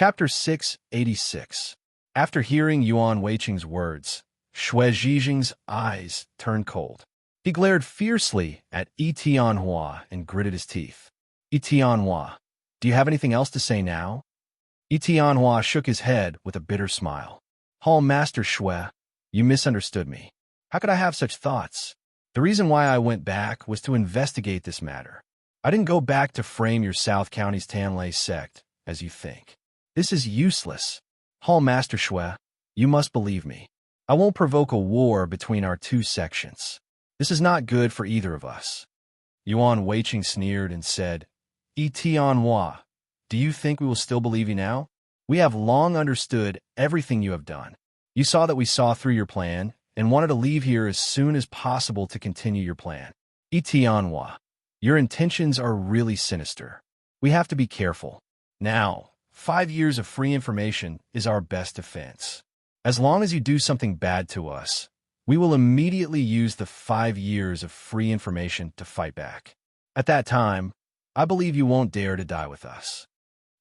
Chapter 686. After hearing Yuan Weiqing's words, Xue Zhijing's eyes turned cold. He glared fiercely at Yi Tianhua and gritted his teeth. Yi Tianhua, do you have anything else to say now? Yi Tianhua shook his head with a bitter smile. Hall Master Xue, you misunderstood me. How could I have such thoughts? The reason why I went back was to investigate this matter. I didn't go back to frame your South County's Tanlei sect, as you think. This is useless. Hall Master Xue, you must believe me. I won't provoke a war between our two sections. This is not good for either of us. Yuan Weiqing sneered and said, Yi Tianhua, do you think we will still believe you now? We have long understood everything you have done. You saw that we saw through your plan and wanted to leave here as soon as possible to continue your plan. Yi Tianhua, your intentions are really sinister. We have to be careful. Now, 5 years of free information is our best defense. As long as you do something bad to us, we will immediately use the 5 years of free information to fight back. At that time, I believe you won't dare to die with us.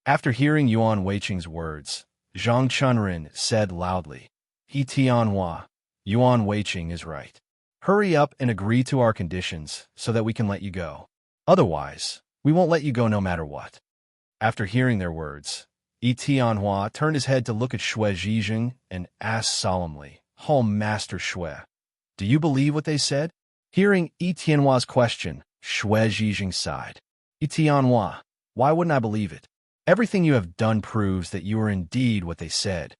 After hearing Yuan Weiqing's words, Zhang Chunrin said loudly, Yi Tianhua, Yuan Weiqing is right. Hurry up and agree to our conditions so that we can let you go. Otherwise, we won't let you go no matter what. After hearing their words, Yi Tianhua turned his head to look at Xue Zhijing and asked solemnly, Hall Master Xue, do you believe what they said? Hearing Yi Tianhua's question, Xue Zhijing sighed. Yi Tianhua, why wouldn't I believe it? Everything you have done proves that you are indeed what they said.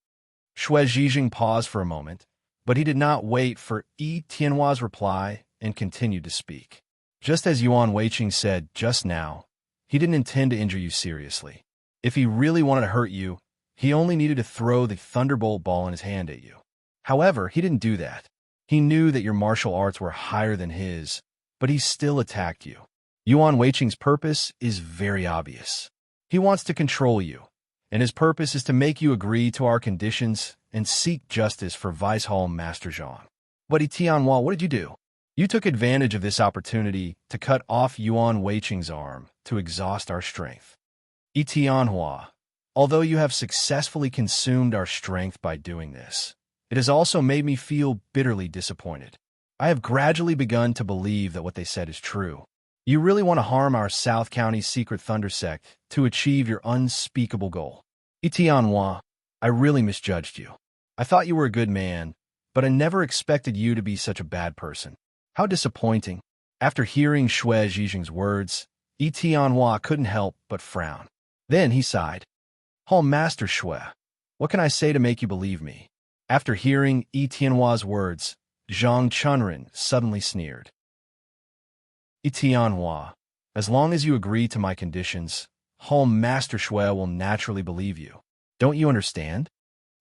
Xue Zhijing paused for a moment, but he did not wait for Yi Tianhua's reply and continued to speak. Just as Yuan Weiqing said just now, he didn't intend to injure you seriously. If he really wanted to hurt you, he only needed to throw the thunderbolt ball in his hand at you. However, he didn't do that. He knew that your martial arts were higher than his, but he still attacked you. Yuan Weiqing's purpose is very obvious. He wants to control you, and his purpose is to make you agree to our conditions and seek justice for Vice Hall Master Zhang. But Yi Tianhua, what did you do? You took advantage of this opportunity to cut off Yuan Weiqing's arm to exhaust our strength. Yi Tianhua, although you have successfully consumed our strength by doing this, it has also made me feel bitterly disappointed. I have gradually begun to believe that what they said is true. You really want to harm our South County Secret Thunder Sect to achieve your unspeakable goal. Yi Tianhua, I really misjudged you. I thought you were a good man, but I never expected you to be such a bad person. How disappointing. After hearing Xue Zhijing's words, Yi Tianhua couldn't help but frown. Then he sighed. Hall Master Xue, what can I say to make you believe me? After hearing Yi Tianhua's words, Zhang Chunrin suddenly sneered. Yi Tianhua, as long as you agree to my conditions, Hall Master Xue will naturally believe you. Don't you understand?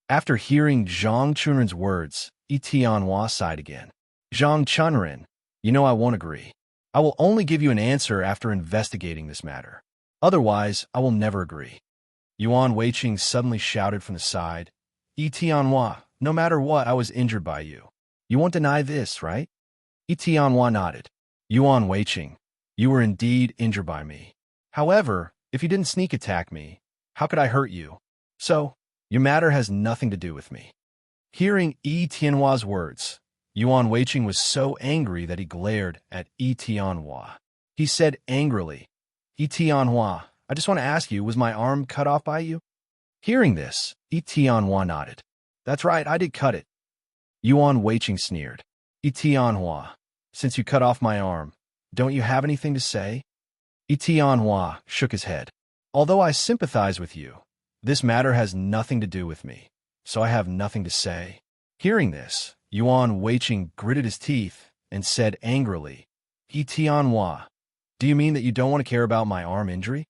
After hearing Zhang Chunrin's words, Yi Tianhua sighed again. Zhang Chunrin, you know I won't agree. I will only give you an answer after investigating this matter. Otherwise, I will never agree. Yuan Weiqing suddenly shouted from the side, Yi Tianhua, no matter what, I was injured by you. You won't deny this, right? Yi Tianhua nodded. Yuan Weiqing, you were indeed injured by me. However, if you didn't sneak attack me, how could I hurt you? So, your matter has nothing to do with me. Hearing Yi Tianhua's words, Yuan Weiqing was so angry that he glared at Yi Tianhua. He said angrily, Yi Tianhua, I just want to ask you, was my arm cut off by you? Hearing this, Yi Tianhua nodded. That's right, I did cut it. Yuan Weiqing sneered. Yi Tianhua, since you cut off my arm, don't you have anything to say? Yi Tianhua shook his head. Although I sympathize with you, this matter has nothing to do with me, so I have nothing to say. Hearing this, Yuan Weiqing gritted his teeth and said angrily, Yi Tianhua, do you mean that you don't want to care about my arm injury?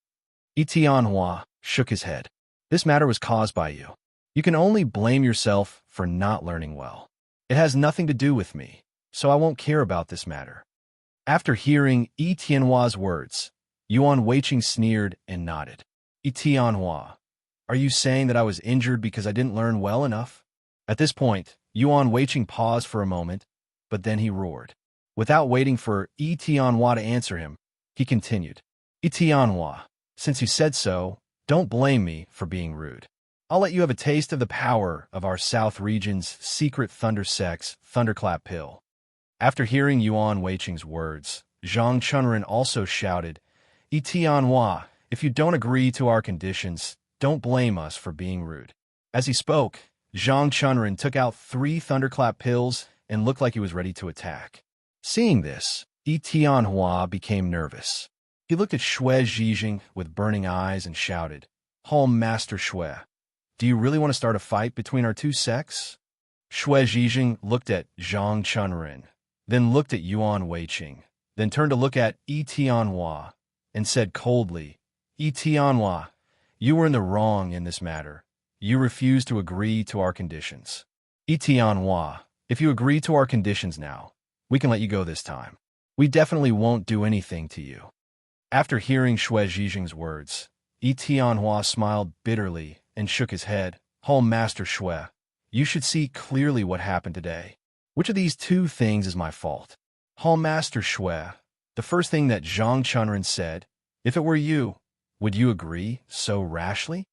Yi Tianhua shook his head. This matter was caused by you. You can only blame yourself for not learning well. It has nothing to do with me, so I won't care about this matter. After hearing Yi Tianhua's words, Yuan Weiqing sneered and nodded. Yi Tianhua, are you saying that I was injured because I didn't learn well enough? At this point, Yuan Weiqing paused for a moment, but then he roared. Without waiting for Yi Tianhua to answer him, he continued. Yi Tianhua, since you said so, don't blame me for being rude. I'll let you have a taste of the power of our South region's secret thunder sex thunderclap pill. After hearing Yuan Weiqing's words, Zhang Chunren also shouted, Tianhua, if you don't agree to our conditions, don't blame us for being rude. As he spoke, Zhang Chunren took out 3 thunderclap pills and looked like he was ready to attack. Seeing this, Tianhua became nervous. He looked at Xue Zhijing with burning eyes and shouted, Home Master Xue, do you really want to start a fight between our two sects? Xue Zhijing looked at Zhang Chunren, then looked at Yuan Weiqing, then turned to look at Tianhua, and said coldly, Tianhua, you were in the wrong in this matter. You refused to agree to our conditions. Tianhua, if you agree to our conditions now, we can let you go this time. We definitely won't do anything to you. After hearing Xue Zhijing's words, Tianhua smiled bitterly and shook his head. Home Master Xue, you should see clearly what happened today. Which of these 2 things is my fault? Home Master Xue, the first thing that Zhang Chunren said, if it were you, would you agree so rashly?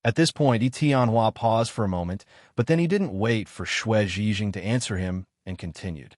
At this point, Tianhua paused for a moment, but then he didn't wait for Xue Zhijing to answer him and continued.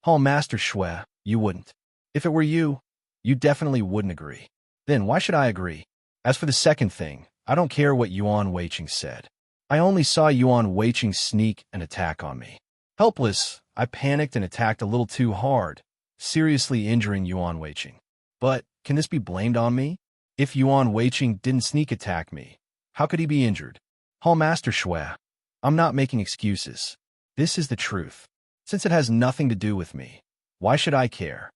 Home Master Xue, you wouldn't. If it were you, you definitely wouldn't agree. Then why should I agree? As for the second thing, I don't care what Yuan Weiqing said. I only saw Yuan Weiqing sneak and attack on me. Helpless, I panicked and attacked a little too hard, seriously injuring Yuan Weiqing. But can this be blamed on me? If Yuan Weiqing didn't sneak attack me, how could he be injured? Hall Master Xue, I'm not making excuses. This is the truth. Since it has nothing to do with me, why should I care?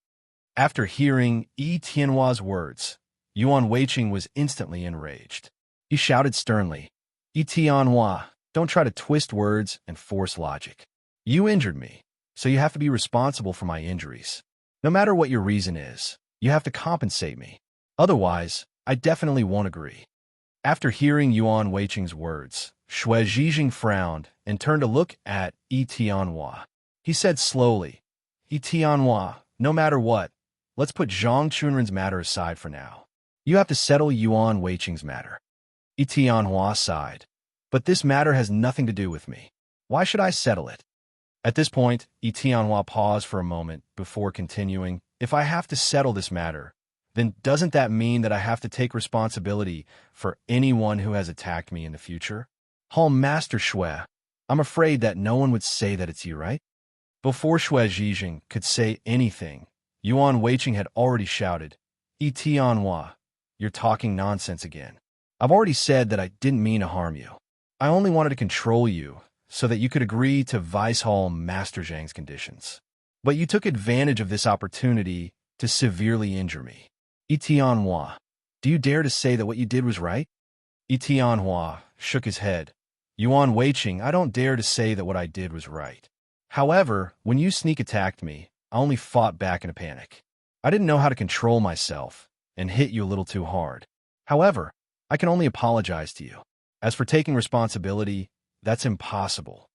After hearing Tianhua's words, Yuan Weiqing was instantly enraged. He shouted sternly, Tianhua, don't try to twist words and force logic. You injured me, so you have to be responsible for my injuries. No matter what your reason is, you have to compensate me. Otherwise, I definitely won't agree. After hearing Yuan Weiqing's words, Xue Zhijing frowned and turned to look at Tianhua. He said slowly, Tianhua, no matter what, let's put Zhang Chunren's matter aside for now. You have to settle Yuan Weiqing's matter. Tianhua sighed. But this matter has nothing to do with me. Why should I settle it? At this point, Tianhua paused for a moment before continuing, if I have to settle this matter, then doesn't that mean that I have to take responsibility for anyone who has attacked me in the future? Home Master Xue, I'm afraid that no one would say that it's you, right? Before Xue Zhijing could say anything, Yuan Weiqing had already shouted, Tianhua, you're talking nonsense again. I've already said that I didn't mean to harm you. I only wanted to control you so that you could agree to Vice Hall Master Zhang's conditions. But you took advantage of this opportunity to severely injure me. Tianhua, do you dare to say that what you did was right? Tianhua shook his head. Yuan Weiqing, I don't dare to say that what I did was right. However, when you sneak attacked me, I only fought back in a panic. I didn't know how to control myself and hit you a little too hard. However, I can only apologize to you. As for taking responsibility, that's impossible.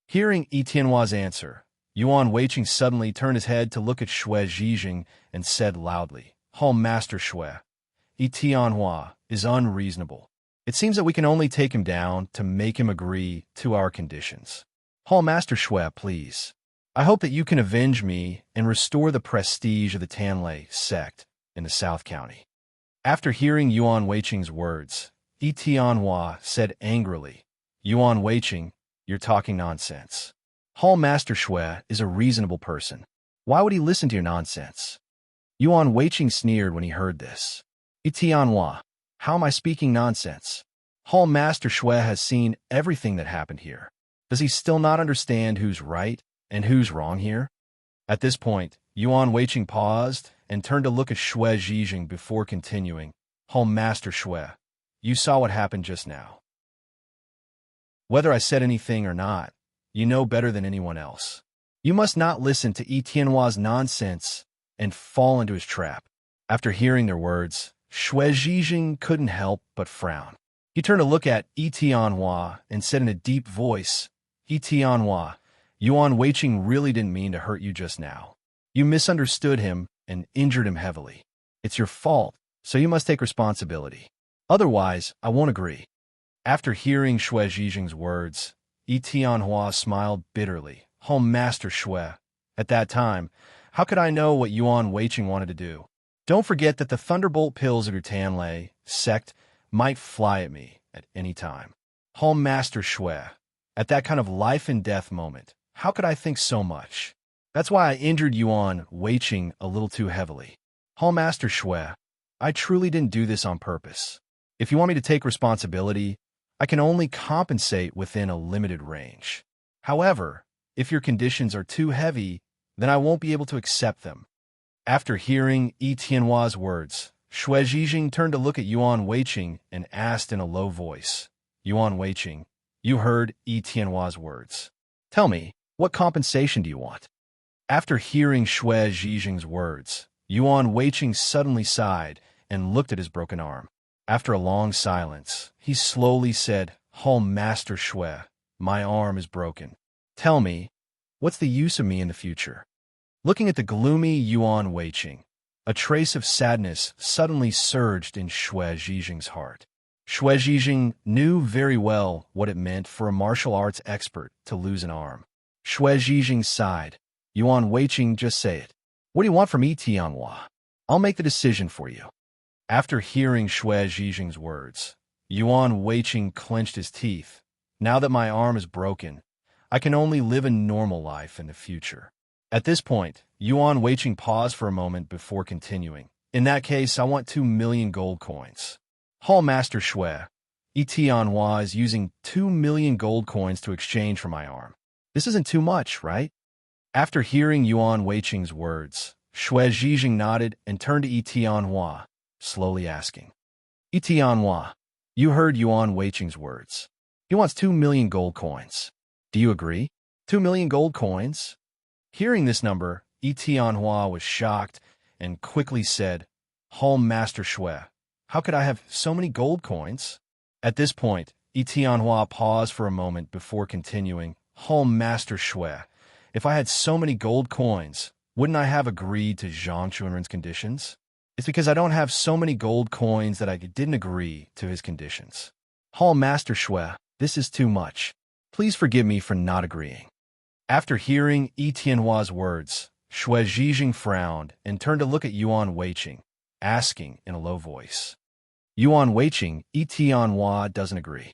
Hearing Tianhua's answer, Yuan Weiqing suddenly turned his head to look at Xue Zhijing and said loudly, Home Master Xue, Tianhua is unreasonable. It seems that we can only take him down to make him agree to our conditions. Hall Master Xue, please. I hope that you can avenge me and restore the prestige of the Tanlei sect in the South County. After hearing Yuan Weiqing's words, Tianhua said angrily, Yuan Weiqing, you're talking nonsense. Hall Master Xue is a reasonable person. Why would he listen to your nonsense? Yuan Weiqing sneered when he heard this. Tianhua, how am I speaking nonsense? Hall Master Xue has seen everything that happened here. Does he still not understand who's right and who's wrong here? At this point, Yuan Weiqing paused and turned to look at Xue Zhijing before continuing. Home Master Xue, you saw what happened just now. Whether I said anything or not, you know better than anyone else. You must not listen to Tianhua's nonsense and fall into his trap. After hearing their words, Xue Zhijing couldn't help but frown. He turned to look at Tianhua and said in a deep voice, Tianhua, Yuan Weiqing really didn't mean to hurt you just now. You misunderstood him and injured him heavily. It's your fault, so you must take responsibility. Otherwise, I won't agree. After hearing Shui Zhijing's words, Yi Tianhua smiled bitterly. Home Master Shui. At that time, how could I know what Yuan Weiqing wanted to do? Don't forget that the thunderbolt pills of your Tanlei sect might fly at me at any time. Home Master Shui. At that kind of life and death moment, how could I think so much? That's why I injured Yuan Weiqing a little too heavily. Home Master Shui, I truly didn't do this on purpose. If you want me to take responsibility, I can only compensate within a limited range. However, if your conditions are too heavy, then I won't be able to accept them. After hearing Yi Tianhua's words, Shui Zhijing turned to look at Yuan Weiqing and asked in a low voice, Yuan Weiqing, you heard Yi Tianhua's words. Tell me, what compensation do you want? After hearing Shui Zhijing's words, Yuan Weiqing suddenly sighed and looked at his broken arm. After a long silence, he slowly said, Home Master Shui, my arm is broken. Tell me, what's the use of me in the future? Looking at the gloomy Yuan Weiqing, a trace of sadness suddenly surged in Shui Zhijing's heart. Shui Zhijing knew very well what it meant for a martial arts expert to lose an arm. Shui Zhijing sighed. Yuan Weiqing, just say it. What do you want from Yi Tianhua? I'll make the decision for you. After hearing Shui Zhijing's words, Yuan Weiqing clenched his teeth. Now that my arm is broken, I can only live a normal life in the future. At this point, Yuan Weiqing paused for a moment before continuing. In that case, I want 2 million gold coins. Hall Master Shui, Yi Tianhua is using 2 million gold coins to exchange for my arm. This isn't too much, right? After hearing Yuan Weiqing's words, Shui Zhijing nodded and turned to Yi Tianhua, slowly asking, Yi Tianhua, you heard Yuan Weiqing's words. He wants 2 million gold coins. Do you agree? 2 million gold coins? Hearing this number, Yi Tianhua was shocked and quickly said, Hall Master Shui, how could I have so many gold coins? At this point, Yi Tianhua paused for a moment before continuing, Hall Master Shui, if I had so many gold coins, wouldn't I have agreed to Zhang Chunren's conditions? It's because I don't have so many gold coins that I didn't agree to his conditions. Hall Master Shui, this is too much. Please forgive me for not agreeing. After hearing Yi Tianhua's words, Shui Zhijing frowned and turned to look at Yuan Weiqing, asking in a low voice, Yuan Weiqing, Yi Tianhua doesn't agree.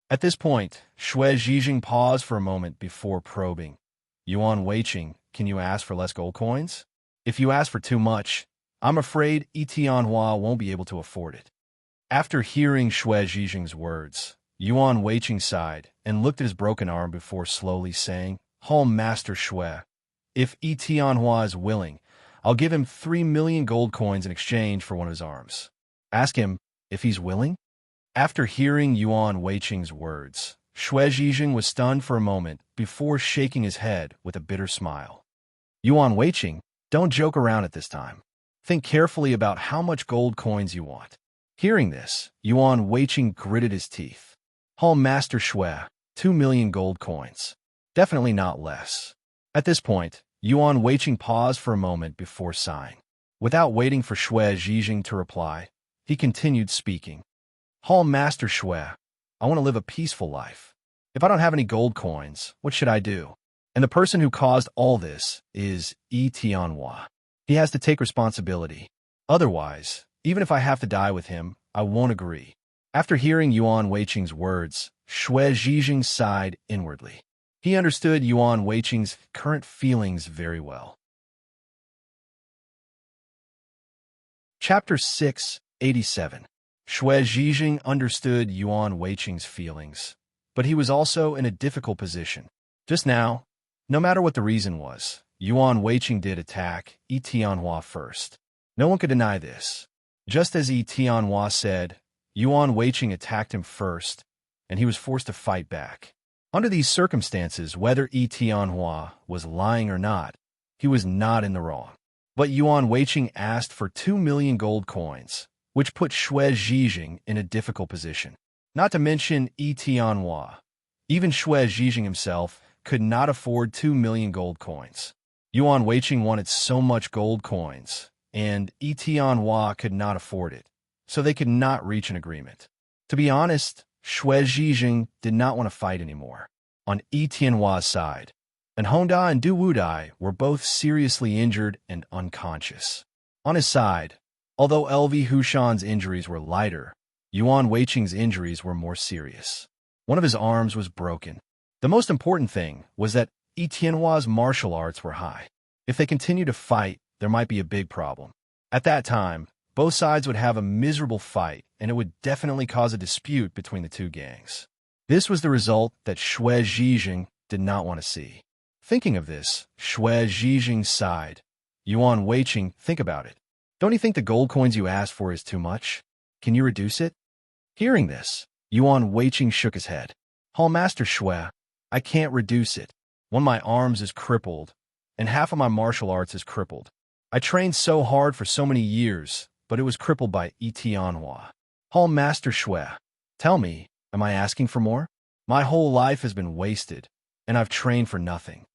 At this point, Shui Zhijing paused for a moment before probing, Yuan Weiqing, can you ask for less gold coins? If you ask for too much, I'm afraid Yi Tianhua won't be able to afford it. After hearing Shui Zhijing's words, Yuan Weiqing sighed and looked at his broken arm before slowly saying, Home Master Shui, if Yi Tianhua is willing, I'll give him 3 million gold coins in exchange for one of his arms. Ask him if he's willing? After hearing Yuan Weiqing's words, Shui Zhijing was stunned for a moment before shaking his head with a bitter smile. Yuan Weiqing, don't joke around at this time. Think carefully about how much gold coins you want. Hearing this, Yuan Weiqing gritted his teeth. Hall Master Shui, 2 million gold coins. Definitely not less. At this point, Yuan Weiqing paused for a moment before sighing. Without waiting for Shui Zhijing to reply, he continued speaking. Hall Master Shui, I want to live a peaceful life. If I don't have any gold coins, what should I do? And the person who caused all this is Yi Tianhua. He has to take responsibility. Otherwise, even if I have to die with him, I won't agree. After hearing Yuan Weiqing's words, Shui Zhijing sighed inwardly. He understood Yuan Weiqing's current feelings very well. Chapter 687. Shui Zhijing understood Yuan Weiqing's feelings, but he was also in a difficult position. Just now, no matter what the reason was, Yuan Weiqing did attack Yi Tianhua first. No one could deny this. Just as Yi Tianhua said, Yuan Weiqing attacked him first, and he was forced to fight back. Under these circumstances, whether Yi Tianhua was lying or not, he was not in the wrong. But Yuan Weiqing asked for 2 million gold coins, which put Shui Zhijing in a difficult position. Not to mention Yi Tianhua. Even Shui Zhijing himself could not afford 2 million gold coins. Yuan Weiqing wanted so much gold coins, and Yi Tianhua could not afford it, so they could not reach an agreement. To be honest, Shui Zhijing did not want to fight anymore. On Yi Tianhua's side, and Honda and Du Wudai were both seriously injured and unconscious. On his side, although LV Hushan's injuries were lighter, Yuan Weiqing's injuries were more serious. One of his arms was broken. The most important thing was that Yi Tianhua's martial arts were high. If they continued to fight, there might be a big problem. At that time, both sides would have a miserable fight, and it would definitely cause a dispute between the two gangs. This was the result that Shui Zhijing did not want to see. Thinking of this, Shui Zhijing sighed. Yuan Weiqing, think about it. Don't you think the gold coins you asked for is too much? Can you reduce it? Hearing this, Yuan Weiqing shook his head. Hall Master Shui, I can't reduce it. One of my arms is crippled, and half of my martial arts is crippled. I trained so hard for so many years, but it was crippled by Yi Tianhua. Hall Master Shui, tell me, am I asking for more? My whole life has been wasted, and I've trained for nothing.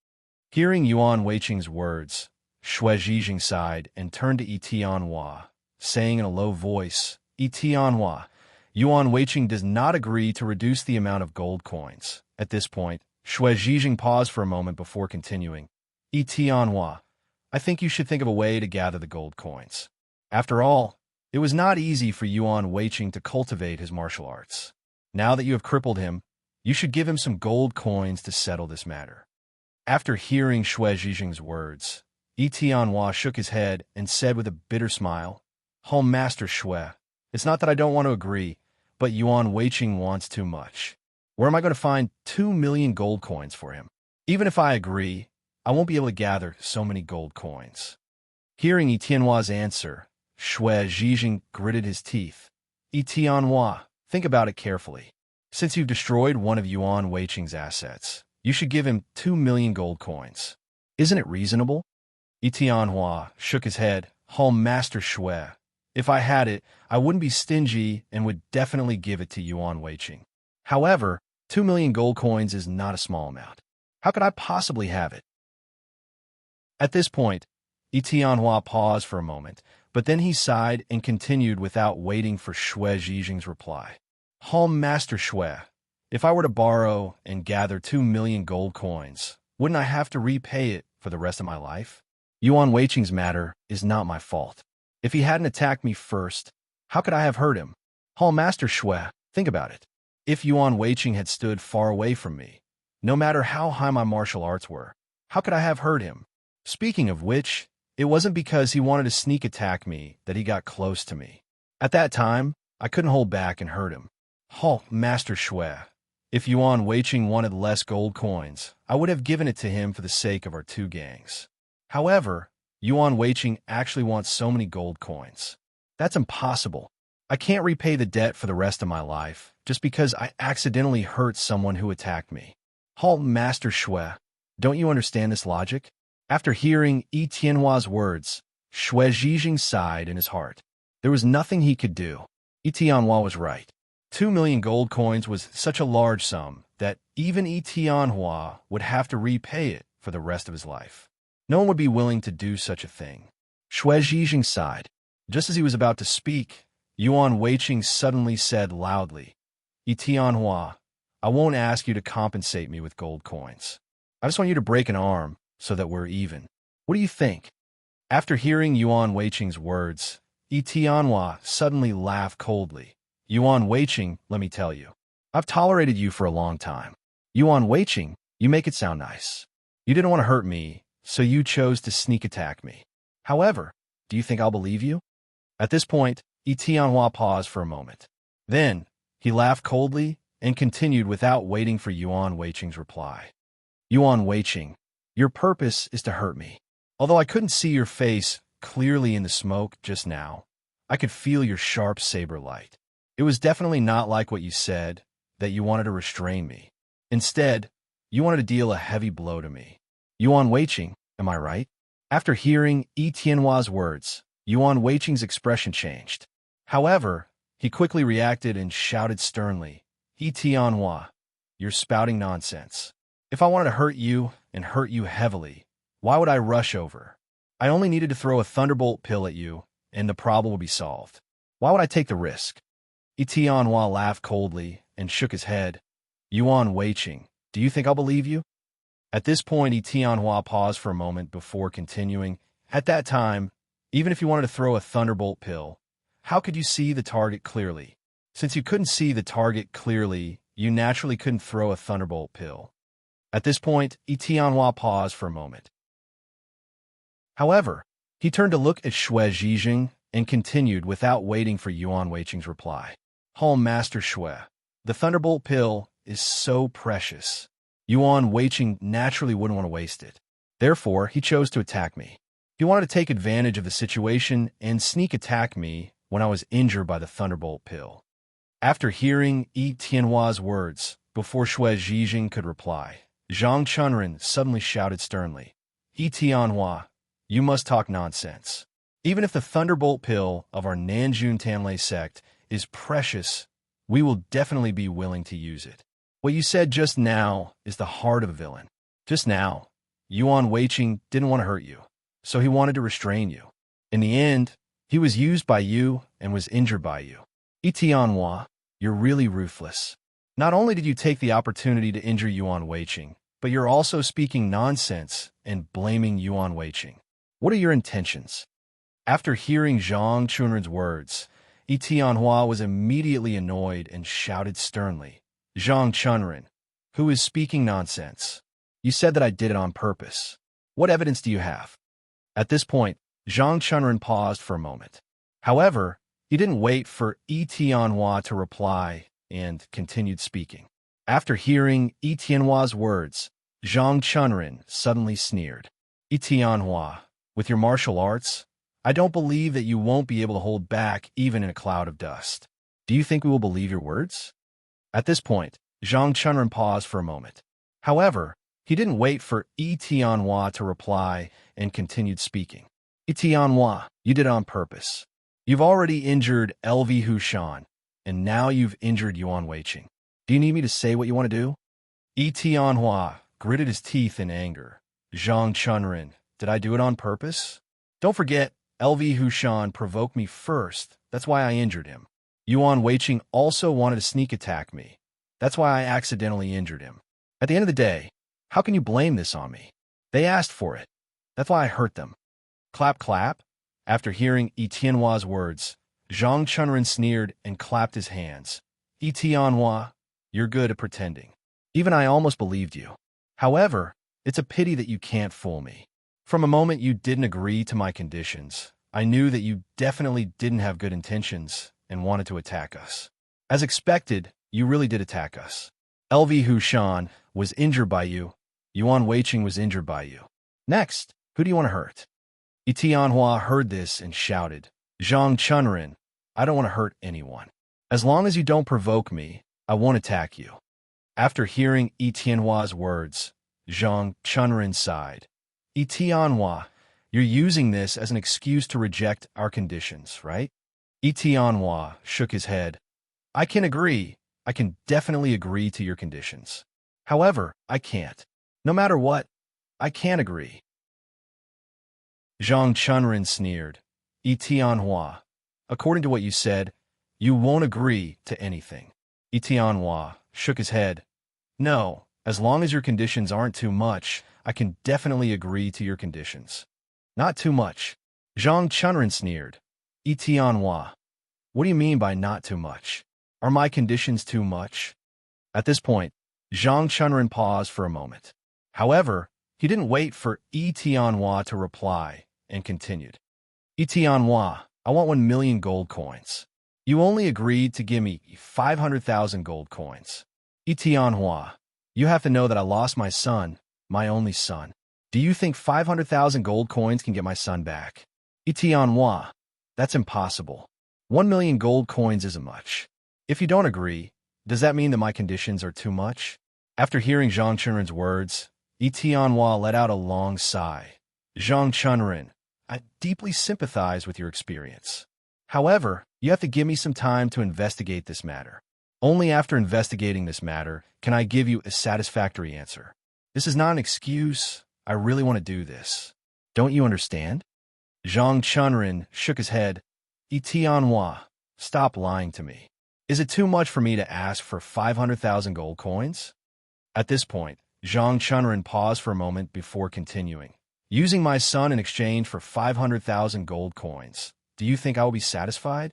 Hearing Yuan Weiqing's words, Shui Zhijing sighed and turned to Yi Tianhua, saying in a low voice, Yi Tianhua, Yuan Weiqing does not agree to reduce the amount of gold coins. At this point, Shui Zhijing paused for a moment before continuing. Yi Tianhua, I think you should think of a way to gather the gold coins. After all, it was not easy for Yuan Weiqing to cultivate his martial arts. Now that you have crippled him, you should give him some gold coins to settle this matter. After hearing Shui Zhijing's words, Yi Tianhua shook his head and said with a bitter smile, Home Master Shui, it's not that I don't want to agree, but Yuan Weiqing wants too much. Where am I going to find 2 million gold coins for him? Even if I agree, I won't be able to gather so many gold coins. Hearing Yi Tianhua's answer, Shui Zhijing gritted his teeth. Yi Tianhua, think about it carefully. Since you've destroyed one of Yuan Weiqing's assets, you should give him 2 million gold coins. Isn't it reasonable? Yi Tianhua shook his head. Home Master Shui, if I had it, I wouldn't be stingy and would definitely give it to Yuan Weiqing. However, 2 million gold coins is not a small amount. How could I possibly have it? At this point, Yi Tianhua paused for a moment, but then he sighed and continued without waiting for Shui Zhijing's reply. Home Master Shui, if I were to borrow and gather 2 million gold coins, wouldn't I have to repay it for the rest of my life? Yuan Weiqing's matter is not my fault. If he hadn't attacked me first, how could I have hurt him? Hall Master Shui, think about it. If Yuan Weiqing had stood far away from me, no matter how high my martial arts were, how could I have hurt him? Speaking of which, it wasn't because he wanted to sneak attack me that he got close to me. At that time, I couldn't hold back and hurt him. Hall Master Shui, if Yuan Weiqing wanted less gold coins, I would have given it to him for the sake of our two gangs. However, Yuan Weiqing actually wants so many gold coins. That's impossible. I can't repay the debt for the rest of my life just because I accidentally hurt someone who attacked me. Halt, Master Shui. Don't you understand this logic? After hearing Yi Tianhua's words, Shui Zhijing sighed in his heart. There was nothing he could do. Yi Tianhua was right. 2 million gold coins was such a large sum that even Yi Tianhua would have to repay it for the rest of his life. No one would be willing to do such a thing. Shui Zhijing sighed. Just as he was about to speak, Yuan Weiqing suddenly said loudly, Yi Tianhua, I won't ask you to compensate me with gold coins. I just want you to break an arm so that we're even. What do you think? After hearing Yuan Weiqing's words, Yi Tianhua suddenly laughed coldly. Yuan Weiqing, let me tell you, I've tolerated you for a long time. Yuan Weiqing, you make it sound nice. You didn't want to hurt me, so you chose to sneak attack me. However, do you think I'll believe you? At this point, Yi Tianhua paused for a moment. Then, he laughed coldly and continued without waiting for Yuan Weiqing's reply. Yuan Weiqing, your purpose is to hurt me. Although I couldn't see your face clearly in the smoke just now, I could feel your sharp saber light. It was definitely not like what you said, that you wanted to restrain me. Instead, you wanted to deal a heavy blow to me. Yuan Weiqing, am I right? After hearing Yi Tianhua's words, Yuan Weiqing's expression changed. However, he quickly reacted and shouted sternly, Yi Tianhua, you're spouting nonsense. If I wanted to hurt you and hurt you heavily, why would I rush over? I only needed to throw a thunderbolt pill at you, and the problem would be solved. Why would I take the risk? Tianhua laughed coldly and shook his head. Yuan Weiqing, do you think I'll believe you? At this point, Tianhua paused for a moment before continuing. At that time, even if you wanted to throw a thunderbolt pill, how could you see the target clearly? Since you couldn't see the target clearly, you naturally couldn't throw a thunderbolt pill. At this point, Tianhua paused for a moment. However, he turned to look at Shui Zhijing and continued without waiting for Yuan Weiqing's reply. Home Master Shui, the thunderbolt pill is so precious. Yuan Weiqing naturally wouldn't want to waste it. Therefore, he chose to attack me. He wanted to take advantage of the situation and sneak attack me when I was injured by the thunderbolt pill. After hearing Tianhua's words, before Shui Zhijing could reply, Zhang Chunren suddenly shouted sternly, Tianhua, you must talk nonsense. Even if the thunderbolt pill of our Nanjun Tanlei sect is precious, we will definitely be willing to use it. What you said just now is the heart of a villain. Just now, Yuan Weiqing didn't want to hurt you, so he wanted to restrain you. In the end, he was used by you and was injured by you. Tianhua, you're really ruthless. Not only did you take the opportunity to injure Yuan Weiqing, but you're also speaking nonsense and blaming Yuan Weiqing. What are your intentions? After hearing Zhang Chunren's words, Tianhua was immediately annoyed and shouted sternly, Zhang Chunren, who is speaking nonsense? You said that I did it on purpose. What evidence do you have? At this point, Zhang Chunren paused for a moment. However, he didn't wait for Tianhua to reply and continued speaking. After hearing Tianhua's words, Zhang Chunren suddenly sneered. Tianhua, with your martial arts, I don't believe that you won't be able to hold back even in a cloud of dust. Do you think we will believe your words? At this point, Zhang Chunren paused for a moment. However, he didn't wait for Tianhua to reply and continued speaking. Tianhua, you did it on purpose. You've already injured LV Hushan, and now you've injured Yuan Weiqing. Do you need me to say what you want to do? Tianhua gritted his teeth in anger. Zhang Chunren, did I do it on purpose? Don't forget, LV Hushan provoked me first. That's why I injured him. Yuan Weiqing also wanted to sneak attack me. That's why I accidentally injured him. At the end of the day, how can you blame this on me? They asked for it. That's why I hurt them. Clap, clap. After hearing Tianhua's words, Zhang Chunren sneered and clapped his hands. Tianhua, you're good at pretending. Even I almost believed you. However, it's a pity that you can't fool me. From a moment you didn't agree to my conditions, I knew that you definitely didn't have good intentions and wanted to attack us. As expected, you really did attack us. LV Hushan was injured by you. Yuan Weiqing was injured by you. Next, who do you want to hurt? Tianhua heard this and shouted, Zhang Chunren, I don't want to hurt anyone. As long as you don't provoke me, I won't attack you. After hearing Tianhua's words, Zhang Chunren sighed. Tianhua, you're using this as an excuse to reject our conditions, right? Tianhua shook his head. I can agree. I can definitely agree to your conditions. However, I can't. No matter what, I can't agree. Zhang Chunren sneered. Tianhua, according to what you said, you won't agree to anything. Tianhua shook his head. No, as long as your conditions aren't too much, I can definitely agree to your conditions. Not too much. Zhang Chunren sneered. Tianhua, what do you mean by not too much? Are my conditions too much? At this point, Zhang Chunren paused for a moment. However, he didn't wait for Tianhua to reply and continued. Tianhua, I want 1 million gold coins. You only agreed to give me 500,000 gold coins. Tianhua, you have to know that I lost my son, my only son. Do you think 500,000 gold coins can get my son back? Tianhua, that's impossible. 1 million gold coins isn't much. If you don't agree, does that mean that my conditions are too much? After hearing Zhang Chunren's words, Tianhua let out a long sigh. Zhang Chunren, I deeply sympathize with your experience. However, you have to give me some time to investigate this matter. Only after investigating this matter can I give you a satisfactory answer. This is not an excuse. I really want to do this. Don't you understand? Zhang Chunren shook his head. Tianhua, stop lying to me. Is it too much for me to ask for 500,000 gold coins? At this point, Zhang Chunren paused for a moment before continuing. Using my son in exchange for 500,000 gold coins, do you think I will be satisfied?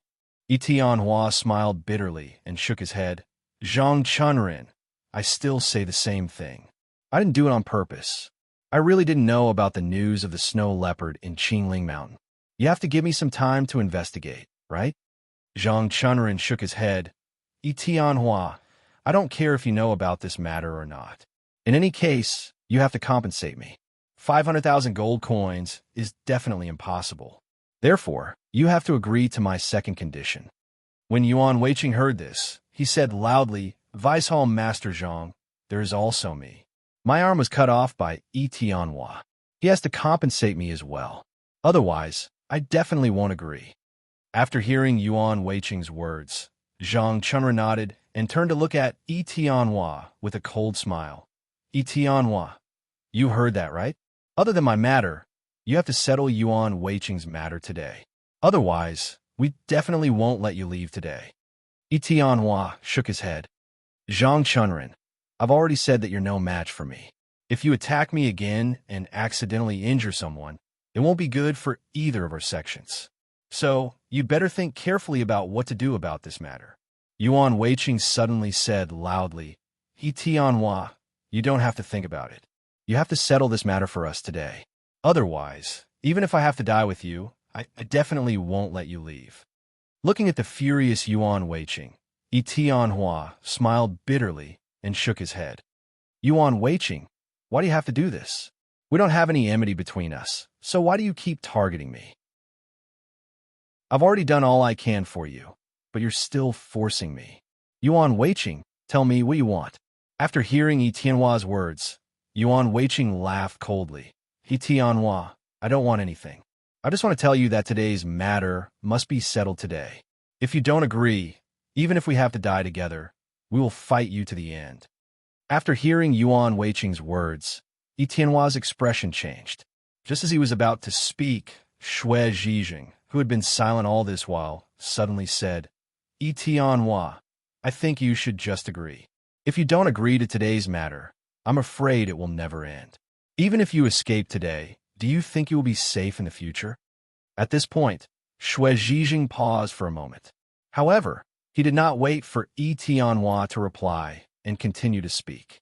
Tianhua smiled bitterly and shook his head. Zhang Chunren, I still say the same thing. I didn't do it on purpose. I really didn't know about the news of the snow leopard in Qingling Mountain. You have to give me some time to investigate, right? Zhang Chunren shook his head. Tianhua, I don't care if you know about this matter or not. In any case, you have to compensate me. 500,000 gold coins is definitely impossible. Therefore, you have to agree to my second condition. When Yuan Weiqing heard this, he said loudly, Vice Hall Master Zhang, there is also me. My arm was cut off by Tianhua. He has to compensate me as well. Otherwise, I definitely won't agree. After hearing Yuan Weiqing's words, Zhang Chunren nodded and turned to look at Tianhua with a cold smile. Tianhua, you heard that, right? Other than my matter, you have to settle Yuan Weiqing's matter today. Otherwise, we definitely won't let you leave today. Tianhua shook his head. Zhang Chunren, I've already said that you're no match for me. If you attack me again and accidentally injure someone, it won't be good for either of our sections. So, you'd better think carefully about what to do about this matter. Yuan Weiqing suddenly said loudly, Tianhua, you don't have to think about it. You have to settle this matter for us today. Otherwise, even if I have to die with you, I definitely won't let you leave. Looking at the furious Yuan Weiqing, Tianhua smiled bitterly and shook his head. Yuan Weiqing, why do you have to do this? We don't have any enmity between us, so why do you keep targeting me? I've already done all I can for you, but you're still forcing me. Yuan Weiqing, tell me what you want. After hearing Tianhua's words, Yuan Weiqing laughed coldly. Tianhua, I don't want anything. I just want to tell you that today's matter must be settled today. If you don't agree, even if we have to die together, we will fight you to the end. After hearing Yuan Weiqing's words, Tianhua's expression changed. Just as he was about to speak, Xue Zhijing, who had been silent all this while, suddenly said, Tianhua, I think you should just agree. If you don't agree to today's matter, I'm afraid it will never end. Even if you escape today, do you think you will be safe in the future? At this point, Xue Zhijing paused for a moment. However, he did not wait for Tianhua to reply and continue to speak.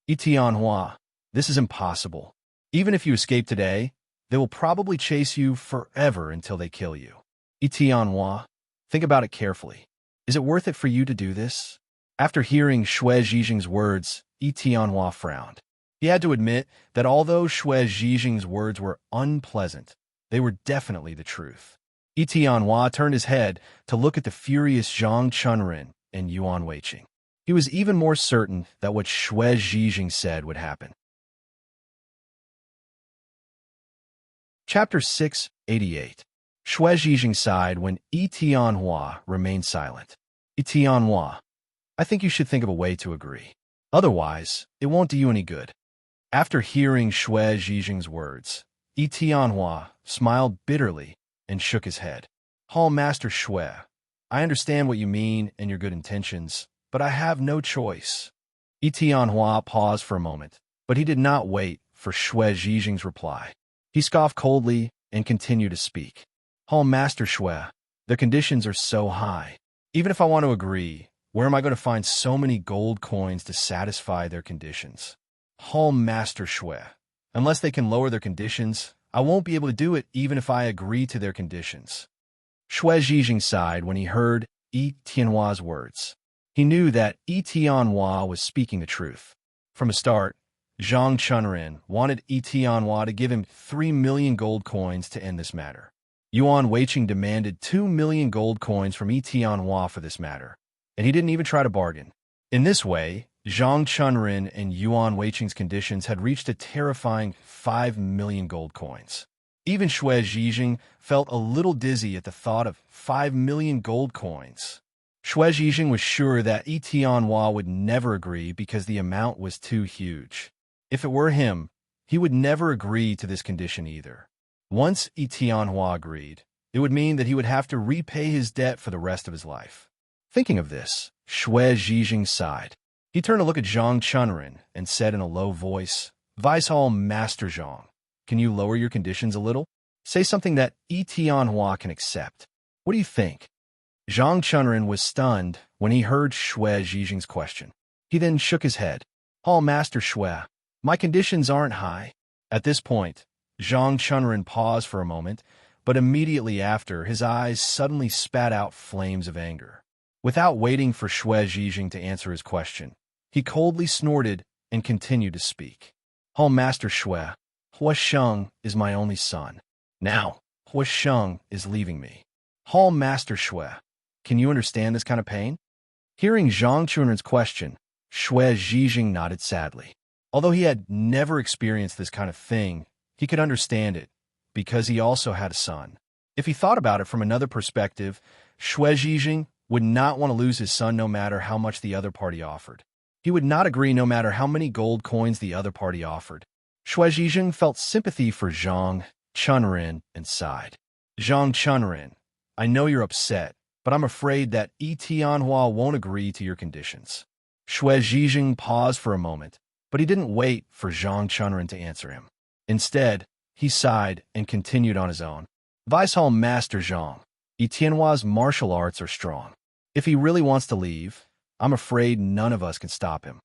Tianhua, this is impossible. Even if you escape today, they will probably chase you forever until they kill you. Tianhua, think about it carefully. Is it worth it for you to do this? After hearing Xue Zhijing's words, Tianhua frowned. He had to admit that although Xue Zhijing's words were unpleasant, they were definitely the truth. Tianhua turned his head to look at the furious Zhang Chunren and Yuan Weiqing. He was even more certain that what Xue Zhijing said would happen. Chapter 688. Xue Zhijing sighed when Tianhua remained silent. Tianhua, I think you should think of a way to agree. Otherwise, it won't do you any good. After hearing Xue Zhijing's words, Tianhua smiled bitterly and shook his head. Hall Master Xue, I understand what you mean and your good intentions, but I have no choice. Tianhua paused for a moment, but he did not wait for Xue Zhijing's reply. He scoffed coldly and continued to speak. Hall Master Xue, the conditions are so high. Even if I want to agree, where am I going to find so many gold coins to satisfy their conditions? Hall Master Xue, unless they can lower their conditions, I won't be able to do it even if I agree to their conditions. Xue Zhijing sighed when he heard Tianhua's words. He knew that Tianhua was speaking the truth. From the start, Zhang Chunren wanted Tianhua to give him 3 million gold coins to end this matter. Yuan Weiqing demanded 2 million gold coins from Tianhua for this matter, and he didn't even try to bargain. In this way, Zhang Chunren and Yuan Weiqing's conditions had reached a terrifying 5 million gold coins. Even Xue Zhijing felt a little dizzy at the thought of 5 million gold coins. Xue Zhijing was sure that Tianhua would never agree because the amount was too huge. If it were him, he would never agree to this condition either. Once Tianhua agreed, it would mean that he would have to repay his debt for the rest of his life. Thinking of this, Shui Zhijing sighed. He turned to look at Zhang Chunrin and said in a low voice, Vice Hall Master Zhang, can you lower your conditions a little? Say something that Tianhua can accept. What do you think? Zhang Chunrin was stunned when he heard Shui Zhijing's question. He then shook his head. Hall Master Shui, my conditions aren't high. At this point, Zhang Chunrin paused for a moment, but immediately after, his eyes suddenly spat out flames of anger. Without waiting for Shui Zhijing to answer his question, he coldly snorted and continued to speak. Hall Master Shui, Hua Sheng is my only son. Now, Hua Sheng is leaving me. Hall Master Shui, can you understand this kind of pain? Hearing Zhang Chunrin's question, Shui Zhijing nodded sadly. Although he had never experienced this kind of thing, he could understand it, because he also had a son. If he thought about it from another perspective, Shui Zhijing would not want to lose his son no matter how much the other party offered. He would not agree no matter how many gold coins the other party offered. Shui Zhijing felt sympathy for Zhang Chunrin and sighed. Zhang Chunrin, I know you're upset, but I'm afraid that Tianhua won't agree to your conditions. Shui Zhijing paused for a moment, but he didn't wait for Zhang Chunrin to answer him. Instead, he sighed and continued on his own. Vice Hall Master Zhang, Tianhua's martial arts are strong. If he really wants to leave, I'm afraid none of us can stop him.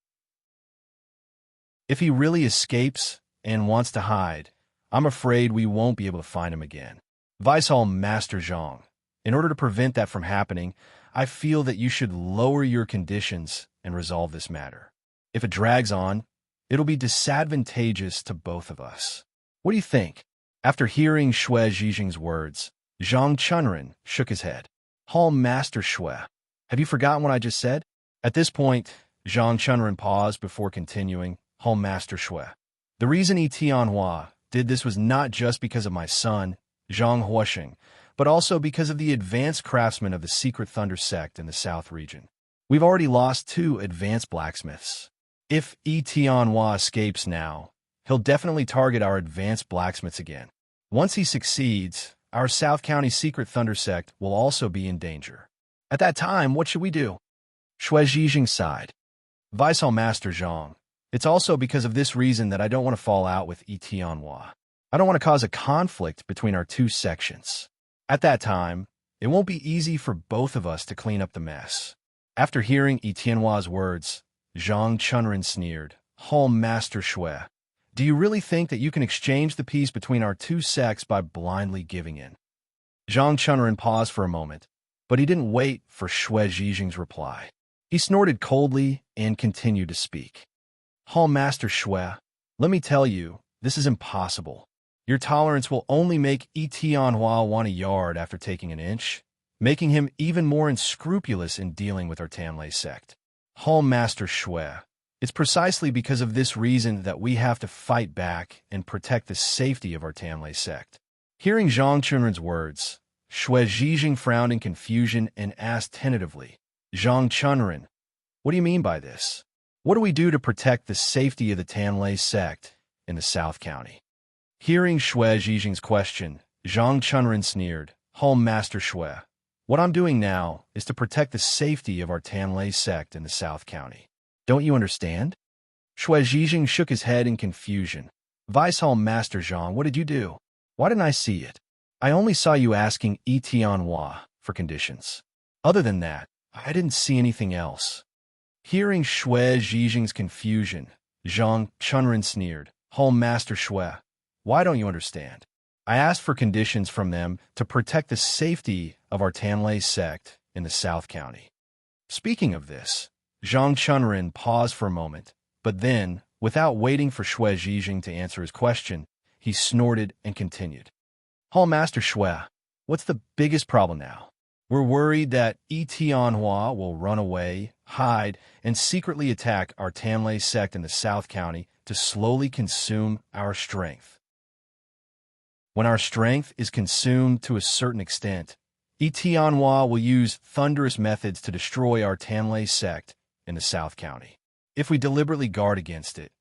If he really escapes and wants to hide, I'm afraid we won't be able to find him again. Vice Hall Master Zhang, in order to prevent that from happening, I feel that you should lower your conditions and resolve this matter. If it drags on, it'll be disadvantageous to both of us. What do you think? After hearing Shui Zhijing's words, Zhang Chunrin shook his head. Hall Master Shui, have you forgotten what I just said? At this point, Zhang Chunrin paused before continuing, Hall Master Shui. The reason Tianhua did this was not just because of my son, Zhang Huosheng, but also because of the advanced craftsmen of the Secret Thunder sect in the South region. We've already lost 2 advanced blacksmiths. If Tianhua escapes now, he'll definitely target our advanced blacksmiths again. Once he succeeds, our South County Secret Thunder sect will also be in danger. At that time, what should we do? Shui Zhijing sighed. Vice Hall Master Zhang, it's also because of this reason that I don't want to fall out with Tianhua. I don't want to cause a conflict between our 2 sections. At that time, it won't be easy for both of us to clean up the mess. After hearing Tianhua's words, Zhang Chunrin sneered, Hall Master Shui, do you really think that you can exchange the peace between our 2 sects by blindly giving in? Zhang Chunrin paused for a moment, but he didn't wait for Shui Zhijing's reply. He snorted coldly and continued to speak. Hall Master Shui, let me tell you, this is impossible. Your tolerance will only make Tianhua want a yard after taking an inch, making him even more unscrupulous in dealing with our Tanlei sect. Hall Master Shui, it's precisely because of this reason that we have to fight back and protect the safety of our Tanlei sect. Hearing Zhang Chunrin's words, Shui Zhijing frowned in confusion and asked tentatively, Zhang Chunrin, what do you mean by this? What do we do to protect the safety of the Tanlei sect in the South County? Hearing Shui Zhijing's question, Zhang Chunrin sneered, Hall Master Shui, what I'm doing now is to protect the safety of our Tanlei sect in the South County. Don't you understand? Shui Zhijing shook his head in confusion. Vice Hall Master Zhang, what did you do? Why didn't I see it? I only saw you asking Tianhua for conditions. Other than that, I didn't see anything else. Hearing Shui Zhijing's confusion, Zhang Chunrin sneered, Hall Master Shui, why don't you understand? I asked for conditions from them to protect the safety of our Tanlei sect in the South County. Speaking of this, Zhang Chunrin paused for a moment, but then, without waiting for Shui Zhijing to answer his question, he snorted and continued. Hall Master Shui, what's the biggest problem now? We're worried that Tianhua will run away, hide, and secretly attack our Tanlei sect in the South County to slowly consume our strength. When our strength is consumed to a certain extent, Tianhua will use thunderous methods to destroy our Tanlei sect in the South County. If we deliberately guard against it,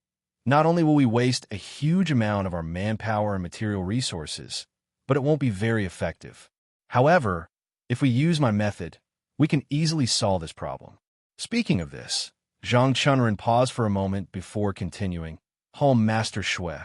not only will we waste a huge amount of our manpower and material resources, but it won't be very effective. However, if we use my method, We can easily solve this problem. Speaking of this, Zhang Chunren paused for a moment before continuing. Home Master Shui,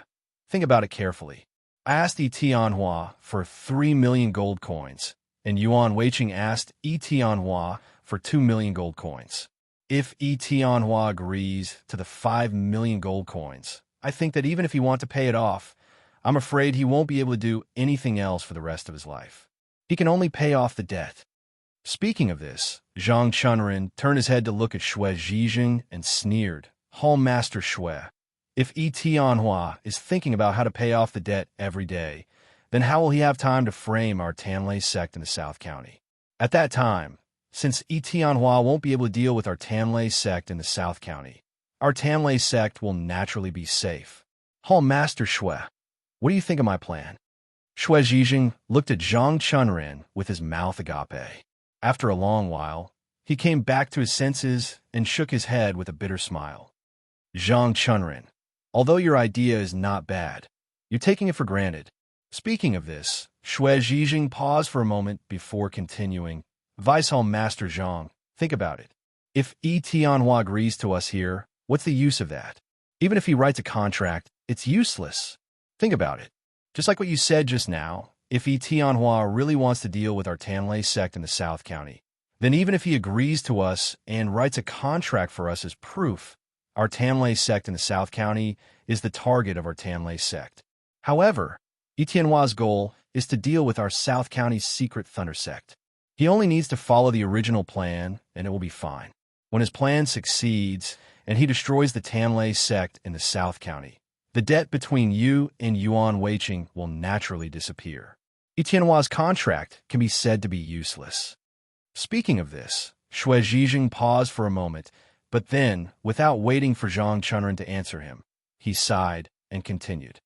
think about it carefully. I asked Yi Tianhua for 3 million gold coins, and Yuan Weiqing asked Yi Tianhua for 2 million gold coins. If Yi Tianhua agrees to the 5 million gold coins, I think that even if he wants to pay it off, I'm afraid he won't be able to do anything else for the rest of his life. He can only pay off the debt. Speaking of this, Zhang Chunren turned his head to look at Shui Zhijing and sneered. Home Master Shui, if Yi Tianhua is thinking about how to pay off the debt every day, then how will he have time to frame our Tanlei sect in the South County? At that time, since Yi Tianhua won't be able to deal with our Tanlei sect in the South County, our Tanlei sect will naturally be safe. Home Master Shui, what do you think of my plan? Shui Zhijing looked at Zhang Chunren with his mouth agape. After a long while, he came back to his senses and shook his head with a bitter smile. Zhang Chunren, although your idea is not bad, you're taking it for granted. Speaking of this, Shui Zhijing paused for a moment before continuing. Vice-Hall Master Zhang, think about it. If Yi Tianhua agrees to us here, what's the use of that? Even if he writes a contract, it's useless. Think about it. Just like what you said just now, if Yi Tianhua really wants to deal with our Tanlei sect in the South County, then even if he agrees to us and writes a contract for us as proof, our Tanlei sect in the South County is the target of our Tanlei sect. However, Yi Tianhua's goal is to deal with our South County's secret Thunder sect. He only needs to follow the original plan, and it will be fine. When his plan succeeds, and he destroys the Tanlei sect in the South County, the debt between you and Yuan Weiqing will naturally disappear. Yi Tianhua's contract can be said to be useless. Speaking of this, Shui Zhijing paused for a moment, but then, without waiting for Zhang Chunren to answer him, he sighed and continued.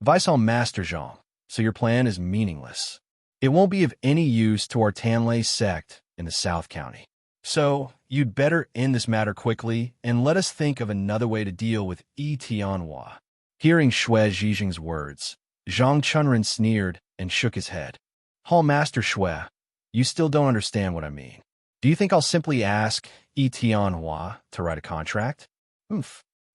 Vice-Hall Master Zhang, so your plan is meaningless. It won't be of any use to our Tanlei sect in the South County. So, you'd better end this matter quickly and let us think of another way to deal with Yi Tianhua. Hearing Shui Zhijing's words, Zhang Chunren sneered and shook his head. Hall Master Shui, you still don't understand what I mean. Do you think I'll simply ask Yi Tianhua to write a contract?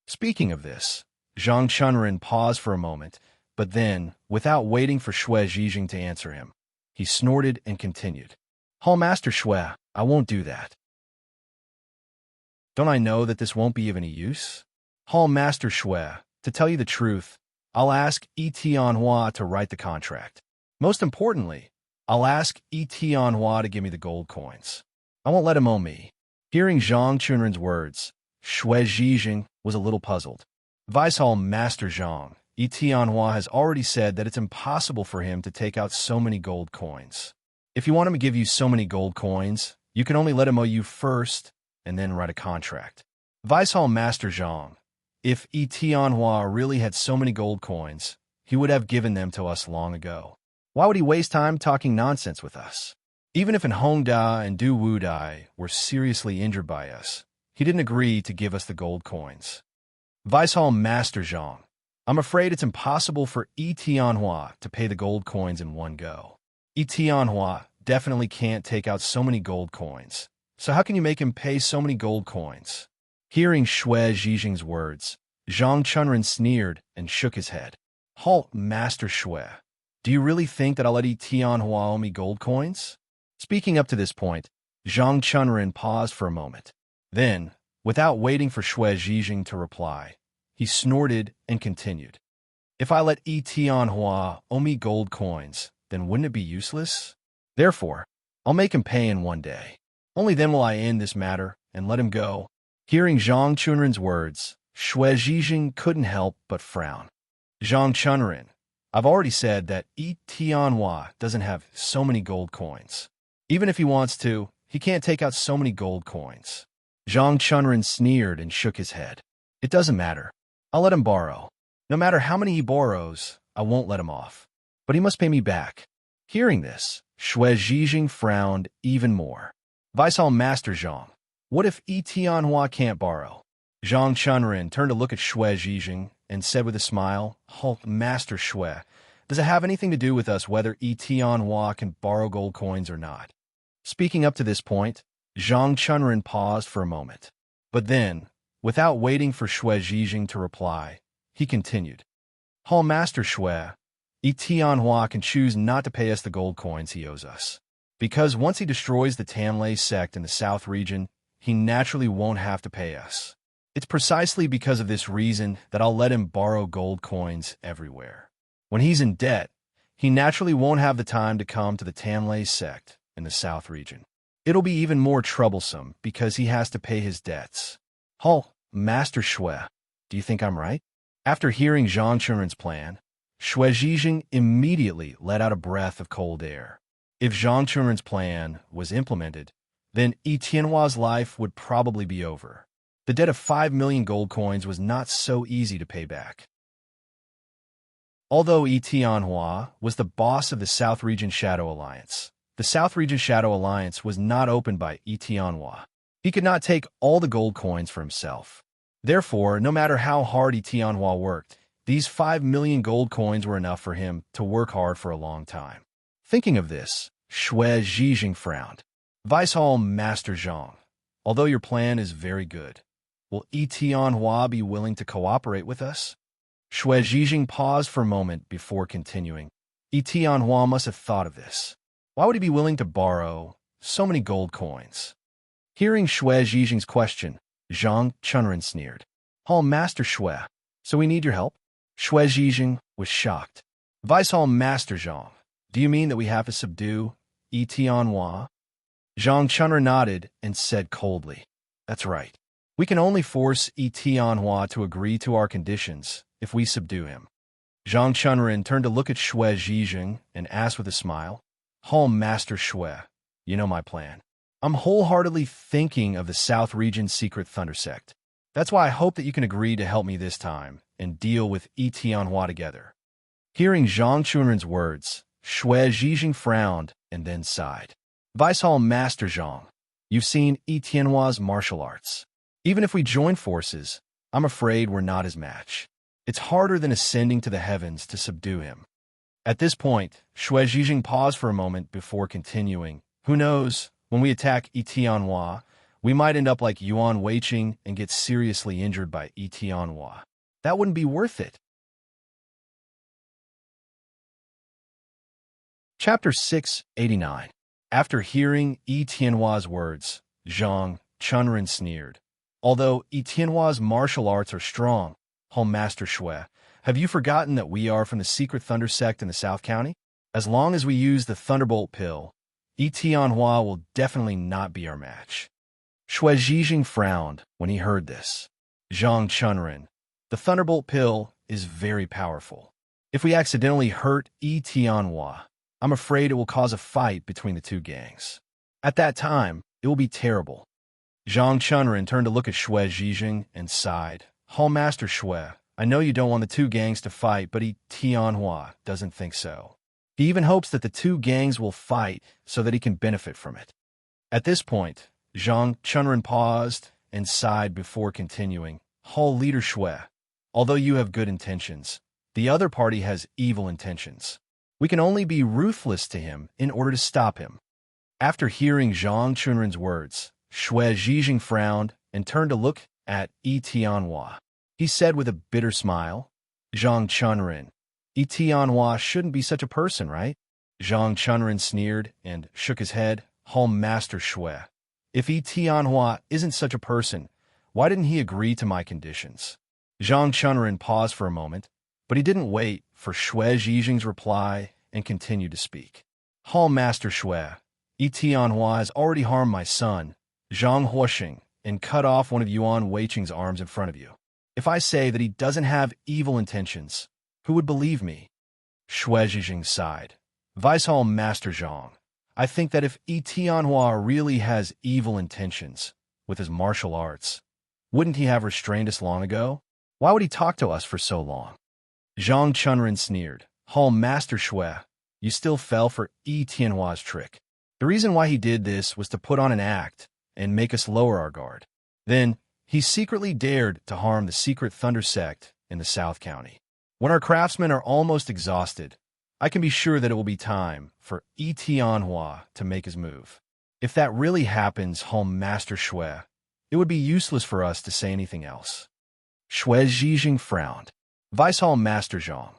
Speaking of this, Zhang Chunren paused for a moment, but then, without waiting for Shui Zhijing to answer him, he snorted and continued. Hall Master Shui, I won't do that. Don't I know that this won't be of any use? Hall Master Shui, to tell you the truth, I'll ask Yi Tianhua to write the contract. Most importantly, I'll ask Yi Tianhua to give me the gold coins. I won't let him owe me. Hearing Zhang Chunren's words, Shui Zhijing was a little puzzled. Vice-Hall Master Zhang, Yi Tianhua has already said that it's impossible for him to take out so many gold coins. If you want him to give you so many gold coins, you can only let him owe you first and then write a contract. Vice-Hall Master Zhang, if Yi Tianhua really had so many gold coins, he would have given them to us long ago. Why would he waste time talking nonsense with us? Even if in Hongda and Du Wudai were seriously injured by us, he didn't agree to give us the gold coins. Vice-Hall Master Zhang, I'm afraid it's impossible for Yi Tianhua to pay the gold coins in one go. Yi Tianhua definitely can't take out so many gold coins. So how can you make him pay so many gold coins? Hearing Shui Zhijing's words, Zhang Chunren sneered and shook his head. Halt, Master Shui. Do you really think that I'll let Yi Tianhua owe me gold coins? Speaking up to this point, Zhang Chunren paused for a moment. Then, without waiting for Shui Zhijing to reply, he snorted and continued. If I let Yi Tianhua owe me gold coins, then wouldn't it be useless? Therefore, I'll make him pay in one day. Only then will I end this matter and let him go. Hearing Zhang Chunren's words, Shui Zhijing couldn't help but frown. Zhang Chunren, I've already said that Yi Tianhua doesn't have so many gold coins. Even if he wants to, he can't take out so many gold coins. Zhang Chunren sneered and shook his head. It doesn't matter. I'll let him borrow. No matter how many he borrows, I won't let him off. But he must pay me back. Hearing this, Shui Zhijing frowned even more. Vice-Hall Master Zhang, what if Yi Tianhua can't borrow? Zhang Chunren turned to look at Shui Zhijing and said with a smile, Halt, Master Shui, does it have anything to do with us whether Yi Tianhua can borrow gold coins or not? Speaking up to this point, Zhang Chunren paused for a moment. But then, without waiting for Xue Zhijing to reply, he continued. Hall Master Xue, Yi Tianhua can choose not to pay us the gold coins he owes us. Because once he destroys the Tanlei sect in the south region, he naturally won't have to pay us. It's precisely because of this reason that I'll let him borrow gold coins everywhere. When he's in debt, he naturally won't have the time to come to the Tanlei sect in the south region. It'll be even more troublesome because he has to pay his debts. Hall Master Xue, do you think I'm right? After hearing Zhang Chunren's plan, Xue Zhijing immediately let out a breath of cold air. If Zhang Chunren's plan was implemented, then Yi Tianhua's life would probably be over. The debt of 5 million gold coins was not so easy to pay back. Although Yi Tianhua was the boss of the South Region Shadow Alliance, the South Region Shadow Alliance was not opened by Yi Tianhua. He could not take all the gold coins for himself. Therefore, no matter how hard Yi Tianhua worked, these 5 million gold coins were enough for him to work hard for a long time. Thinking of this, Xue Zhijing frowned. Vice Hall Master Zhang, although your plan is very good, will Yi Tianhua be willing to cooperate with us? Xue Zhijing paused for a moment before continuing. Yi Tianhua must have thought of this. Why would he be willing to borrow so many gold coins? Hearing Xue Zhijing's question, Zhang Chunren sneered. Hall Master Xue, so we need your help? Xue Zhijing was shocked. Vice Hall Master Zhang, do you mean that we have to subdue Yi Tianhua? Zhang Chunren nodded and said coldly, That's right. We can only force Yi Tianhua to agree to our conditions if we subdue him. Zhang Chunren turned to look at Xue Zhijing and asked with a smile, Hall Master Xue, you know my plan. I'm wholeheartedly thinking of the South Region Secret Thunder Sect. That's why I hope that you can agree to help me this time and deal with Yi Tianhua together. Hearing Zhang Chunren's words, Xue Zhijing frowned and then sighed. Vice Hall Master Zhang, you've seen Yi Tianhua's martial arts. Even if we join forces, I'm afraid we're not his match. It's harder than ascending to the heavens to subdue him. At this point, Xue Zhijing paused for a moment before continuing. Who knows, when we attack Yi Tianhua, we might end up like Yuan Weiqing and get seriously injured by Yi Tianhua. That wouldn't be worth it. Chapter 689. After hearing Yi Tianhua's words, Zhang Chunren sneered. Although Yi Tianhua's martial arts are strong, Home Master Xue, have you forgotten that we are from the Secret Thunder Sect in the South County? As long as we use the Thunderbolt Pill, Yi Tianhua will definitely not be our match. Xue Zhijing frowned when he heard this. Zhang Chunren, the Thunderbolt Pill is very powerful. If we accidentally hurt Yi Tianhua, I'm afraid it will cause a fight between the two gangs. At that time, it will be terrible. Zhang Chunren turned to look at Xue Zhijing and sighed. Hall Master Xue, I know you don't want the two gangs to fight, but Yi Tianhua doesn't think so. He even hopes that the two gangs will fight so that he can benefit from it. At this point, Zhang Chunren paused and sighed before continuing. Hall Leader Xue, although you have good intentions, the other party has evil intentions. We can only be ruthless to him in order to stop him. After hearing Zhang Chunren's words, Xue Zhijing frowned and turned to look at Yi Tianhua. He said with a bitter smile, Zhang Chunren, Yi Tianhua shouldn't be such a person, right? Zhang Chunren sneered and shook his head. Hall Master Xue, if Yi Tianhua isn't such a person, why didn't he agree to my conditions? Zhang Chunren paused for a moment, but he didn't wait for Xue Zhijing's reply and continued to speak. Hall Master Xue, Yi Tianhua has already harmed my son, Zhang Huoxing, and cut off one of Yuan Weiqing's arms in front of you. If I say that he doesn't have evil intentions, who would believe me? Xue Zhijing sighed. Vice Hall Master Zhang, I think that if Yi Tianhua really has evil intentions with his martial arts, wouldn't he have restrained us long ago? Why would he talk to us for so long? Zhang Chunren sneered. Hall Master Xue, you still fell for Yi Tianhua's trick. The reason why he did this was to put on an act and make us lower our guard. Then, he secretly dared to harm the Secret Thunder Sect in the South County. When our craftsmen are almost exhausted, I can be sure that it will be time for Yi Tianhua to make his move. If that really happens, Home Master Shui, it would be useless for us to say anything else. Shui Zhijing frowned. Vice Hall Master Zhang,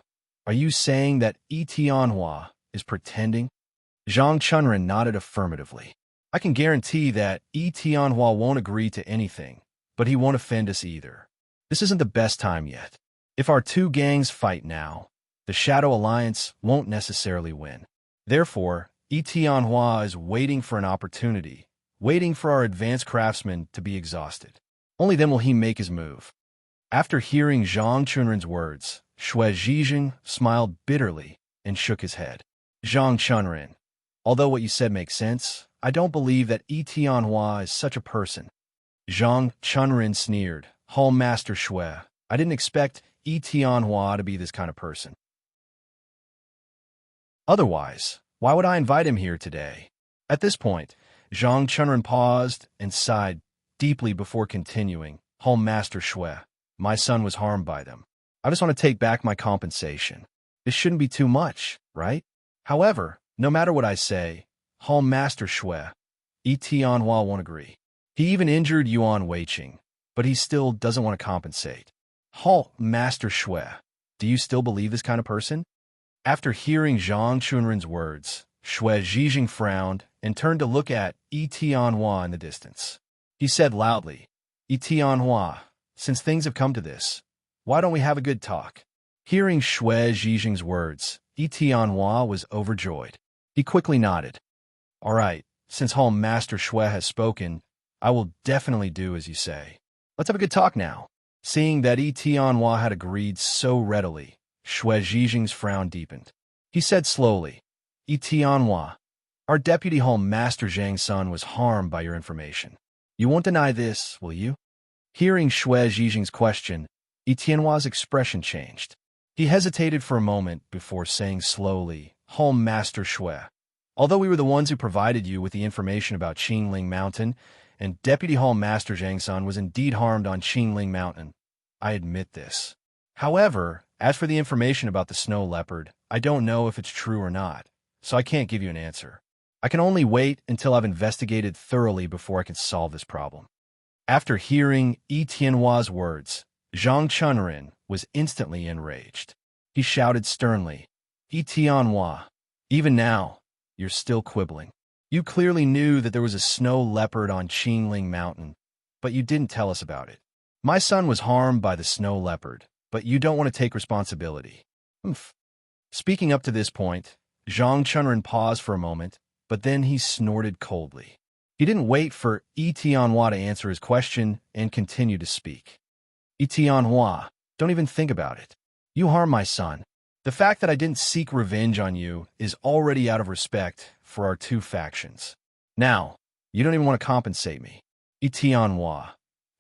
are you saying that Tianhua is pretending? Zhang Chunren nodded affirmatively. I can guarantee that Tianhua won't agree to anything, but he won't offend us either. This isn't the best time yet. If our two gangs fight now, the Shadow Alliance won't necessarily win. Therefore, Tianhua is waiting for an opportunity, waiting for our advanced craftsmen to be exhausted. Only then will he make his move. After hearing Zhang Chunren's words, Shui Zhijing smiled bitterly and shook his head. Zhang Chunren, although what you said makes sense, I don't believe that Tianhua is such a person. Zhang Chunren sneered. Hall Master Shui, I didn't expect Tianhua to be this kind of person. Otherwise, why would I invite him here today? At this point, Zhang Chunren paused and sighed deeply before continuing. Hall Master Shui, my son was harmed by them. I just want to take back my compensation. This shouldn't be too much, right? However, no matter what I say, Hall Master Shui, Tianhua won't agree. He even injured Yuan Weiqing, but he still doesn't want to compensate. Hall Master Shui, do you still believe this kind of person? After hearing Zhang Chunren's words, Shui Zhijing frowned and turned to look at Tianhua in the distance. He said loudly, Tianhua, since things have come to this, why don't we have a good talk? Hearing Shui Zhijing's words, Tianhua was overjoyed. He quickly nodded. All right, since Hall Master Shui has spoken, I will definitely do as you say. Let's have a good talk now. Seeing that Tianhua had agreed so readily, Shui Zhijing's frown deepened. He said slowly, Tianhua, our Deputy Hall Master Zhang's son was harmed by your information. You won't deny this, will you? Hearing Shui Zhijing's question, Tianhua's expression changed. He hesitated for a moment before saying slowly, Hall Master Shui, although we were the ones who provided you with the information about Qingling Mountain, and Deputy Hall Master Zhang's son was indeed harmed on Qingling Mountain, I admit this. However, as for the information about the snow leopard, I don't know if it's true or not, so I can't give you an answer. I can only wait until I've investigated thoroughly before I can solve this problem. After hearing Tianhua's words, Zhang Chunren was instantly enraged. He shouted sternly, Tianhua, even now, you're still quibbling. You clearly knew that there was a snow leopard on Qingling Mountain, but you didn't tell us about it. My son was harmed by the snow leopard, but you don't want to take responsibility. Oomph. Speaking up to this point, Zhang Chunren paused for a moment, but then he snorted coldly. He didn't wait for Tianhua to answer his question and continued to speak. Tianhua, don't even think about it. You harmed my son. The fact that I didn't seek revenge on you is already out of respect for our two factions. Now, you don't even want to compensate me. Tianhua,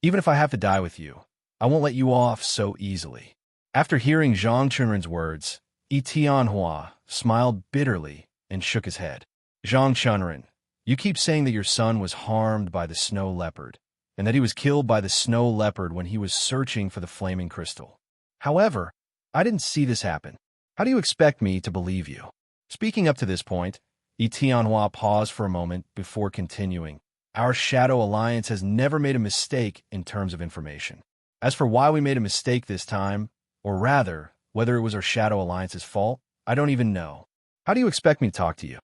even if I have to die with you, I won't let you off so easily. After hearing Zhang Chunren's words, Tianhua smiled bitterly and shook his head. Zhang Chunren, you keep saying that your son was harmed by the snow leopard, and that he was killed by the snow leopard when he was searching for the flaming crystal. However, I didn't see this happen. How do you expect me to believe you? Speaking up to this point, Tianhua paused for a moment before continuing. Our Shadow Alliance has never made a mistake in terms of information. As for why we made a mistake this time, or rather, whether it was our Shadow Alliance's fault, I don't even know. How do you expect me to talk to you?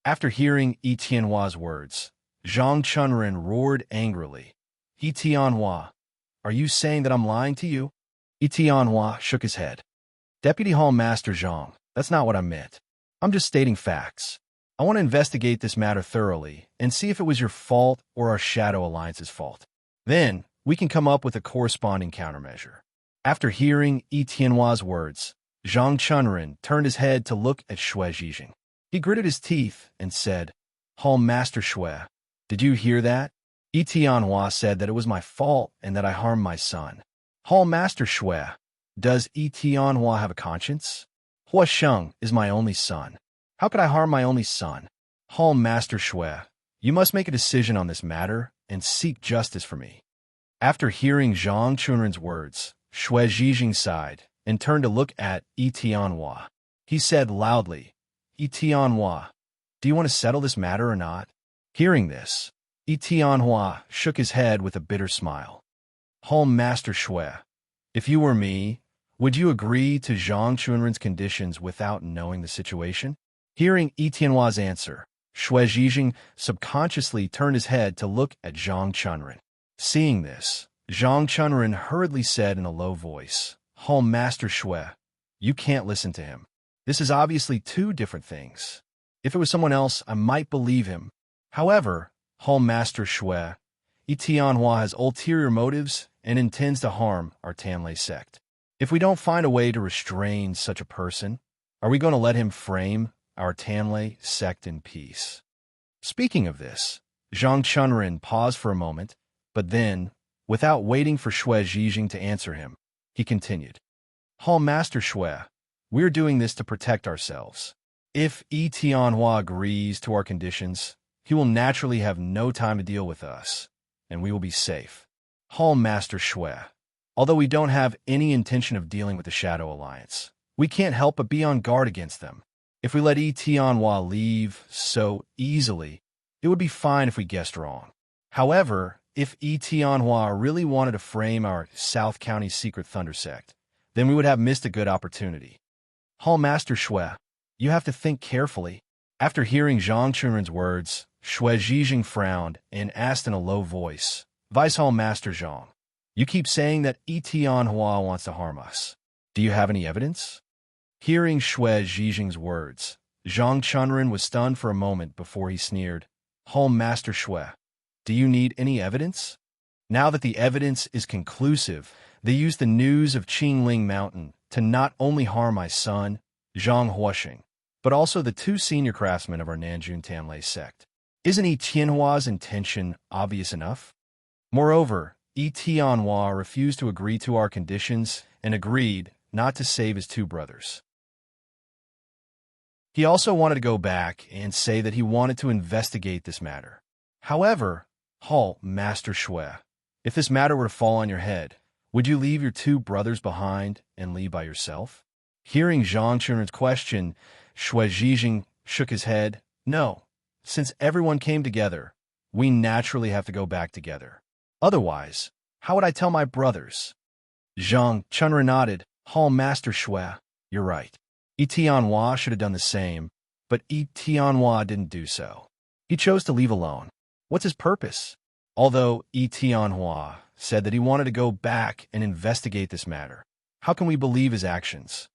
After hearing Tianhua's words, Zhang Chunren roared angrily. Tianhua, are you saying that I'm lying to you? Tianhua shook his head. Deputy Hall Master Zhang, that's not what I meant. I'm just stating facts. I want to investigate this matter thoroughly and see if it was your fault or our Shadow Alliance's fault. Then, we can come up with a corresponding countermeasure. After hearing Tianhua's words, Zhang Chunren turned his head to look at Shui Zhijing. He gritted his teeth and said, Hall Master Shui, did you hear that? Tianhua said that it was my fault and that I harmed my son. Hall Master Shui, does Tianhua have a conscience? Hua Sheng is my only son. How could I harm my only son? Hall Master Shui, you must make a decision on this matter and seek justice for me. After hearing Zhang Chunren's words, Shui Zhijing sighed and turned to look at Tianhua. He said loudly, Tianhua, Do you want to settle this matter or not? Hearing this, Yi Tianhua shook his head with a bitter smile. Master Shui, if you were me, would you agree to Zhang Chunren's conditions without knowing the situation? Hearing Yi Tianhua's answer, Shui Zhijing subconsciously turned his head to look at Zhang Chunren. Seeing this, Zhang Chunren hurriedly said in a low voice, Master Shui, you can't listen to him. This is obviously two different things. If it was someone else, I might believe him. However, Master Shui, Yi Tianhua has ulterior motives and intends to harm our Tanlei sect. If we don't find a way to restrain such a person, are we going to let him frame our Tanlei sect in peace? Speaking of this, Zhang Chunren paused for a moment, but then, without waiting for Shui Zhijing to answer him, he continued. Master Shui, we're doing this to protect ourselves. If Yi Tianhua agrees to our conditions, he will naturally have no time to deal with us, and we will be safe. Master Shui, although we don't have any intention of dealing with the Shadow Alliance, we can't help but be on guard against them. If we let Yi Tianhua leave so easily, it would be fine if we guessed wrong. However, if Yi Tianhua really wanted to frame our South County secret Thunder sect, then we would have missed a good opportunity. Master Shui, you have to think carefully. After hearing Zhang Chunren's words, Shui Zhijing frowned and asked in a low voice, Vice Hall Master Zhang, you keep saying that Yi Tianhua wants to harm us. Do you have any evidence? Hearing Shui Zhijing's words, Zhang Chunren was stunned for a moment before he sneered, Master Shui, do you need any evidence? Now that the evidence is conclusive, they used the news of Qingling Mountain to not only harm my son, Zhang Huoxing, but also the two senior craftsmen of our Nanjun Tanlei sect. Isn't Yi Tianhua's intention obvious enough? Moreover, Yi Tianhua refused to agree to our conditions and agreed not to save his two brothers. He also wanted to go back and say that he wanted to investigate this matter. However, Master Shui, if this matter were to fall on your head, would you leave your two brothers behind and leave by yourself? Hearing Zhang Chunren's question, Shui Zhijing shook his head. No, since everyone came together, we naturally have to go back together. Otherwise, how would I tell my brothers? Zhang Chunren nodded. Master Shui, you're right. Yi Tianhua should have done the same, but Yi Tianhua didn't do so. He chose to leave alone. What's his purpose? Although Yi Tianhua said that he wanted to go back and investigate this matter, how can we believe his actions?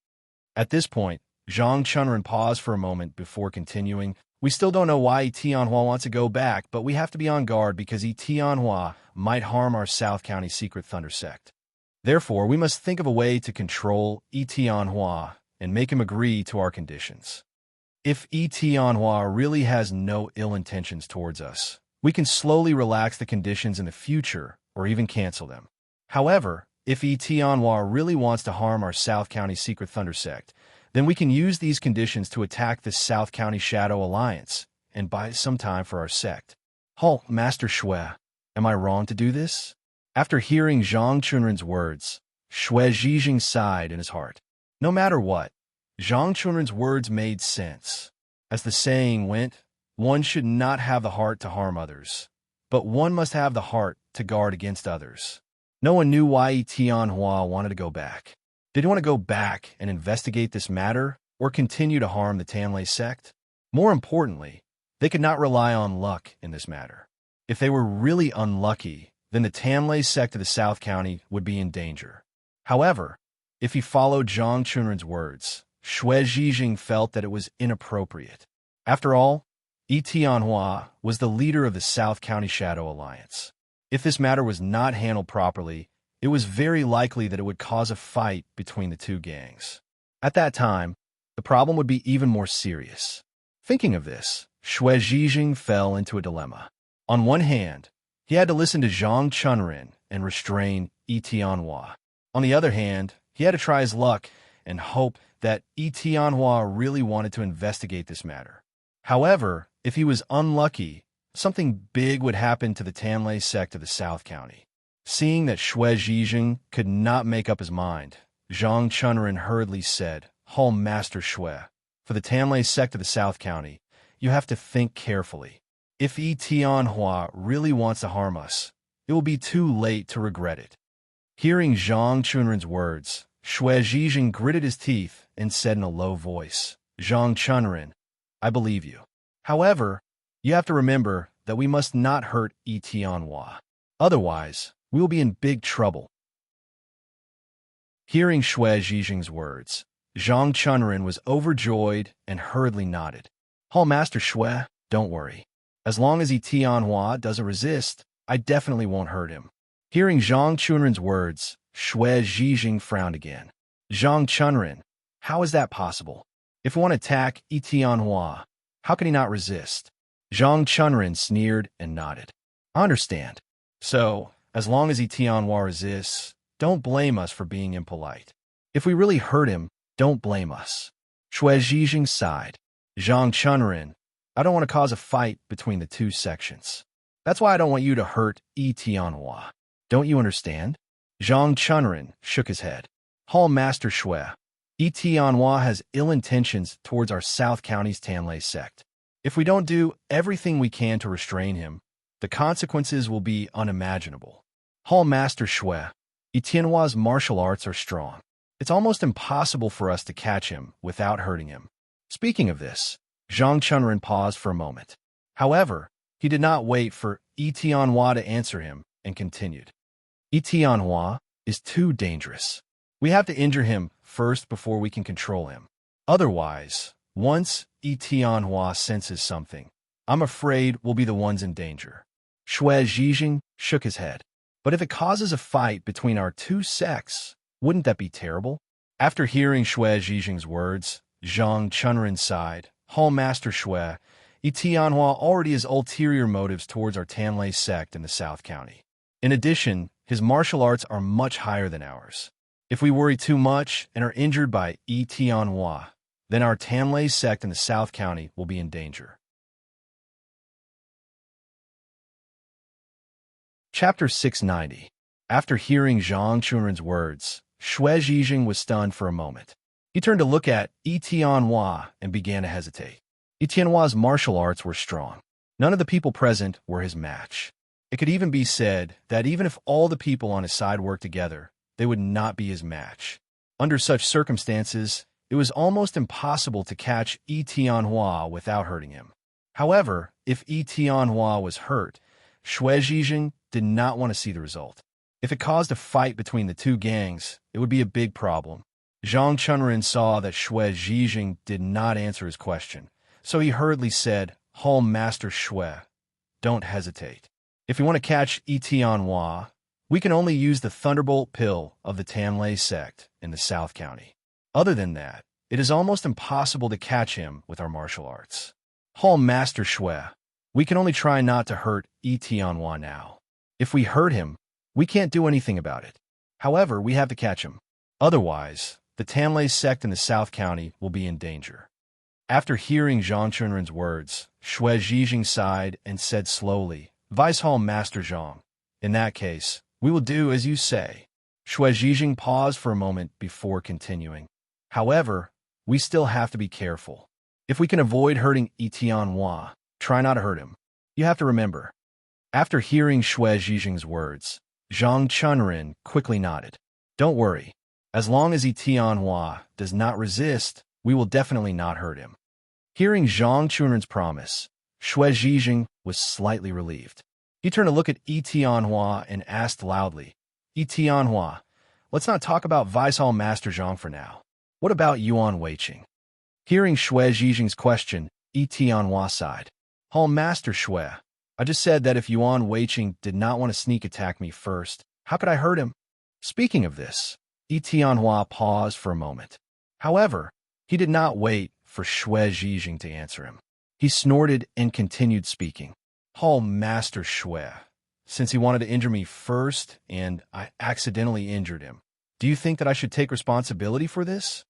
At this point, Zhang Chunren paused for a moment before continuing. We still don't know why Yi Tianhua wants to go back, but we have to be on guard because Yi Tianhua might harm our South County secret Thunder sect. Therefore, we must think of a way to control Yi Tianhua and make him agree to our conditions. If Yi Tianhua really has no ill intentions towards us, we can slowly relax the conditions in the future or even cancel them. However, if Yi Tianhua really wants to harm our South County secret Thunder sect, then we can use these conditions to attack the South County Shadow Alliance and buy some time for our sect. Master Shui, am I wrong to do this? After hearing Zhang Chunren's words, Shui Zhijing sighed in his heart. No matter what, Zhang Chunren's words made sense. As the saying went, one should not have the heart to harm others, but one must have the heart to guard against others. No one knew why Yi Tianhua wanted to go back. Did he want to go back and investigate this matter, or continue to harm the Tanlei sect? More importantly, they could not rely on luck in this matter. If they were really unlucky, then the Tanlei sect of the South County would be in danger. However, if he followed Zhang Chunren's words, Shui Zhijing felt that it was inappropriate. After all, Yi Tianhua was the leader of the South County Shadow Alliance. If this matter was not handled properly, it was very likely that it would cause a fight between the two gangs. At that time, the problem would be even more serious. Thinking of this, Shui Zhijing fell into a dilemma. On one hand, he had to listen to Zhang Chunren and restrain Yi Tianhua. On the other hand, he had to try his luck and hope that Yi Tianhua really wanted to investigate this matter. However, if he was unlucky, something big would happen to the Tanlei sect of the South County. Seeing that Shui Zhijing could not make up his mind, Zhang Chunren hurriedly said, Master Shui, for the Tanlei sect of the South County, you have to think carefully. If Yi Tianhua really wants to harm us, it will be too late to regret it. Hearing Zhang Chunren's words, Xue Zhijing gritted his teeth and said in a low voice, Zhang Chunren, I believe you. However, you have to remember that we must not hurt Yi Tianhua. Otherwise, we will be in big trouble. Hearing Xue Zhijing's words, Zhang Chunren was overjoyed and hurriedly nodded. Hall Master Xue, don't worry. As long as Yi Tianhua doesn't resist, I definitely won't hurt him. Hearing Zhang Chunren's words, Xue Zhijing frowned again. Zhang Chunren, how is that possible? If we want to attack Yi Tianhua, how can he not resist? Zhang Chunren sneered and nodded. I understand. So, as long as Yi Tianhua resists, don't blame us for being impolite. If we really hurt him, don't blame us. Xue Zhijing sighed. Zhang Chunren, I don't want to cause a fight between the two sections. That's why I don't want you to hurt Yi Tianhua. Don't you understand? Zhang Chunren shook his head. Hall Master Xue, Yi Tianhua has ill intentions towards our South County's Tanlei sect. If we don't do everything we can to restrain him, the consequences will be unimaginable. Hall Master Xue, Yi Tianhua's martial arts are strong. It's almost impossible for us to catch him without hurting him. Speaking of this, Zhang Chunren paused for a moment. However, he did not wait for Yi Tianhua to answer him and continued. Yi Tianhua is too dangerous. We have to injure him first before we can control him. Otherwise, once Yi Tianhua senses something, I'm afraid we'll be the ones in danger. Xue Zhijing shook his head. But if it causes a fight between our two sects, wouldn't that be terrible? After hearing Xue Zhijing's words, Zhang Chunren sighed. Hall Master Xue, Yi Tianhua already has ulterior motives towards our Tanlei sect in the South County. In addition, his martial arts are much higher than ours. If we worry too much and are injured by Yi Tianhua, then our Tanlei sect in the South County will be in danger. Chapter 690. After hearing Zhang Chunren's words, Xue Zhijing was stunned for a moment. He turned to look at Yi Tianhua and began to hesitate. Yi Tianhua's martial arts were strong. None of the people present were his match. It could even be said that even if all the people on his side worked together, they would not be his match. Under such circumstances, it was almost impossible to catch Yi Tianhua without hurting him. However, if Yi Tianhua was hurt, Xue Zhijing did not want to see the result. If it caused a fight between the two gangs, it would be a big problem. Zhang Chunren saw that Xue Zhijing did not answer his question, so he hurriedly said, Hall Master Xue, don't hesitate. If you want to catch Yi Tianhua, we can only use the Thunderbolt Pill of the Tanlei sect in the South County. Other than that, it is almost impossible to catch him with our martial arts. Hall Master Xue, we can only try not to hurt Yi Tianhua now. If we hurt him, we can't do anything about it. However, we have to catch him. Otherwise, the Tanlei sect in the South County will be in danger. After hearing Zhang Chunren's words, Xue Zhijing sighed and said slowly, Vice Hall Master Zhang, in that case, we will do as you say. Xue Zhijing paused for a moment before continuing. However, we still have to be careful. If we can avoid hurting Yi Tianhua, try not to hurt him. You have to remember. After hearing Xue Zhijing's words, Zhang Chunren quickly nodded. Don't worry. As long as Yi Tianhua does not resist, we will definitely not hurt him. Hearing Zhang Chunren's promise, Xue Zhijing was slightly relieved. He turned to look at Yi Tianhua and asked loudly, Yi Tianhua, let's not talk about Vice Hall Master Zhang for now. What about Yuan Weiqing? Hearing Xue Zhijing's question, Yi Tianhua sighed. Hall Master Xue, I just said that if Yuan Weiqing did not want to sneak attack me first, how could I hurt him? Speaking of this, Yi Tianhua paused for a moment. However, he did not wait for Xue Zhijing to answer him. He snorted and continued speaking. Hall Master Xue, since he wanted to injure me first and I accidentally injured him, do you think that I should take responsibility for this?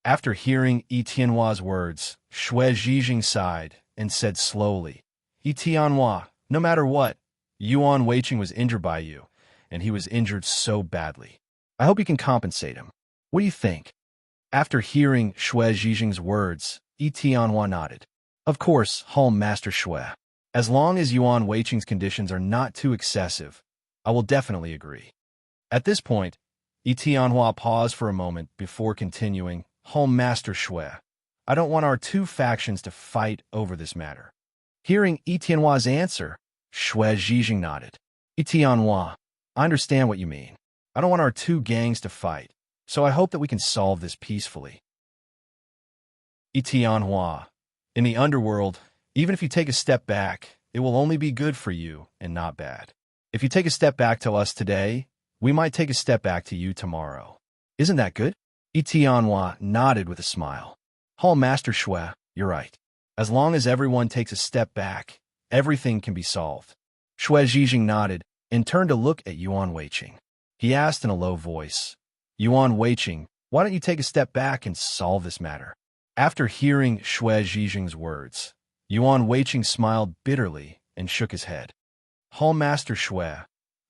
After hearing Yi Tianhua's words, Xue Zhijing sighed and said slowly, Yi Tianhua, no matter what, Yuan Weiqing was injured by you, and he was injured so badly. I hope you can compensate him. What do you think? After hearing Xue Zhijing's words, Yi Tianhua nodded. Of course, Home Master Shui. As long as Yuan Weiqing's conditions are not too excessive, I will definitely agree. At this point, Yi Tianhua paused for a moment before continuing, Home Master Shui. I don't want our two factions to fight over this matter. Hearing Yi Tianhua's answer, Shui Zhijing nodded. Yi Tianhua, I understand what you mean. I don't want our two gangs to fight, so I hope that we can solve this peacefully. Yi Tianhua, in the underworld, even if you take a step back, it will only be good for you and not bad. If you take a step back to us today, we might take a step back to you tomorrow. Isn't that good? Yi Tianhua nodded with a smile. Hall Master Shui, you're right. As long as everyone takes a step back, everything can be solved. Shui Zhijing nodded and turned to look at Yuan Weiqing. He asked in a low voice, Yuan Weiqing, why don't you take a step back and solve this matter? After hearing Shui Zhijing's words, Yuan Weiqing smiled bitterly and shook his head. Hall Master Shui,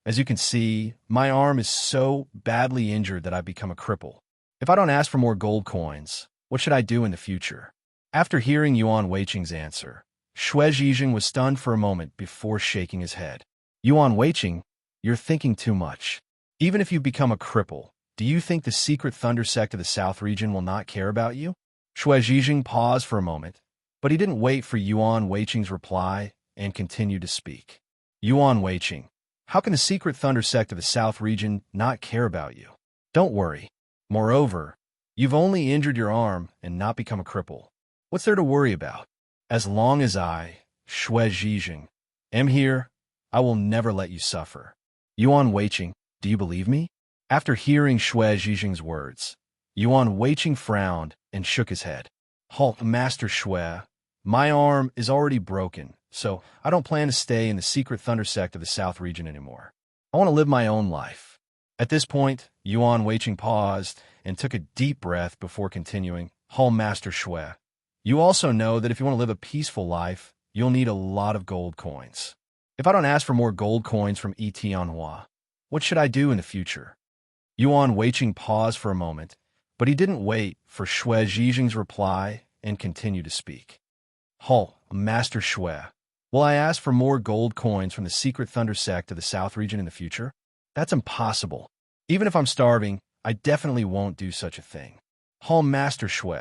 as you can see, my arm is so badly injured that I've become a cripple. If I don't ask for more gold coins, what should I do in the future? After hearing Yuan Weiqing's answer, Shui Zhijing was stunned for a moment before shaking his head. Yuan Weiqing, you're thinking too much. Even if you become a cripple, do you think the secret thunder sect of the South region will not care about you? Shui Zhijing paused for a moment, but he didn't wait for Yuan Weiqing's reply and continued to speak. Yuan Weiqing, how can the secret thunder sect of the South region not care about you? Don't worry. Moreover, you've only injured your arm and not become a cripple. What's there to worry about? As long as I, Shui Zhijing, am here, I will never let you suffer. Yuan Weiqing, do you believe me? After hearing Shui Zhijing's words, Yuan Weiqing frowned and shook his head. Halt, Master Shui. My arm is already broken, so I don't plan to stay in the secret thunder sect of the South region anymore. I want to live my own life. At this point, Yuan Weiqing paused and took a deep breath before continuing, Hall Master Shui. You also know that if you want to live a peaceful life, you'll need a lot of gold coins. If I don't ask for more gold coins from Yi Tianhua, what should I do in the future? Yuan Weiqing paused for a moment, but he didn't wait for Shui Zhijing's reply and continued to speak. Hall, Master Shui, will I ask for more gold coins from the secret thunder sect of the South region in the future? That's impossible. Even if I'm starving, I definitely won't do such a thing. Hall Master Shui,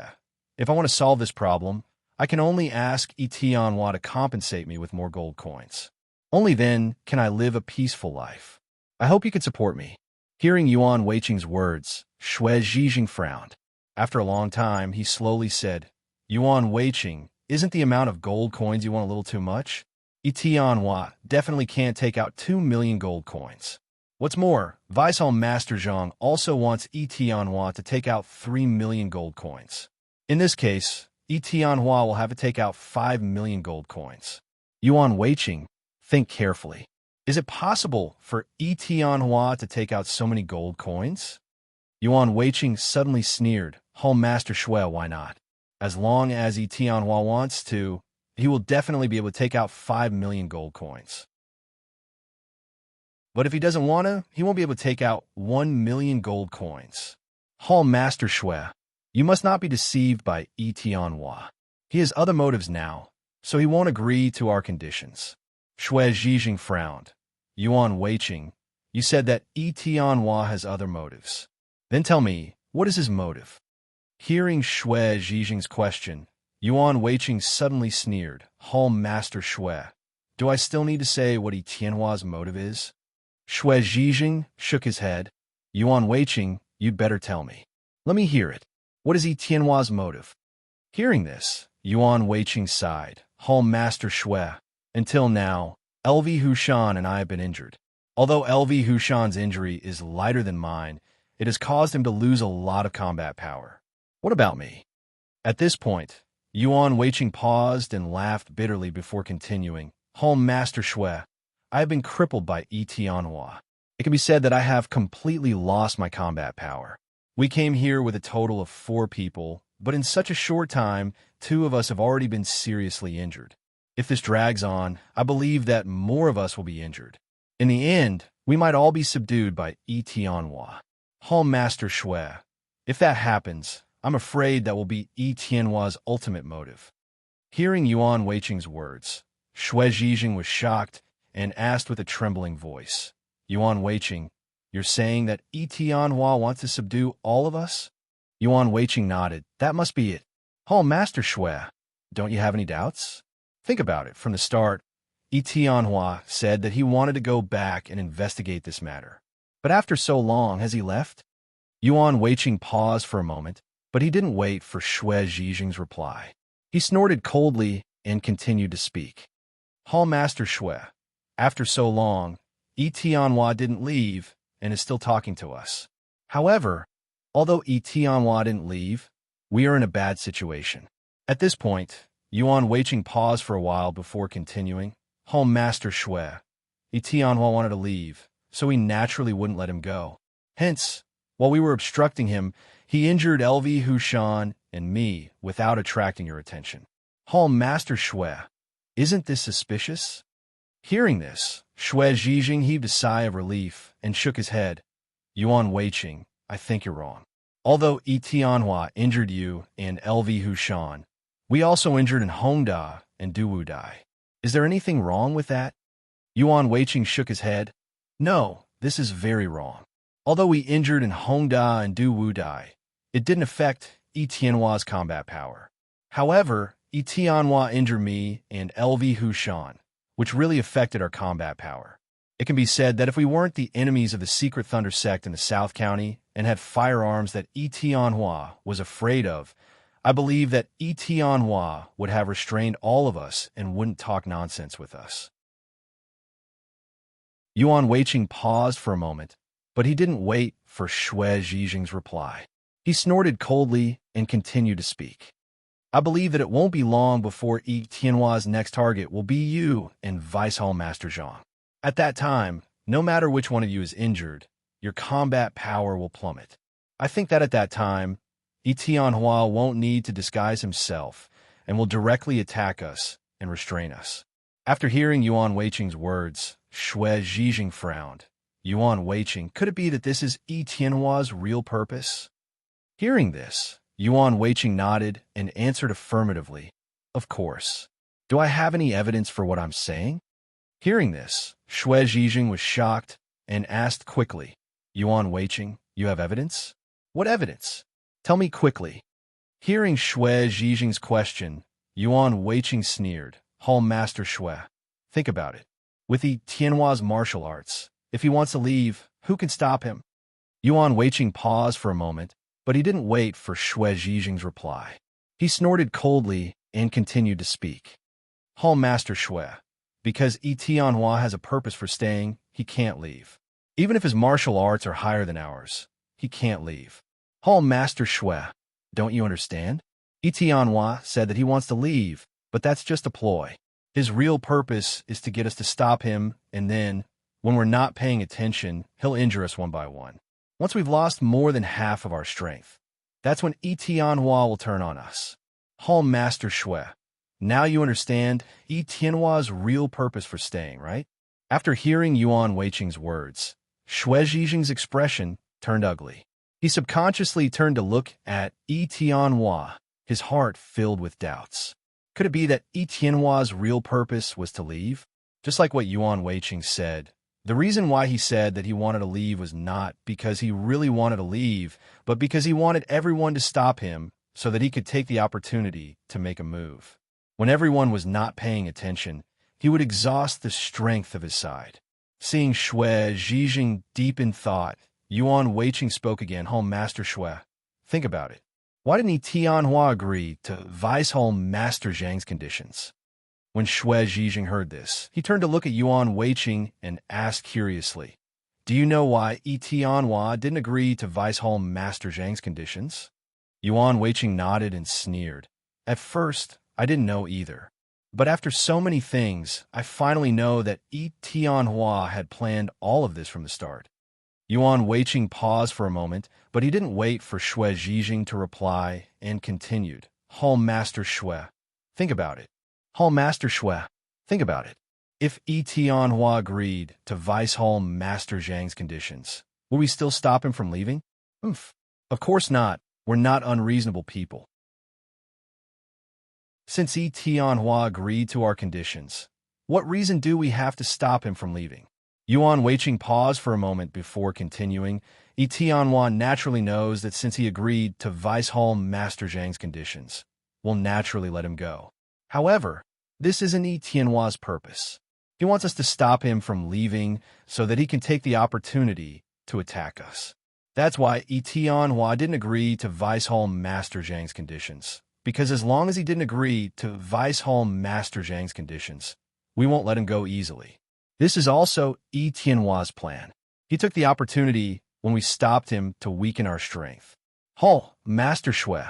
if I want to solve this problem, I can only ask Yi Tianhua to compensate me with more gold coins. Only then can I live a peaceful life. I hope you can support me. Hearing Yuan Weiqing's words, Shui Zhijing frowned. After a long time, he slowly said, Yuan Weiqing, isn't the amount of gold coins you want a little too much? Yi Tianhua definitely can't take out 2 million gold coins. What's more, Vice-Hall Master Zhang also wants Yi Tianhua to take out 3 million gold coins. In this case, Yi Tianhua will have to take out 5 million gold coins. Yuan Weiqing, think carefully. Is it possible for Yi Tianhua to take out so many gold coins? Yuan Weiqing suddenly sneered, Hall Master Shui, why not? As long as Yi Tianhua wants to, he will definitely be able to take out 5 million gold coins. But if he doesn't want to, he won't be able to take out 1 million gold coins. Hall Master Shui, you must not be deceived by Yi Tianhua. He has other motives now, so he won't agree to our conditions. Shui Zhijing frowned. Yuan Weiqing, you said that Yi Tianhua has other motives. Then tell me, what is his motive? Hearing Shui Zhijing's question, Yuan Weiqing suddenly sneered, Hall Master Shui, do I still need to say what Yi Tianhua's motive is? Shui Zhijing shook his head. Yuan Weiqing, you'd better tell me. Let me hear it. What is Yi Tianhua's motive? Hearing this, Yuan Weiqing sighed, Hall Master Shui, until now, LV Hushan and I have been injured. Although LV Hushan's injury is lighter than mine, it has caused him to lose a lot of combat power. What about me? At this point, Yuan Weiqing paused and laughed bitterly before continuing, Hall Master Shui, I have been crippled by Yi Tianhua. It can be said that I have completely lost my combat power. We came here with a total of 4 people, but in such a short time, 2 of us have already been seriously injured. If this drags on, I believe that more of us will be injured. In the end, we might all be subdued by Yi Tianhua. Hall Master Shui, if that happens, I'm afraid that will be Yi Tianhua's ultimate motive. Hearing Yuan Weiqing's words, Shui Zhijing was shocked and asked with a trembling voice, Yuan Weiqing, you're saying that Tianhua wants to subdue all of us? Yuan Weiqing nodded. That must be it. Oh, Master Shui, don't you have any doubts? Think about it. From the start, Tianhua said that he wanted to go back and investigate this matter. But after so long, has he left? Yuan Weiqing paused for a moment, but he didn't wait for Shui Zhijing's reply. He snorted coldly and continued to speak. Hall Master Shui, after so long, Tianhua didn't leave and is still talking to us. However, although Tianhua didn't leave, we are in a bad situation. At this point, Yuan Weiqing paused for a while before continuing. Hall Master Shui, Tianhua wanted to leave, so we naturally wouldn't let him go. Hence, while we were obstructing him, he injured LV Hushan and me without attracting your attention. Hall Master Shui, isn't this suspicious? Hearing this, Shui Zhijing heaved a sigh of relief and shook his head. Yuan Weiqing, I think you're wrong. Although Tianhua injured you and LV Hushan, we also injured in Hongda and Duwudai. Is there anything wrong with that? Yuan Weiqing shook his head. No, this is very wrong. Although we injured in Hongda and Duwudai, it didn't affect Tianhua's combat power. However, Tianhua injured me and LV Hushan, which really affected our combat power. It can be said that if we weren't the enemies of the Secret Thunder sect in the South County and had firearms that Tianhua was afraid of, I believe that Tianhua would have restrained all of us and wouldn't talk nonsense with us. Yuan Weiqing paused for a moment, but he didn't wait for Shui Zhijing's reply. He snorted coldly and continued to speak. I believe that it won't be long before Tianhua's next target will be you and Vice Hall Master Zhang. At that time, no matter which one of you is injured, your combat power will plummet. I think that at that time, Tianhua won't need to disguise himself and will directly attack us and restrain us. After hearing Yuan Weiqing's words, Shui Zhijing frowned. Yuan Weiqing, could it be that this is Tianhua's real purpose? Hearing this, Yuan Weiqing nodded and answered affirmatively. Of course. Do I have any evidence for what I'm saying? Hearing this, Shui Zhijing was shocked and asked quickly, Yuan Weiqing, you have evidence? What evidence? Tell me quickly. Hearing Shui Zhijing's question, Yuan Weiqing sneered. Hall Master Shui, think about it. With Tianhua's martial arts, if he wants to leave, who can stop him? Yuan Weiqing paused for a moment, but he didn't wait for Shui Zhijing's reply. He snorted coldly and continued to speak. Hall Master Shui, because Tianhua has a purpose for staying, he can't leave. Even if his martial arts are higher than ours, he can't leave. Hall Master Shui, don't you understand? Tianhua said that he wants to leave, but that's just a ploy. His real purpose is to get us to stop him, and then, when we're not paying attention, he'll injure us one by one. Once we've lost more than half of our strength, that's when Tianhua will turn on us. Hall Master Shui, now you understand Tianhua's real purpose for staying, right? After hearing Yuan Weiqing's words, Shui Zhijing's expression turned ugly. He subconsciously turned to look at Tianhua, his heart filled with doubts. Could it be that Tianhua's real purpose was to leave? Just like what Yuan Weiqing said, the reason why he said that he wanted to leave was not because he really wanted to leave, but because he wanted everyone to stop him so that he could take the opportunity to make a move. When everyone was not paying attention, he would exhaust the strength of his side. Seeing Shui Zhijing deep in thought, Yuan Weiqing spoke again. Hall Master Shui, think about it. Why didn't Tianhua agree to Vice Hall Master Zhang's conditions? When Shui Zhijing heard this, he turned to look at Yuan Weiqing and asked curiously, do you know why Tianhua didn't agree to Vice Hall Master Zhang's conditions? Yuan Weiqing nodded and sneered. At first, I didn't know either. But after so many things, I finally know that Tianhua had planned all of this from the start. Yuan Weiqing paused for a moment, but he didn't wait for Shui Zhijing to reply and continued. Hall Master Shui, think about it. Hall Master Shui, think about it. If Tianhua agreed to Vice Hall Master Zhang's conditions, will we still stop him from leaving? Of course not. We're not unreasonable people. Since Yi Tianhua agreed to our conditions, what reason do we have to stop him from leaving? Yuan Weiqing paused for a moment before continuing. Yi Tianhua naturally knows that since he agreed to Viceholm Master Zhang's conditions, we'll naturally let him go. However, this isn't Yi Tianhua's purpose. He wants us to stop him from leaving so that he can take the opportunity to attack us. That's why Yi Tianhua didn't agree to Viceholm Master Zhang's conditions, because as long as he didn't agree to Viceholm Master Zhang's conditions, we won't let him go easily. This is also Yi Tianhua's plan. He took the opportunity when we stopped him to weaken our strength. Hall, Master Shui,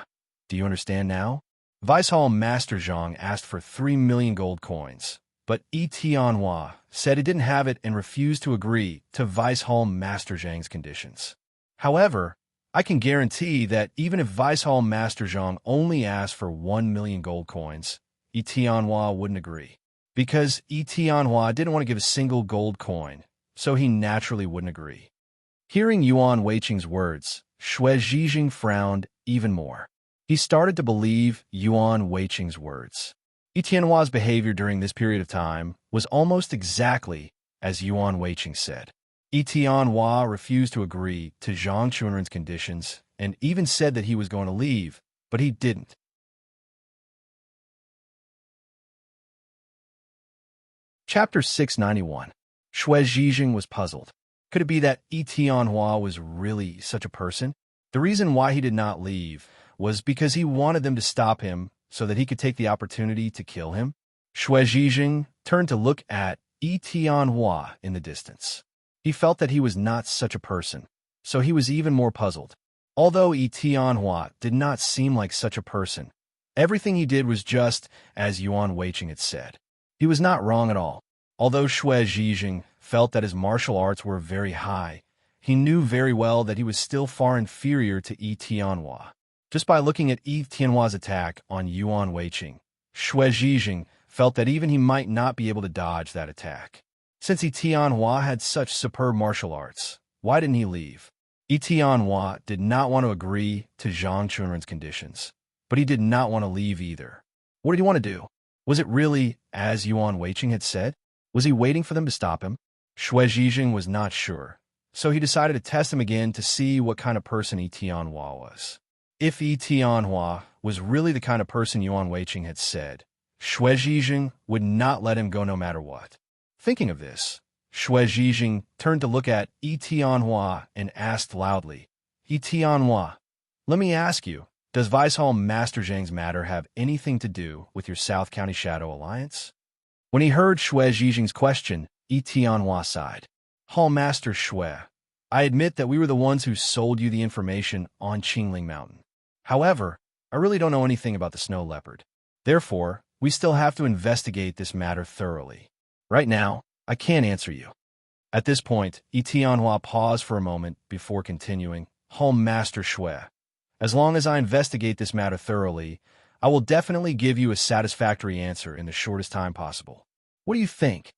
do you understand now? Viceholm Master Zhang asked for 3 million gold coins, but Yi Tianhua said he didn't have it and refused to agree to Viceholm Master Zhang's conditions. However, I can guarantee that even if Viceholm Master Zhang only asked for 1 million gold coins, Yi Tianhua wouldn't agree. Because Yi Tianhua didn't want to give a single gold coin, so he naturally wouldn't agree. Hearing Yuan Weiqing's words, Shui Zhijing frowned even more. He started to believe Yuan Weiqing's words. Yi Tianhua's behavior during this period of time was almost exactly as Yuan Weiqing said. Yi Tianhua refused to agree to Zhang Chunren's conditions and even said that he was going to leave, but he didn't. Chapter 691. Shui Zhijing was puzzled. Could it be that Yi Tianhua was really such a person? The reason why he did not leave was because he wanted them to stop him so that he could take the opportunity to kill him. Shui Zhijing turned to look at Yi Tianhua in the distance. He felt that he was not such a person, so he was even more puzzled. Although Yi Tianhua did not seem like such a person, everything he did was just as Yuan Weiqing had said. He was not wrong at all. Although Shui Zhijing felt that his martial arts were very high, he knew very well that he was still far inferior to Yi Tianhua. Just by looking at Yi Tianhua's attack on Yuan Weiqing, Shui Zhijing felt that even he might not be able to dodge that attack. Since Yi Tianhua had such superb martial arts, why didn't he leave? Yi Tianhua did not want to agree to Zhang Chunren's conditions, but he did not want to leave either. What did he want to do? Was it really as Yuan Weiqing had said? Was he waiting for them to stop him? Shui Zhijing was not sure, so he decided to test him again to see what kind of person Yi Tianhua was. If Yi Tianhua was really the kind of person Yuan Weiqing had said, Shui Zhijing would not let him go no matter what. Thinking of this, Shui Zhijing turned to look at Yi Tianhua and asked loudly, Yi Tianhua, let me ask you, does Viceholm Master Zhang's matter have anything to do with your South County Shadow Alliance? When he heard Shui Zhijing's question, Yi Tianhua sighed. Hall Master Shui, I admit that we were the ones who sold you the information on Qingling Mountain. However, I really don't know anything about the snow leopard. Therefore, we still have to investigate this matter thoroughly. Right now, I can't answer you. At this point, Yi Tianhua paused for a moment before continuing, Hall Master Shui, as long as I investigate this matter thoroughly, I will definitely give you a satisfactory answer in the shortest time possible. What do you think?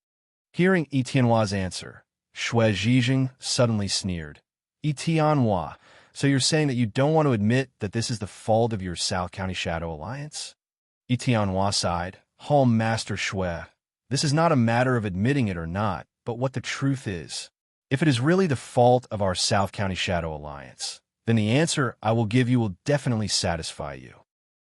Hearing Yi Tianhua's answer, Shui Zhijing suddenly sneered. Yi Tianhua, so you're saying that you don't want to admit that this is the fault of your South County Shadow Alliance? Yi Tianhua sighed. Hall Master Shui, this is not a matter of admitting it or not, but what the truth is. If it is really the fault of our South County Shadow Alliance, then the answer I will give you will definitely satisfy you.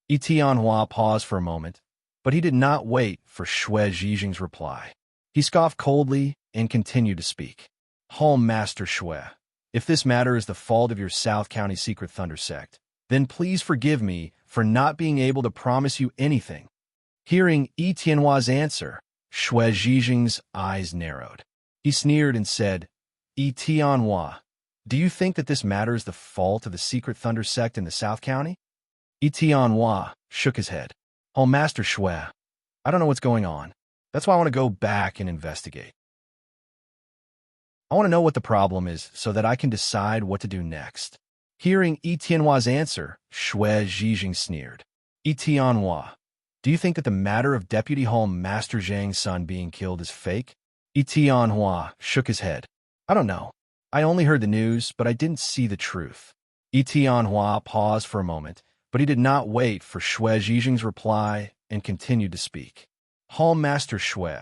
Yi Tianhua paused for a moment, but he did not wait for Shui Zhijing's reply. He scoffed coldly and continued to speak. Hall Master Shui, if this matter is the fault of your South County Secret Thunder Sect, then please forgive me for not being able to promise you anything. Hearing Yi Tianhua's answer, Shui Zhijing's eyes narrowed. He sneered and said, Yi Tianhua, do you think that this matter is the fault of the Secret Thunder Sect in the South County? Yi Tianhua shook his head. Oh, Master Shui, I don't know what's going on. That's why I want to go back and investigate. I want to know what the problem is so that I can decide what to do next. Hearing Yi Tianhua's answer, Shui Zhijing sneered. Yi Tianhua, do you think that the matter of Deputy Hall Master Zhang's son being killed is fake? Yi Tianhua shook his head. I don't know. I only heard the news, but I didn't see the truth. Yi Tianhua paused for a moment, but he did not wait for Shui Zhijing's reply and continued to speak. Hall Master Shui,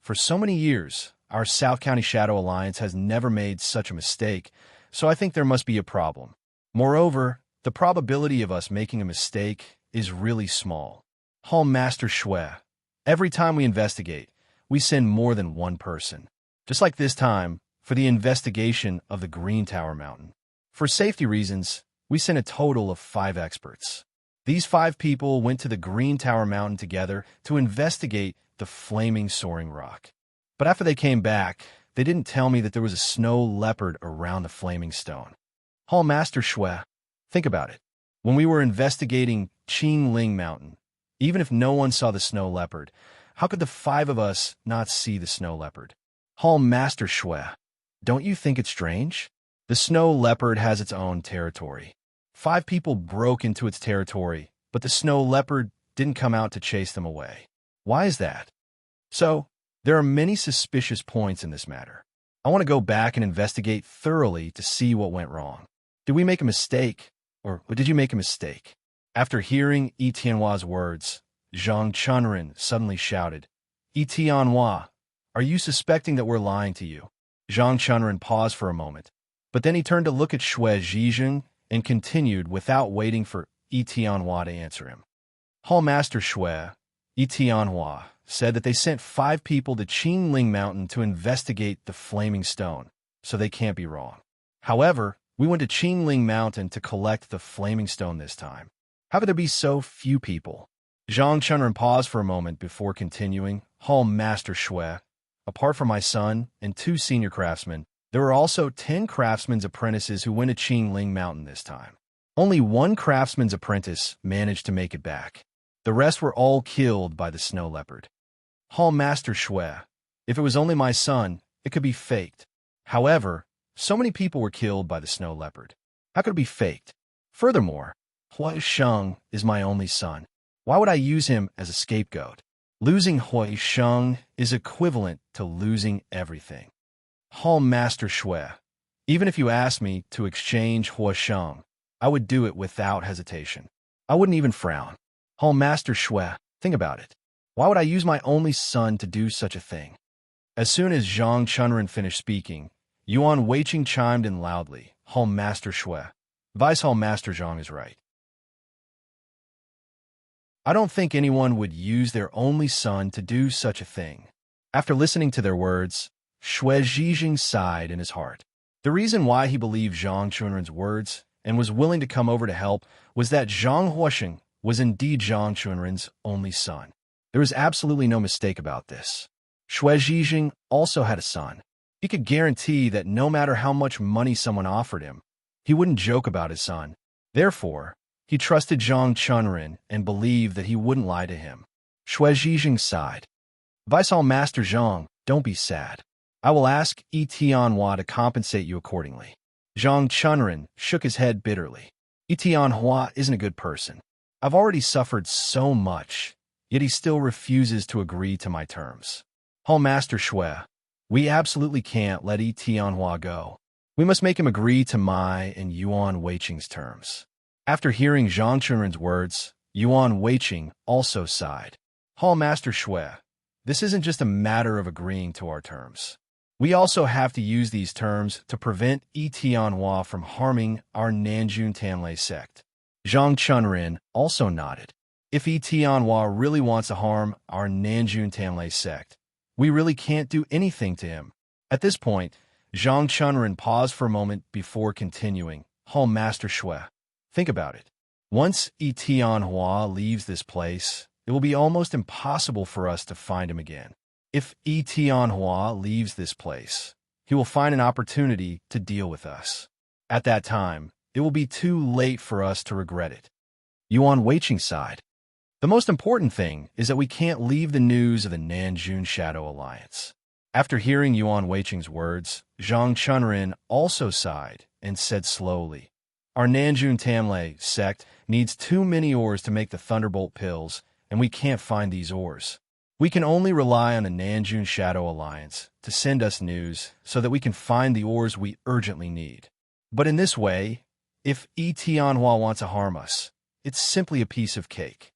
for so many years, our South County Shadow Alliance has never made such a mistake, so I think there must be a problem. Moreover, the probability of us making a mistake is really small. Hall Master Shui, every time we investigate, we send more than one person. Just like this time, for the investigation of the Green Tower Mountain. For safety reasons, we sent a total of 5 experts. These 5 people went to the Green Tower Mountain together to investigate the flaming soaring rock. But after they came back, they didn't tell me that there was a snow leopard around the flaming stone. Hall Master Shui, think about it. When we were investigating Qingling Mountain, even if no one saw the snow leopard, how could the 5 of us not see the snow leopard? Hall Master Shui, don't you think it's strange? The snow leopard has its own territory. 5 people broke into its territory, but the snow leopard didn't come out to chase them away. Why is that? So, there are many suspicious points in this matter. I want to go back and investigate thoroughly to see what went wrong. Did we make a mistake? Or did you make a mistake? After hearing Yi Tianhua's words, Zhang Chunren suddenly shouted, Yi Tianhua, are you suspecting that we're lying to you? Zhang Chunren paused for a moment, but then he turned to look at Shui Zhizheng and continued without waiting for Yi Tianhua to answer him. Hall Master Shui, Yi Tianhua, said that they sent 5 people to Qingling Mountain to investigate the flaming stone, so they can't be wrong. However, we went to Qingling Mountain to collect the flaming stone this time. How could there be so few people? Zhang Chunren paused for a moment before continuing. Hall Master Shui, apart from my son and 2 senior craftsmen, there were also 10 craftsmen's apprentices who went to Qingling Mountain this time. Only 1 craftsman's apprentice managed to make it back. The rest were all killed by the snow leopard. Hall Master Shui, if it was only my son, it could be faked. However, so many people were killed by the snow leopard. How could it be faked? Furthermore, Hui Sheng is my only son. Why would I use him as a scapegoat? Losing Hui Sheng is equivalent to losing everything. Hall Master Shui, even if you asked me to exchange Hui Sheng, I would do it without hesitation. I wouldn't even frown. Hall Master Shui, think about it. Why would I use my only son to do such a thing? As soon as Zhang Chunren finished speaking, Yuan Weiqing chimed in loudly. Hall Master Shui, Vice Hall Master Zhang is right. I don't think anyone would use their only son to do such a thing. After listening to their words, Shui Zhizheng sighed in his heart. The reason why he believed Zhang Chunren's words and was willing to come over to help was that Zhang Huosheng was indeed Zhang Chunren's only son. There was absolutely no mistake about this. Shui Zhizheng also had a son. He could guarantee that no matter how much money someone offered him, he wouldn't joke about his son. Therefore, he trusted Zhang Chunren and believed that he wouldn't lie to him. Shui Zhizheng sighed. Vice Hall Master Zhang, don't be sad. I will ask Yi Tianhua to compensate you accordingly. Zhang Chunren shook his head bitterly. Yi Tianhua isn't a good person. I've already suffered so much, yet he still refuses to agree to my terms. Hall Master Shui, we absolutely can't let Yi Tianhua go. We must make him agree to my and Yuan Weiqing's terms. After hearing Zhang Chunren's words, Yuan Weiqing also sighed. Hall Master Shui, this isn't just a matter of agreeing to our terms. We also have to use these terms to prevent Yi Tianhua from harming our Nanjun Tanlei sect. Zhang Chunren also nodded. If Yi Tianhua really wants to harm our Nanjun Tanlei sect, we really can't do anything to him. At this point, Zhang Chunren paused for a moment before continuing. Hall Master Shui, think about it. Once Yi Tianhua leaves this place, it will be almost impossible for us to find him again. If Yi Tianhua leaves this place, he will find an opportunity to deal with us. At that time, it will be too late for us to regret it. Yuan Weiqing sighed. The most important thing is that we can't leave the news of the Nanjun Shadow Alliance. After hearing Yuan Weiqing's words, Zhang Chunren also sighed and said slowly, our Nanjun Tanlei sect needs too many ores to make the Thunderbolt pills, and we can't find these ores. We can only rely on the Nanjun Shadow Alliance to send us news so that we can find the ores we urgently need. But in this way, if Yi Tianhua wants to harm us, it's simply a piece of cake.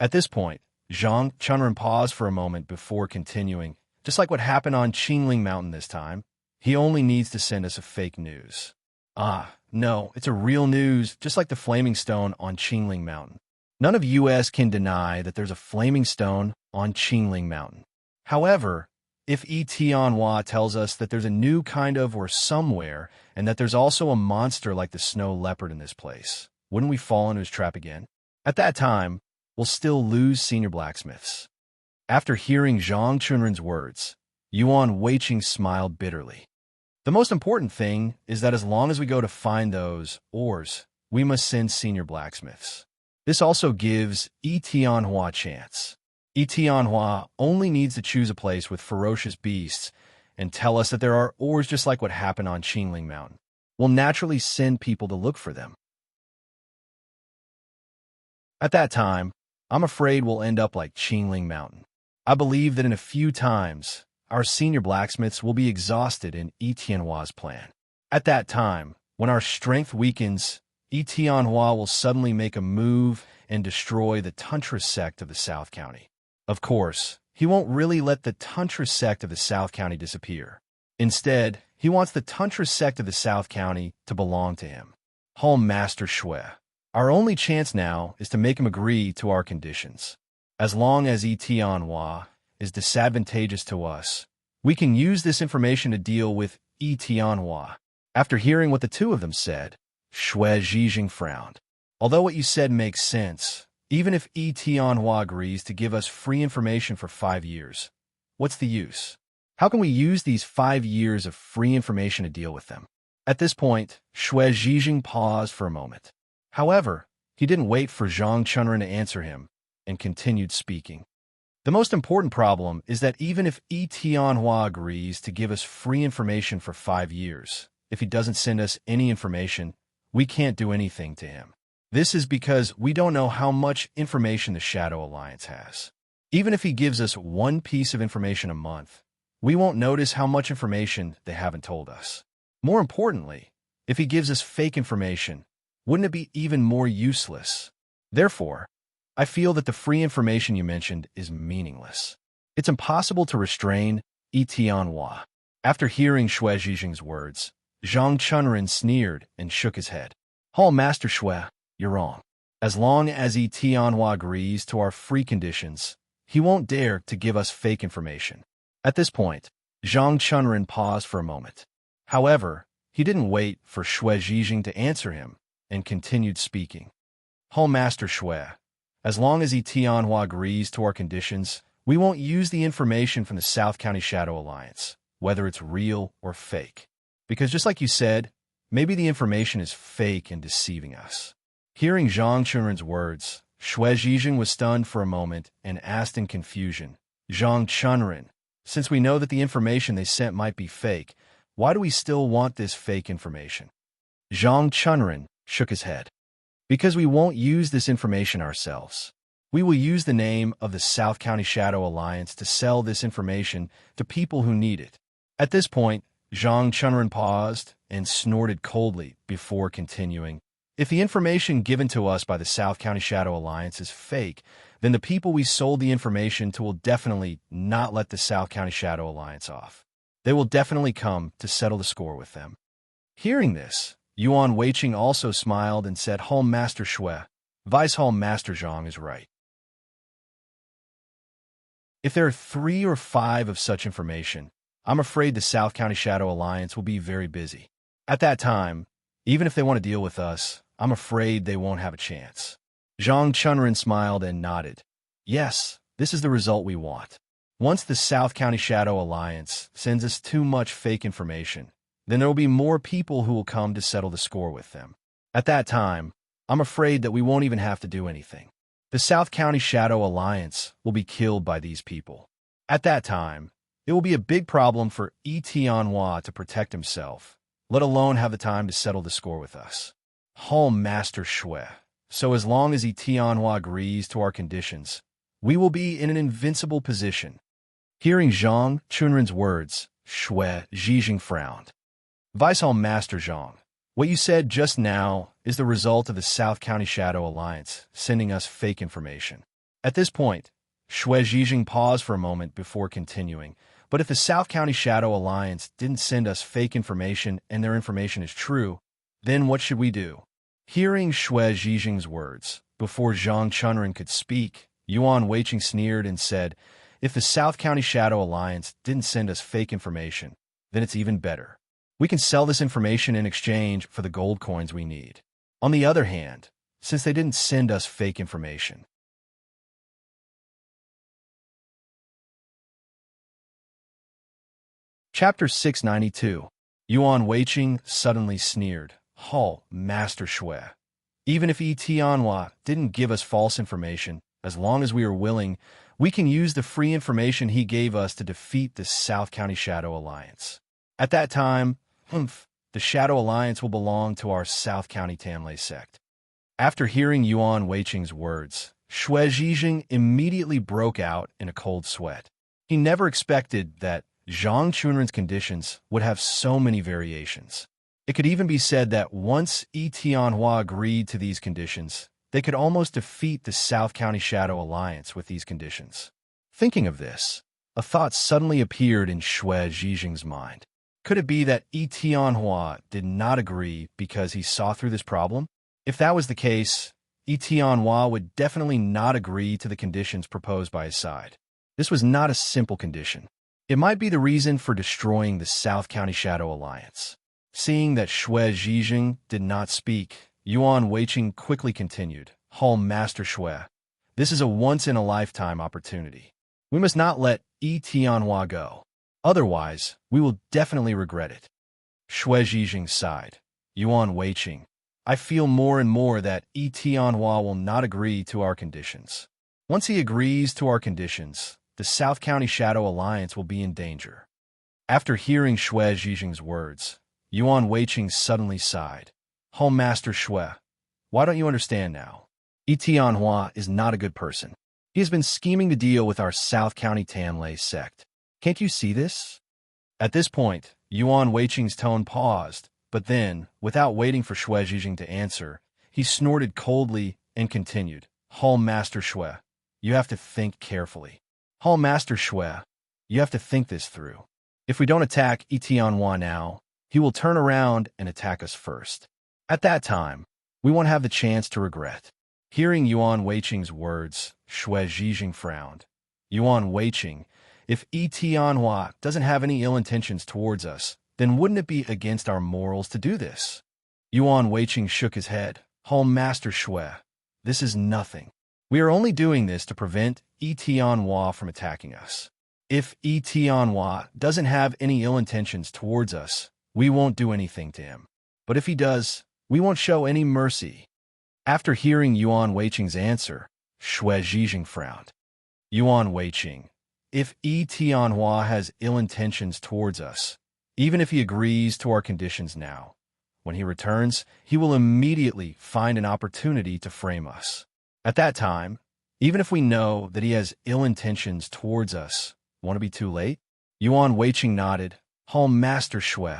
At this point, Zhang Chunren paused for a moment before continuing. Just like what happened on Qingling Mountain this time, he only needs to send us a fake news. Ah, no, it's a real news, just like the flaming stone on Qingling Mountain. None of US can deny that there's a flaming stone on Qingling Mountain. However, if Tianhua tells us that there's a new kind of or somewhere, and that there's also a monster like the snow leopard in this place, wouldn't we fall into his trap again? At that time, we'll still lose senior blacksmiths. After hearing Zhang Chunren's words, Yuan Weiqing smiled bitterly. The most important thing is that as long as we go to find those ores, we must send senior blacksmiths. This also gives Tianhua a chance. Tianhua only needs to choose a place with ferocious beasts and tell us that there are ores just like what happened on Qingling Mountain. We'll naturally send people to look for them. At that time, I'm afraid we'll end up like Qingling Mountain. I believe that in a few times, our senior blacksmiths will be exhausted in Tianhua's plan. At that time, when our strength weakens, Tianhua will suddenly make a move and destroy the Tantra sect of the South County. Of course, he won't really let the Tantra sect of the South County disappear. Instead, he wants the Tantra sect of the South County to belong to him. Home Master Shui. Our only chance now is to make him agree to our conditions. As long as Tianhua is disadvantageous to us, we can use this information to deal with Tianhua. After hearing what the two of them said, Shui Zhijing frowned. Although what you said makes sense, even if Tianhua agrees to give us free information for 5 years, what's the use? How can we use these 5 years of free information to deal with them? At this point, Shui Zhijing paused for a moment. However, he didn't wait for Zhang Chunren to answer him, and continued speaking. The most important problem is that even if Tianhua agrees to give us free information for 5 years, if he doesn't send us any information, we can't do anything to him. This is because we don't know how much information the Shadow Alliance has. Even if he gives us one piece of information a month, we won't notice how much information they haven't told us. More importantly, if he gives us fake information, wouldn't it be even more useless? Therefore, I feel that the free information you mentioned is meaningless. It's impossible to restrain Tianhua. After hearing Shui Zhijing's words, Zhang Chunren sneered and shook his head. Hall Master Shui, you're wrong. As long as Tianhua agrees to our free conditions, he won't dare to give us fake information. At this point, Zhang Chunren paused for a moment. However, he didn't wait for Shui Zhijing to answer him and continued speaking. Hall Master Shui, as long as Tianhua agrees to our conditions, we won't use the information from the South County Shadow Alliance, whether it's real or fake. Because just like you said, maybe the information is fake and deceiving us. Hearing Zhang Chunren's words, Shui Zhijing was stunned for a moment and asked in confusion, Zhang Chunren, since we know that the information they sent might be fake, why do we still want this fake information? Zhang Chunren shook his head. Because we won't use this information ourselves. We will use the name of the South County Shadow Alliance to sell this information to people who need it. At this point, Zhang Chunren paused and snorted coldly before continuing. If the information given to us by the South County Shadow Alliance is fake, then the people we sold the information to will definitely not let the South County Shadow Alliance off. They will definitely come to settle the score with them. Hearing this, Yuan Weiqing also smiled and said, Home Master Shui, Vice Home Master Zhang is right. If there are 3 or 5 of such information, I'm afraid the South County Shadow Alliance will be very busy. At that time, even if they want to deal with us, I'm afraid they won't have a chance. Zhang Chunren smiled and nodded. Yes, this is the result we want. Once the South County Shadow Alliance sends us too much fake information, then there will be more people who will come to settle the score with them. At that time, I'm afraid that we won't even have to do anything. The South County Shadow Alliance will be killed by these people. At that time, it will be a big problem for Tianhua to protect himself, let alone have the time to settle the score with us. Home Master Shui. So as long as Tianhua agrees to our conditions, we will be in an invincible position. Hearing Zhang Chunren's words, Shui Zhijing frowned. Vice Hall Master Zhang, what you said just now is the result of the South County Shadow Alliance sending us fake information. At this point, Shui Zhijing paused for a moment before continuing. But if the South County Shadow Alliance didn't send us fake information and their information is true, then what should we do? Hearing Shui Zhijing's words, before Zhang Chunren could speak, Yuan Weiqing sneered and said, if the South County Shadow Alliance didn't send us fake information, then it's even better. We can sell this information in exchange for the gold coins we need. On the other hand, since they didn't send us fake information. Chapter 692. Yuan Weiqing suddenly sneered. Master Shui. Even if Tianhua didn't give us false information, as long as we are willing, we can use the free information he gave us to defeat the South County Shadow Alliance. At that time, the Shadow Alliance will belong to our South County Tamlay sect. After hearing Yuan Weiqing's words, Shui Zhijing immediately broke out in a cold sweat. He never expected that Zhang Chunren's conditions would have so many variations. It could even be said that once Tianhua agreed to these conditions, they could almost defeat the South County Shadow Alliance with these conditions. Thinking of this, a thought suddenly appeared in Shui Zhijing's mind. Could it be that Tianhua did not agree because he saw through this problem? If that was the case, Tianhua would definitely not agree to the conditions proposed by his side. This was not a simple condition. It might be the reason for destroying the South County Shadow Alliance. Seeing that Shui Zhijing did not speak, Yuan Weiqing quickly continued, Master Shui, this is a once-in-a-lifetime opportunity. We must not let Tianhua go. Otherwise, we will definitely regret it. Shui Zhijing sighed. Yuan Weiqing, I feel more and more that Tianhua will not agree to our conditions. Once he agrees to our conditions, the South County Shadow Alliance will be in danger. After hearing Shui Zhijing's words, Yuan Weiqing suddenly sighed. Master Shui, why don't you understand now? Tianhua is not a good person. He has been scheming to deal with our South County Tamlay sect. Can't you see this? At this point, Yuan Weiqing's tone paused, but then, without waiting for Shui Zhijing to answer, he snorted coldly and continued. Master Shui, you have to think carefully. Master Shui, you have to think this through. If we don't attack Tianhua now, he will turn around and attack us first. At that time, we won't have the chance to regret. Hearing Yuan Weiqing's words, Shui Zhijing frowned. Yuan Weiqing, if Tianhua doesn't have any ill intentions towards us, then wouldn't it be against our morals to do this? Yuan Weiqing shook his head. Master Shui, this is nothing. We are only doing this to prevent Tianhua from attacking us. If Tianhua doesn't have any ill intentions towards us, we won't do anything to him. But if he does, we won't show any mercy. After hearing Yuan Weiqing's answer, Shui Zhijing frowned. Yuan Weiqing, if Tianhua has ill intentions towards us, even if he agrees to our conditions now, when he returns, he will immediately find an opportunity to frame us. At that time, even if we know that he has ill intentions towards us, won't it be too late? Yuan Weiqing nodded. Master Shui,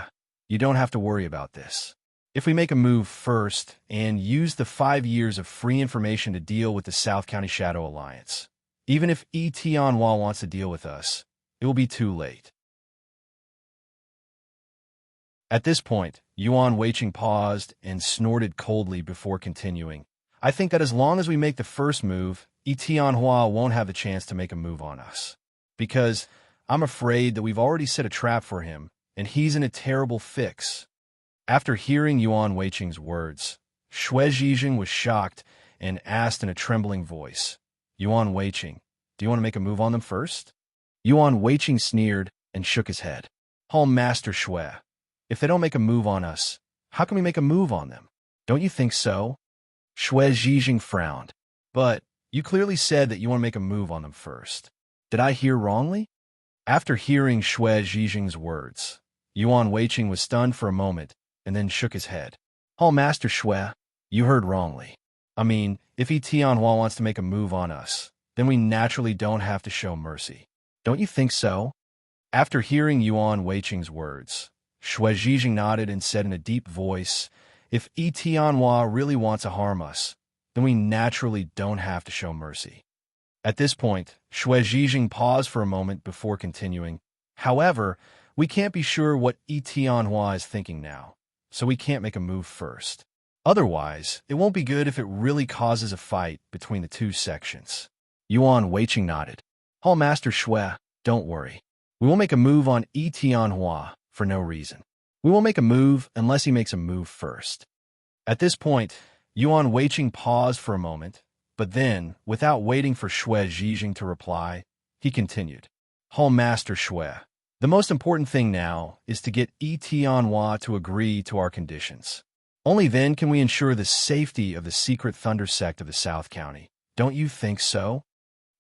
you don't have to worry about this. If we make a move first and use the 5 years of free information to deal with the South County Shadow Alliance, even if Tianhua wants to deal with us, it will be too late. At this point, Yuan Weiqing paused and snorted coldly before continuing. I think that as long as we make the first move, Tianhua won't have the chance to make a move on us. Because I'm afraid that we've already set a trap for him, and he's in a terrible fix. After hearing Yuan Weiqing's words, Shui Zhijing was shocked and asked in a trembling voice, Yuan Weiqing, do you want to make a move on them first? Yuan Weiqing sneered and shook his head. Master Shui, if they don't make a move on us, how can we make a move on them? Don't you think so? Shui Zhijing frowned. But you clearly said that you want to make a move on them first. Did I hear wrongly? After hearing Shui Zhijing's words, Yuan Weiqing was stunned for a moment and then shook his head. Master Shui, you heard wrongly. I mean, if Tianhua wants to make a move on us, then we naturally don't have to show mercy. Don't you think so? After hearing Yuan Weiqing's words, Shui Zhijing nodded and said in a deep voice, if Tianhua really wants to harm us, then we naturally don't have to show mercy. At this point, Shui Zhijing paused for a moment before continuing. However, we can't be sure what Yi Tianhua is thinking now, so we can't make a move first. Otherwise, it won't be good if it really causes a fight between the two sections. Yuan Weiqing nodded. Hall Master Shui, don't worry. We won't make a move on Yi Tianhua for no reason. We won't make a move unless he makes a move first. At this point, Yuan Weiqing paused for a moment, but then, without waiting for Shui Zhijing to reply, he continued. Hall Master Shui, the most important thing now is to get Yi Tianhua to agree to our conditions. Only then can we ensure the safety of the secret thunder sect of the South County. Don't you think so?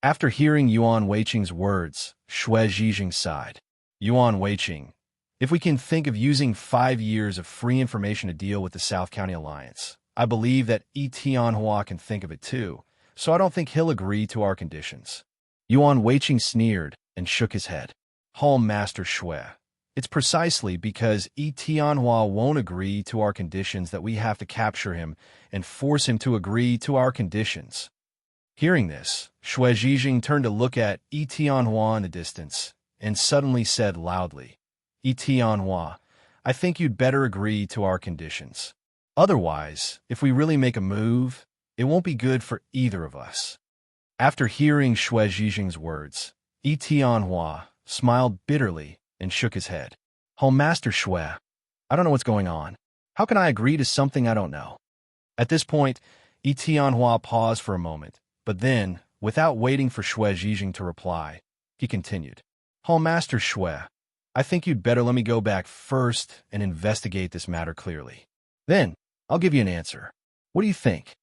After hearing Yuan Weiqing's words, Shui Zhijing sighed. Yuan Weiqing, if we can think of using 5 years of free information to deal with the South County Alliance, I believe that Yi Tianhua can think of it too, so I don't think he'll agree to our conditions. Yuan Weiqing sneered and shook his head. Hall Master Shui, it's precisely because Yi Tianhua won't agree to our conditions that we have to capture him and force him to agree to our conditions. Hearing this, Shui Zhijing turned to look at Yi Tianhua in the distance and suddenly said loudly, Yi Tianhua, I think you'd better agree to our conditions. Otherwise, if we really make a move, it won't be good for either of us. After hearing Shui Zhijing's words, Yi Tianhua smiled bitterly and shook his head. Hall Master Shui, I don't know what's going on. How can I agree to something I don't know? At this point, Yi Tianhua paused for a moment, but then, without waiting for Shui Zhijing to reply, he continued. Hall Master Shui, I think you'd better let me go back first and investigate this matter clearly. Then, I'll give you an answer. What do you think?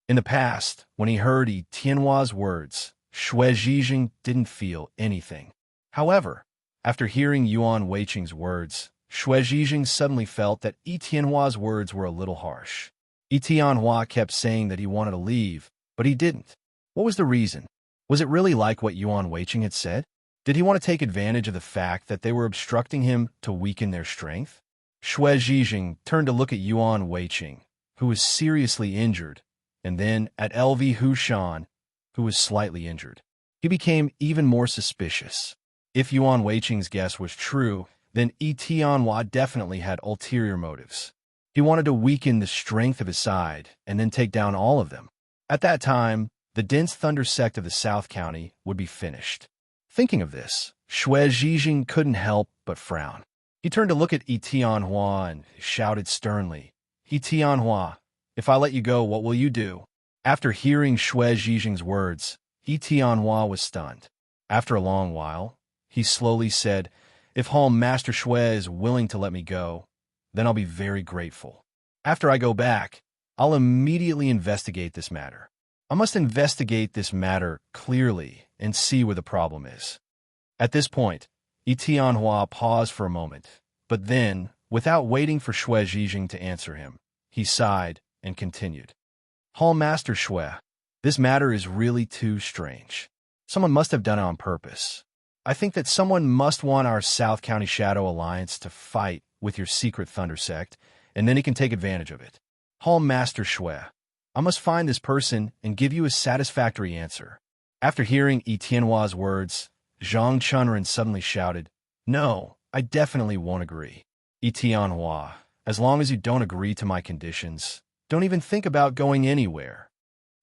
In the past, when he heard Yi Tianhua's words, Shui Zhijing didn't feel anything. However, after hearing Yuan Weiqing's words, Shui Zhijing suddenly felt that Yi Tianhua's words were a little harsh. Yi Tianhua kept saying that he wanted to leave, but he didn't. What was the reason? Was it really like what Yuan Weiqing had said? Did he want to take advantage of the fact that they were obstructing him to weaken their strength? Shui Zhijing turned to look at Yuan Weiqing, who was seriously injured, and then at LV Hushan, who was slightly injured. He became even more suspicious. If Yuan Weiqing's guess was true, then Yi Tianhua definitely had ulterior motives. He wanted to weaken the strength of his side and then take down all of them. At that time, the dense thunder sect of the South County would be finished. Thinking of this, Shui Zhijing couldn't help but frown. He turned to look at Yi Tianhua and shouted sternly, Yi Tianhua, if I let you go, what will you do? After hearing Shui Zhijing's words, Yi Tianhua was stunned. After a long while, he slowly said, if Hall Master Shui is willing to let me go, then I'll be very grateful. After I go back, I'll immediately investigate this matter. I must investigate this matter clearly and see where the problem is. At this point, Yi Tianhua paused for a moment, but then, without waiting for Shui Zhijing to answer him, he sighed and continued. Hall Master Shui, this matter is really too strange. Someone must have done it on purpose. I think that someone must want our South County Shadow Alliance to fight with your secret thunder sect, and then he can take advantage of it. Hall Master Shui, I must find this person and give you a satisfactory answer. After hearing Yi Tianhua's words, Zhang Chunren suddenly shouted, No, I definitely won't agree. Yi Tianhua, as long as you don't agree to my conditions, don't even think about going anywhere.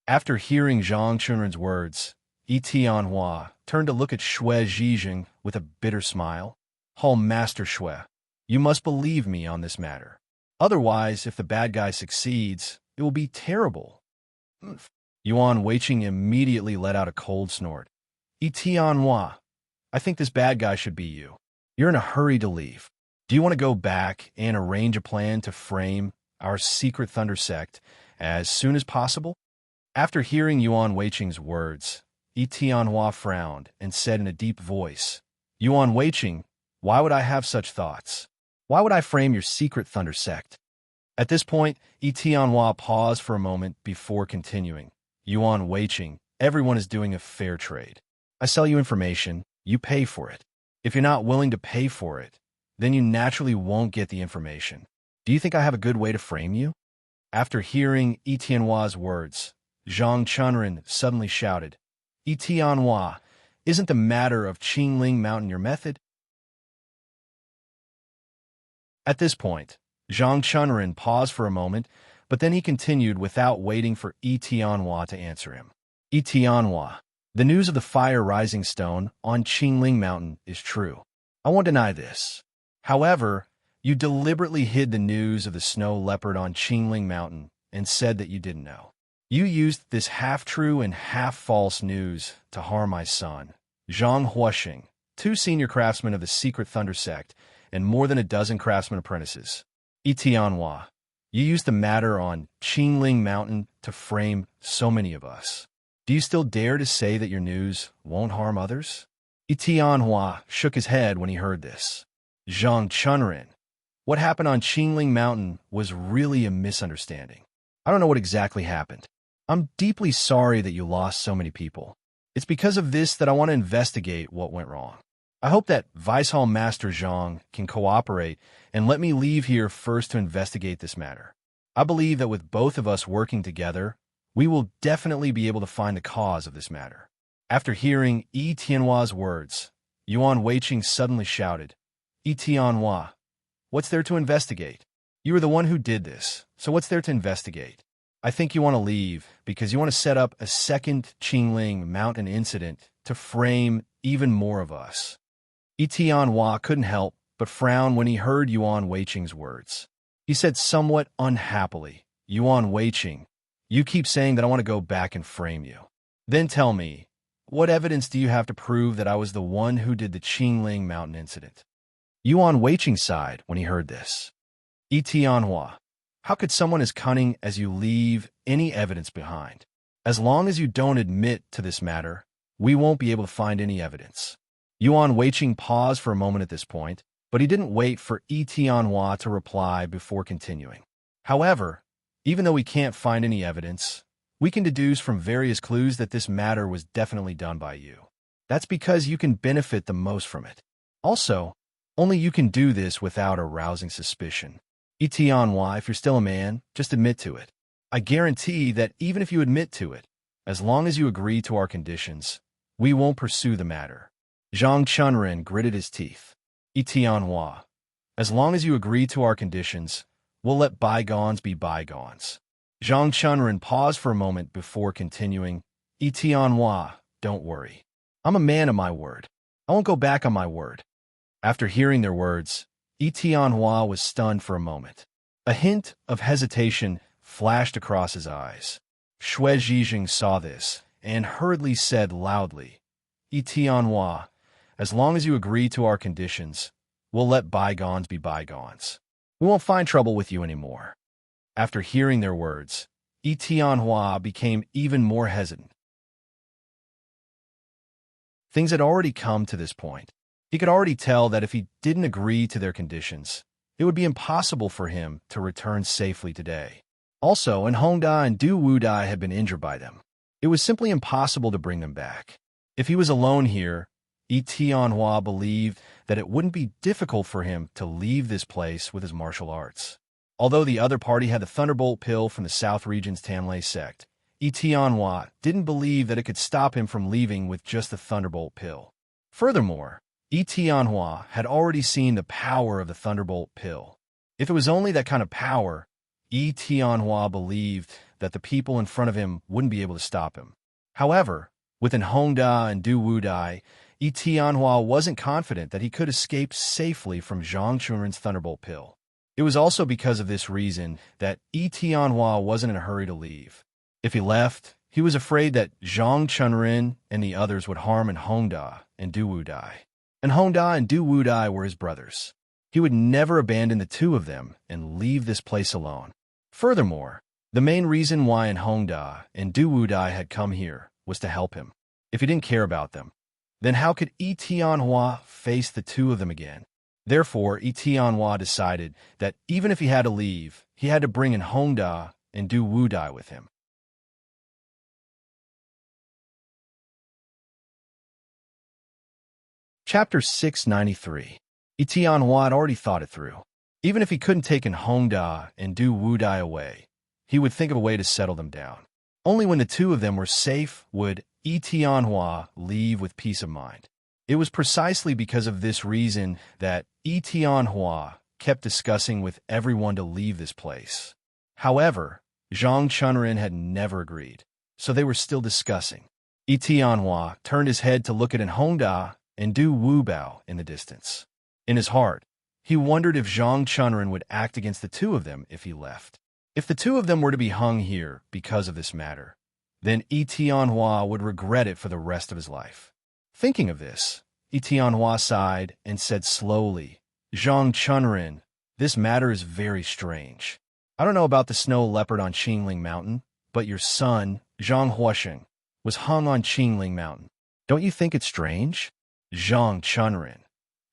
After hearing Zhang Chunren's words, Yi Tianhua turned to look at Shui Zhijing with a bitter smile. Hall Master Shui, you must believe me on this matter. Otherwise, if the bad guy succeeds, it will be terrible. Yuan Weiqing immediately let out a cold snort. Yi Tianhua, I think this bad guy should be you. You're in a hurry to leave. Do you want to go back and arrange a plan to frame our secret thunder sect as soon as possible? After hearing Yuan Weiqing's words, Yi Tianhua frowned and said in a deep voice, Yuan Weiqing, why would I have such thoughts? Why would I frame your secret thunder sect? At this point, Yi Tianhua paused for a moment before continuing. Yuan Weiqing, everyone is doing a fair trade. I sell you information, you pay for it. If you're not willing to pay for it, then you naturally won't get the information. Do you think I have a good way to frame you? After hearing Yi Tianhua's words, Zhang Chunren suddenly shouted. Tianhua, isn't the matter of Qingling Mountain your method? At this point, Zhang Chunren paused for a moment, but then he continued without waiting for Tianhua to answer him. Tianhua, the news of the fire rising stone on Qingling Mountain is true. I won't deny this. However, you deliberately hid the news of the snow leopard on Qingling Mountain and said that you didn't know. You used this half-true and half-false news to harm my son, Zhang Huoxing, 2 senior craftsmen of the secret Thunder sect, and more than a dozen craftsman apprentices. Tianhua, you used the matter on Qingling Mountain to frame so many of us. Do you still dare to say that your news won't harm others? Tianhua shook his head when he heard this. Zhang Chunren, what happened on Qingling Mountain was really a misunderstanding. I don't know what exactly happened. I'm deeply sorry that you lost so many people. It's because of this that I want to investigate what went wrong. I hope that Vice Hall Master Zhang can cooperate and let me leave here first to investigate this matter. I believe that with both of us working together, we will definitely be able to find the cause of this matter. After hearing Tianhua's words, Yuan Weiqing suddenly shouted, Tianhua, what's there to investigate? You were the one who did this, so what's there to investigate? I think you want to leave because you want to set up a second Qingling Mountain incident to frame even more of us. Tianhua couldn't help but frown when he heard Yuan Weiqing's words. He said somewhat unhappily, Yuan Weiqing, you keep saying that I want to go back and frame you. Then tell me, what evidence do you have to prove that I was the one who did the Qingling Mountain incident? Yuan Weiqing sighed when he heard this. Tianhua, how could someone as cunning as you leave any evidence behind? As long as you don't admit to this matter, we won't be able to find any evidence. Yuan Weiqing paused for a moment at this point, but he didn't wait for Tianhua to reply before continuing. However, even though we can't find any evidence, we can deduce from various clues that this matter was definitely done by you. That's because you can benefit the most from it. Also, only you can do this without arousing suspicion. Tianhua, if you're still a man, just admit to it. I guarantee that even if you admit to it, as long as you agree to our conditions, we won't pursue the matter. Zhang Chunren gritted his teeth. Tianhua, as long as you agree to our conditions, we'll let bygones be bygones. Zhang Chunren paused for a moment before continuing. Tianhua, don't worry. I'm a man of my word. I won't go back on my word. After hearing their words, Tianhua was stunned for a moment. A hint of hesitation flashed across his eyes. Shui Zhijing saw this and hurriedly said loudly, Tianhua, as long as you agree to our conditions, we'll let bygones be bygones. We won't find trouble with you anymore. After hearing their words, Tianhua became even more hesitant. Things had already come to this point. He could already tell that if he didn't agree to their conditions, it would be impossible for him to return safely today. Also, Hongda and Du Wudai had been injured by them. It was simply impossible to bring them back. If he was alone here, Tianhua believed that it wouldn't be difficult for him to leave this place with his martial arts. Although the other party had the Thunderbolt pill from the South Region's Tanlei sect, Tianhua didn't believe that it could stop him from leaving with just the Thunderbolt pill. Furthermore, Tianhua had already seen the power of the Thunderbolt pill. If it was only that kind of power, Tianhua believed that the people in front of him wouldn't be able to stop him. However, with Hongda and Du Wudai, Tianhua wasn't confident that he could escape safely from Zhang Chunren's Thunderbolt pill. It was also because of this reason that Tianhua wasn't in a hurry to leave. If he left, he was afraid that Zhang Chunren and the others would harm Hongda and Du Wudai. Hongda and Du Wudai were his brothers. He would never abandon the two of them and leave this place alone. Furthermore, the main reason why Hongda and Du Wudai had come here was to help him. If he didn't care about them, then how could Tianhua face the two of them again? Therefore, Tianhua decided that even if he had to leave, he had to bring Hongda and Du Wudai with him. Chapter 693. Tianhua had already thought it through. Even if he couldn't take Hongda and Du Wudai away, he would think of a way to settle them down. Only when the two of them were safe would Tianhua leave with peace of mind. It was precisely because of this reason that Tianhua kept discussing with everyone to leave this place. However, Zhang Chunrin had never agreed, so they were still discussing. Tianhua turned his head to look at Hongda and Du Wubao in the distance. In his heart, he wondered if Zhang Chunrin would act against the two of them if he left. If the two of them were to be hung here because of this matter, then Tianhua would regret it for the rest of his life. Thinking of this, Tianhua sighed and said slowly, Zhang Chunrin, this matter is very strange. I don't know about the snow leopard on Qingling Mountain, but your son, Zhang Huosheng, was hung on Qingling Mountain. Don't you think it's strange? Zhang Chunrin,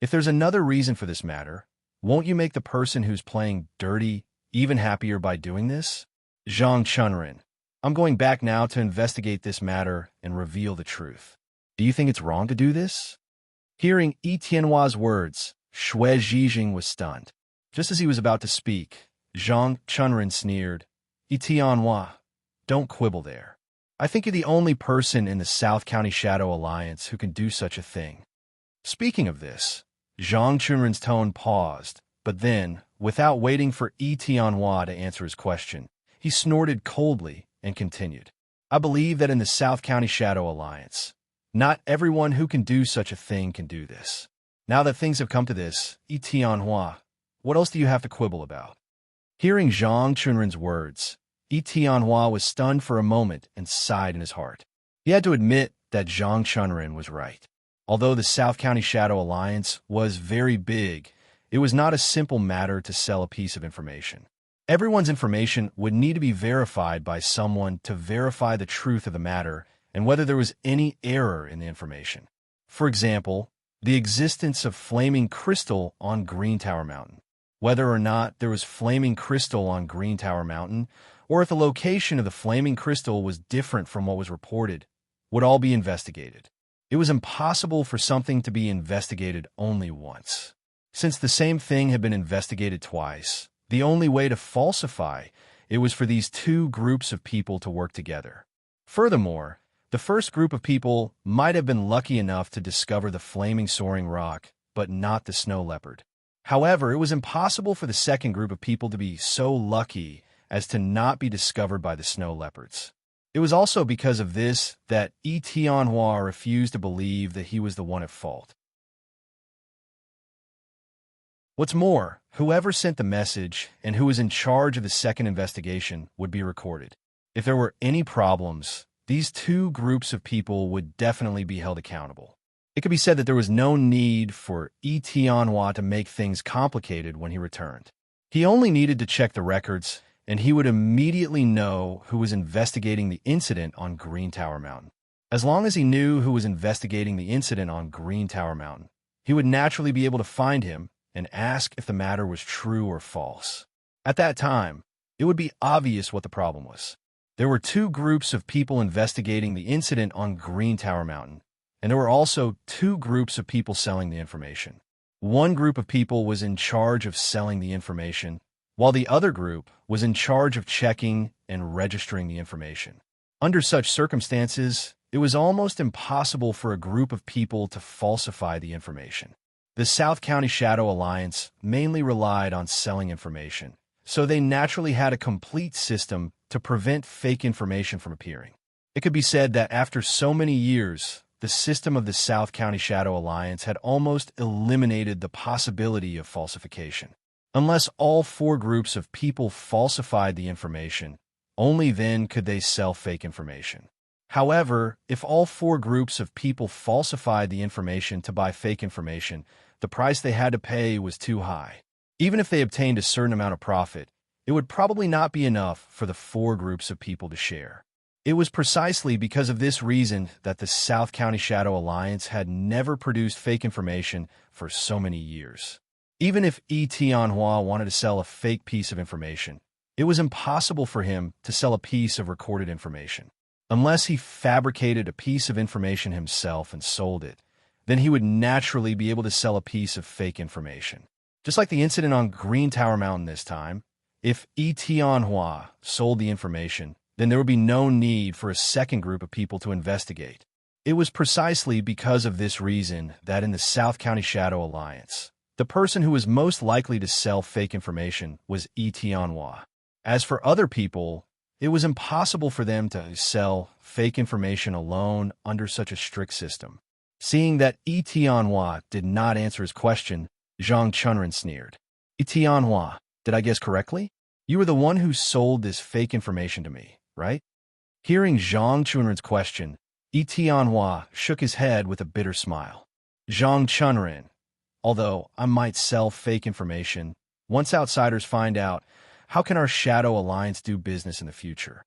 if there's another reason for this matter, won't you make the person who's playing dirty even happier by doing this? Zhang Chunrin, I'm going back now to investigate this matter and reveal the truth. Do you think it's wrong to do this? Hearing Tianhua's words, Xue Zhijing was stunned. Just as he was about to speak, Zhang Chunrin sneered, Tianhua, don't quibble there. I think you're the only person in the South County Shadow Alliance who can do such a thing. Speaking of this, Zhang Chunrin's tone paused, but then, without waiting for Tianhua to answer his question, he snorted coldly and continued. I believe that in the South County Shadow Alliance, not everyone who can do such a thing can do this. Now that things have come to this, Tianhua, what else do you have to quibble about? Hearing Zhang Chunrin's words, Tianhua was stunned for a moment and sighed in his heart. He had to admit that Zhang Chunrin was right. Although the South County Shadow Alliance was very big, it was not a simple matter to sell a piece of information. Everyone's information would need to be verified by someone to verify the truth of the matter and whether there was any error in the information. For example, the existence of flaming crystal on Green Tower Mountain. Whether or not there was flaming crystal on Green Tower Mountain, or if the location of the flaming crystal was different from what was reported, would all be investigated. It was impossible for something to be investigated only once. Since the same thing had been investigated twice, the only way to falsify it was for these two groups of people to work together. Furthermore, the first group of people might have been lucky enough to discover the flaming soaring rock, but not the snow leopard. However, it was impossible for the second group of people to be so lucky as to not be discovered by the snow leopards. It was also because of this that Tianhua refused to believe that he was the one at fault. What's more, whoever sent the message and who was in charge of the second investigation would be recorded. If there were any problems, these two groups of people would definitely be held accountable. It could be said that there was no need for Tianhua to make things complicated when he returned. He only needed to check the records, and he would immediately know who was investigating the incident on Green Tower Mountain. As long as he knew who was investigating the incident on Green Tower Mountain, he would naturally be able to find him and ask if the matter was true or false. At that time, it would be obvious what the problem was. There were two groups of people investigating the incident on Green Tower Mountain, and there were also two groups of people selling the information. One group of people was in charge of selling the information, while the other group was in charge of checking and registering the information. Under such circumstances, it was almost impossible for a group of people to falsify the information. The South County Shadow Alliance mainly relied on selling information, so they naturally had a complete system to prevent fake information from appearing. It could be said that after so many years, the system of the South County Shadow Alliance had almost eliminated the possibility of falsification. Unless all four groups of people falsified the information, only then could they sell fake information. However, if all four groups of people falsified the information to buy fake information, the price they had to pay was too high. Even if they obtained a certain amount of profit, it would probably not be enough for the four groups of people to share. It was precisely because of this reason that the South County Shadow Alliance had never produced fake information for so many years. Even if Tianhua wanted to sell a fake piece of information, it was impossible for him to sell a piece of recorded information. Unless he fabricated a piece of information himself and sold it, then he would naturally be able to sell a piece of fake information. Just like the incident on Green Tower Mountain this time, if Tianhua sold the information, then there would be no need for a second group of people to investigate. It was precisely because of this reason that in the South County Shadow Alliance, the person who was most likely to sell fake information was Etienne. As for other people, it was impossible for them to sell fake information alone under such a strict system. Seeing that Etienne did not answer his question, Zhang Chunren sneered. Etienne, did I guess correctly? You were the one who sold this fake information to me, right? Hearing Zhang Chunren's question, Etienne shook his head with a bitter smile. Zhang Chunren, although I might sell fake information, once outsiders find out, how can our Shadow Alliance do business in the future?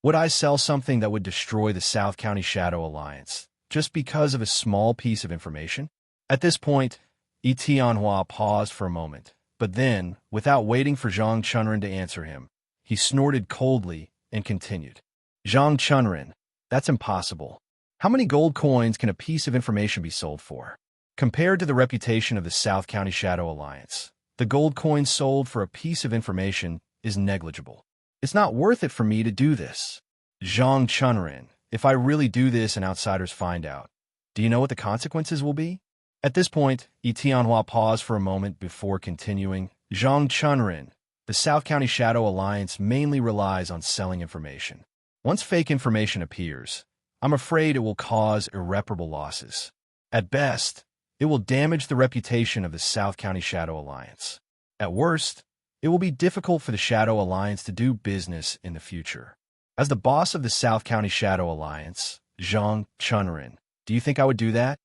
Would I sell something that would destroy the South County Shadow Alliance just because of a small piece of information? At this point, Etienne paused for a moment, but then, without waiting for Zhang Chunren to answer him, he snorted coldly and continued. Zhang Chunren, that's impossible. How many gold coins can a piece of information be sold for? Compared to the reputation of the South County Shadow Alliance, the gold coin sold for a piece of information is negligible. It's not worth it for me to do this. Zhang Chunren, if I really do this and outsiders find out, do you know what the consequences will be? At this point, Etienne paused for a moment before continuing. Zhang Chunren, the South County Shadow Alliance mainly relies on selling information. Once fake information appears, I'm afraid it will cause irreparable losses. At best, it will damage the reputation of the South County Shadow Alliance. At worst, it will be difficult for the Shadow Alliance to do business in the future. As the boss of the South County Shadow Alliance, Zhang Chunren, do you think I would do that?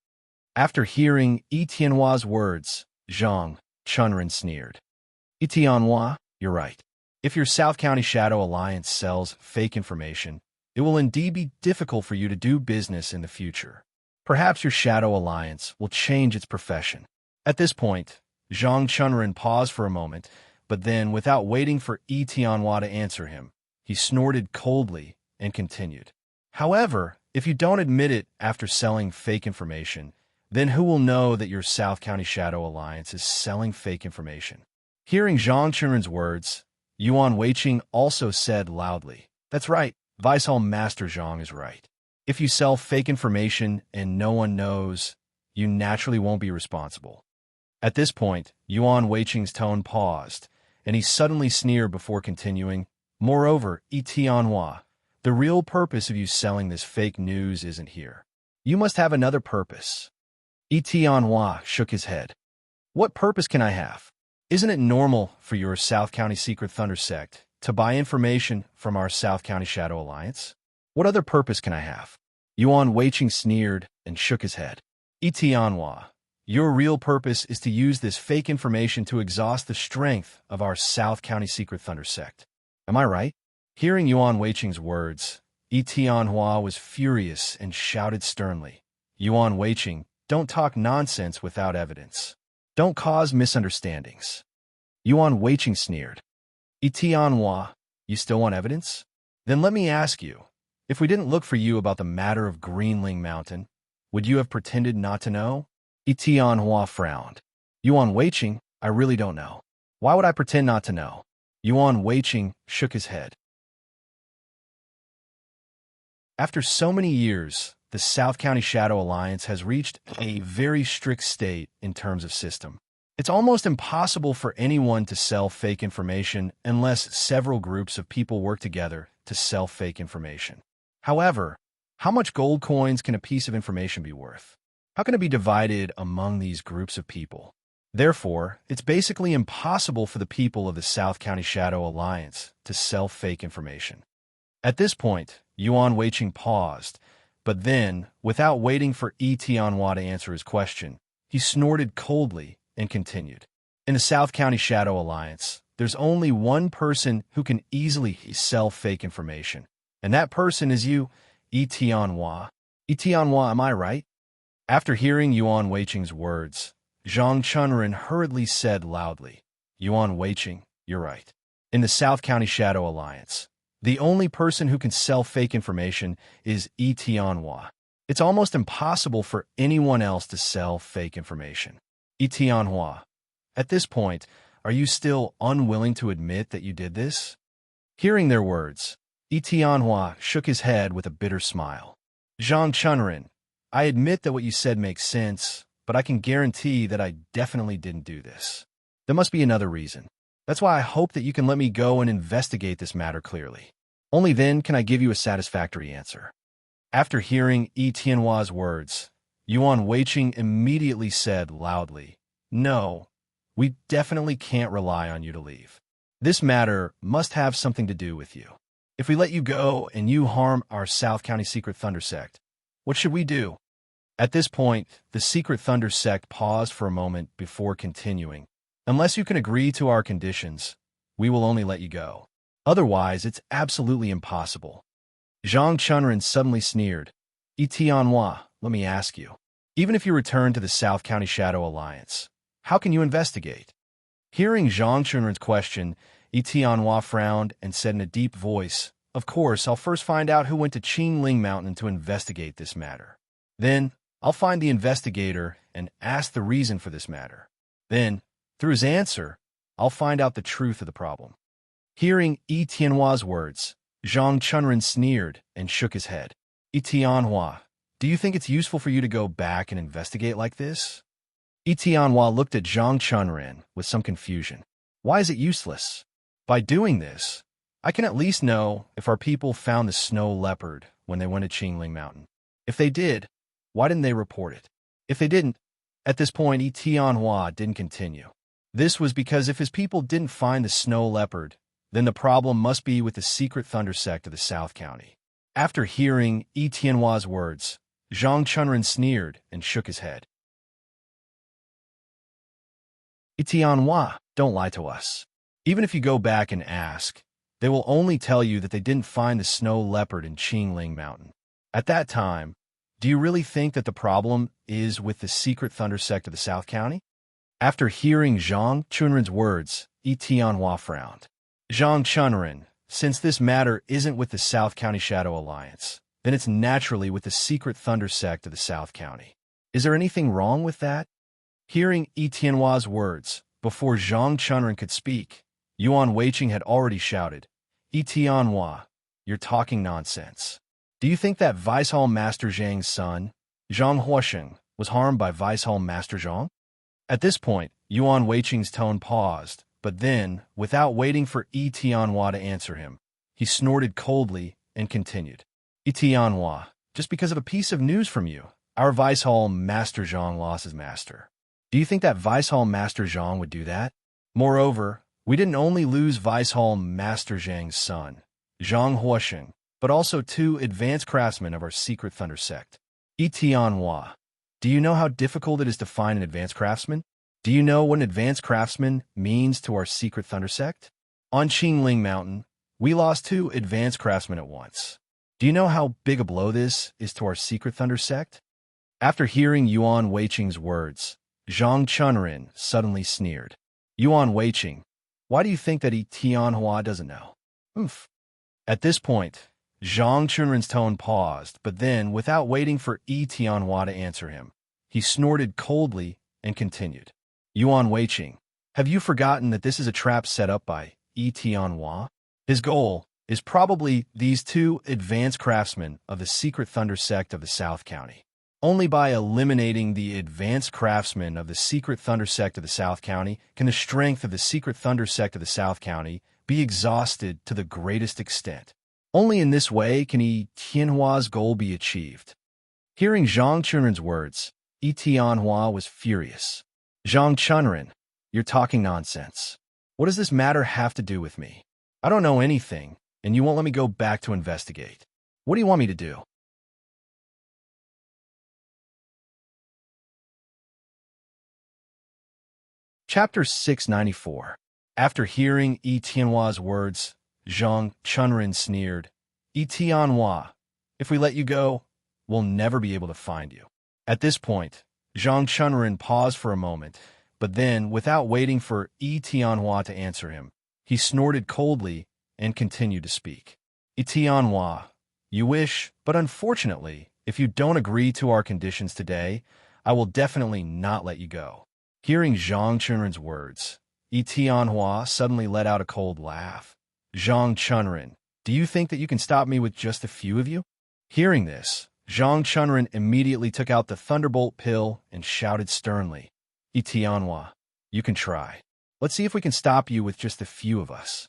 After hearing Etienne's words, Zhang Chunren sneered. Etienne, you're right. If your South County Shadow Alliance sells fake information, it will indeed be difficult for you to do business in the future. Perhaps your Shadow Alliance will change its profession. At this point, Zhang Chunren paused for a moment, but then, without waiting for Etienne to answer him, he snorted coldly and continued. However, if you don't admit it after selling fake information, then who will know that your South County Shadow Alliance is selling fake information? Hearing Zhang Chunren's words, Yuan Weiqing also said loudly, That's right, Vice Hall Master Zhang is right. If you sell fake information and no one knows, you naturally won't be responsible. At this point, Yuan Weiqing's tone paused, and he suddenly sneered before continuing, Moreover, Etienne, the real purpose of you selling this fake news isn't here. You must have another purpose. Etienne shook his head. What purpose can I have? Isn't it normal for your South County Secret Thunder sect to buy information from our South County Shadow Alliance? What other purpose can I have? Yuan Weiqing sneered and shook his head. Etienne, your real purpose is to use this fake information to exhaust the strength of our South County Secret Thunder sect. Am I right? Hearing Yuan Weiqing's words, Etienne was furious and shouted sternly, Yuan Weiqing, don't talk nonsense without evidence. Don't cause misunderstandings. Yuan Weiqing sneered. Etienne, you still want evidence? Then let me ask you, if we didn't look for you about the matter of Greenling Mountain, would you have pretended not to know? Etienne frowned. Yuan Weiqing, I really don't know. Why would I pretend not to know? Yuan Weiqing shook his head. After so many years, the South County Shadow Alliance has reached a very strict state in terms of system. It's almost impossible for anyone to sell fake information unless several groups of people work together to sell fake information. However, how much gold coins can a piece of information be worth? How can it be divided among these groups of people? Therefore, it's basically impossible for the people of the South County Shadow Alliance to sell fake information. At this point, Yuan Weiqing paused, but then, without waiting for Etienne to answer his question, he snorted coldly and continued. In the South County Shadow Alliance, there's only one person who can easily sell fake information, and that person is you, Etienne. Etienne, am I right? After hearing Yuan Weiqing's words, Zhang Chunren hurriedly said loudly, Yuan Weiqing, you're right. In the South County Shadow Alliance, the only person who can sell fake information is Etienne. It's almost impossible for anyone else to sell fake information. Etienne, at this point, Are you still unwilling to admit that you did this? Hearing their words, Tianhua shook his head with a bitter smile. Zhang Chunren, I admit that what you said makes sense, but I can guarantee that I definitely didn't do this. There must be another reason. That's why I hope that you can let me go and investigate this matter clearly. Only then can I give you a satisfactory answer. After hearing Tianhua's words, Yuan Weiqing immediately said loudly, No, we definitely can't rely on you to leave. This matter must have something to do with you. If we let you go and you harm our South County Secret Thunder Sect, what should we do? At this point, the Secret Thunder Sect paused for a moment before continuing. Unless you can agree to our conditions, we will only let you go. Otherwise, it's absolutely impossible. Zhang Chunren suddenly sneered. Tianhua, let me ask you. Even if you return to the South County Shadow Alliance, how can you investigate? Hearing Zhang Chunren's question, Tianhua frowned and said in a deep voice, Of course, I'll first find out who went to Qingling Mountain to investigate this matter. Then, I'll find the investigator and ask the reason for this matter. Then, through his answer, I'll find out the truth of the problem. Hearing Tianhua's words, Zhang Chunren sneered and shook his head. Tianhua, do you think it's useful for you to go back and investigate like this? Tianhua looked at Zhang Chunren with some confusion. Why is it useless? By doing this, I can at least know if our people found the snow leopard when they went to Qingling Mountain. If they did, why didn't they report it? If they didn't, at this point, Tianhua didn't continue. This was because if his people didn't find the snow leopard, then the problem must be with the Secret Thunder Sect of the South County. After hearing Tianhua's words, Zhang Chunren sneered and shook his head. Tianhua, don't lie to us. Even if you go back and ask, they will only tell you that they didn't find the snow leopard in Qingling Mountain. At that time, do you really think that the problem is with the Secret Thunder Sect of the South County? After hearing Zhang Chunren's words, Tianhua frowned. Zhang Chunren, since this matter isn't with the South County Shadow Alliance, then it's naturally with the Secret Thunder Sect of the South County. Is there anything wrong with that? Hearing Tianhua's words, before Zhang Chunren could speak, Yuan Weiqing had already shouted, Tianhua, you're talking nonsense. Do you think that Vice Hall Master Zhang's son, Zhang Huosheng, was harmed by Vice Hall Master Zhang? At this point, Yuan Weiqing's tone paused, but then, without waiting for Tianhua to answer him, he snorted coldly and continued. Tianhua, just because of a piece of news from you, our Vice Hall Master Zhang lost his master. Do you think that Vice Hall Master Zhang would do that? Moreover, we didn't only lose Vice Hall Master Zhang's son, Zhang Huosheng, but also 2 advanced craftsmen of our Secret Thunder Sect. Tianhua, do you know how difficult it is to find an advanced craftsman? Do you know what an advanced craftsman means to our Secret Thunder Sect? On Qingling Mountain, we lost 2 advanced craftsmen at once. Do you know how big a blow this is to our Secret Thunder Sect? After hearing Yuan Weiqing's words, Zhang Chunren suddenly sneered. Yuan Weiqing, why do you think that Tianhua doesn't know? Oof. At this point, Zhang Chunren's tone paused, but then, without waiting for Tianhua to answer him, he snorted coldly and continued. Yuan Weiqing, have you forgotten that this is a trap set up by Tianhua? His goal is probably these 2 advanced craftsmen of the Secret Thunder Sect of the South County. Only by eliminating the advanced craftsmen of the Secret Thunder Sect of the South County can the strength of the Secret Thunder Sect of the South County be exhausted to the greatest extent. Only in this way can Tianhua's goal be achieved. Hearing Zhang Chunren's words, Tianhua was furious. Zhang Chunren, you're talking nonsense. What does this matter have to do with me? I don't know anything, and you won't let me go back to investigate. What do you want me to do? Chapter 694. After hearing Tianhua's words, Zhang Chunren sneered. Tianhua, if we let you go, we'll never be able to find you. At this point, Zhang Chunren paused for a moment, but then, without waiting for Tianhua to answer him, he snorted coldly and continued to speak. Tianhua, you wish, but unfortunately, if you don't agree to our conditions today, I will definitely not let you go. Hearing Zhang Chunren's words, Yi Tianhua suddenly let out a cold laugh. Zhang Chunren, do you think that you can stop me with just a few of you? Hearing this, Zhang Chunren immediately took out the thunderbolt pill and shouted sternly, Yi Tianhua, you can try. Let's see if we can stop you with just a few of us.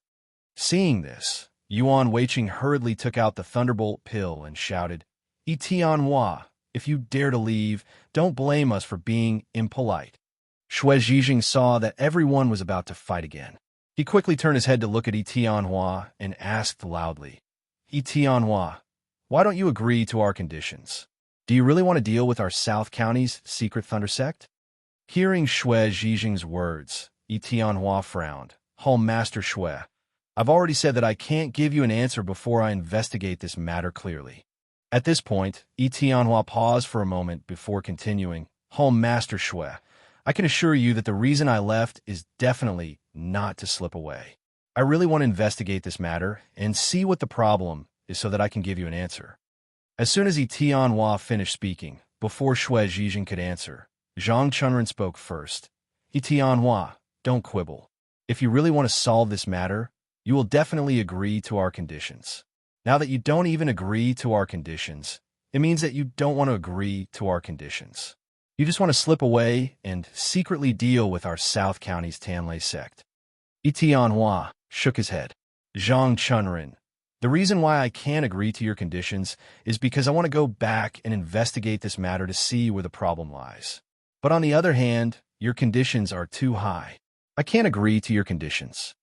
Seeing this, Yuan Weiqing hurriedly took out the thunderbolt pill and shouted, Yi Tianhua, if you dare to leave, don't blame us for being impolite. Xue Zhijing saw that everyone was about to fight again. He quickly turned his head to look at Yi Tianhua and asked loudly, Yi Tianhua, why don't you agree to our conditions? Do you really want to deal with our South County's secret thunder sect? Hearing Xue Zhijing's words, Yi Tianhua frowned. Master Xue, I've already said that I can't give you an answer before I investigate this matter clearly. At this point, Yi Tianhua paused for a moment before continuing, Master Xue, I can assure you that the reason I left is definitely not to slip away. I really want to investigate this matter and see what the problem is so that I can give you an answer. As soon as Yi Tianhua finished speaking, before Xue Zhijing could answer, Zhang Chunren spoke first. Yi Tianhua, don't quibble. If you really want to solve this matter, you will definitely agree to our conditions. Now that you don't even agree to our conditions, it means that you don't want to agree to our conditions. You just want to slip away and secretly deal with our South County's Tanlei sect. Yi Tianhua shook his head. Zhang Chunren, the reason why I can't agree to your conditions is because I want to go back and investigate this matter to see where the problem lies. But on the other hand, your conditions are too high. I can't agree to your conditions.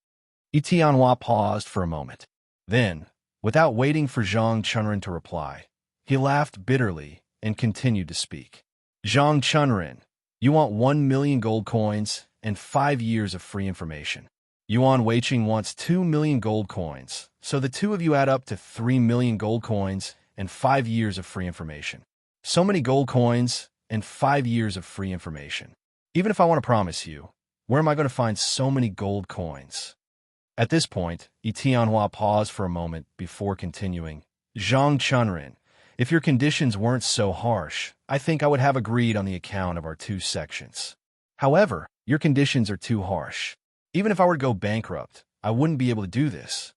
Yi Tianhua paused for a moment. Then, without waiting for Zhang Chunren to reply, he laughed bitterly and continued to speak. Zhang Chunren, you want 1 million gold coins and 5 years of free information. Yuan Weiqing wants 2 million gold coins, so the two of you add up to 3 million gold coins and 5 years of free information. So many gold coins and 5 years of free information. Even if I want to promise you, where am I going to find so many gold coins? At this point, Yi Tianhua paused for a moment before continuing. Zhang Chunren, if your conditions weren't so harsh, I think I would have agreed on the account of our 2 sections. However, your conditions are too harsh. Even if I were to go bankrupt, I wouldn't be able to do this.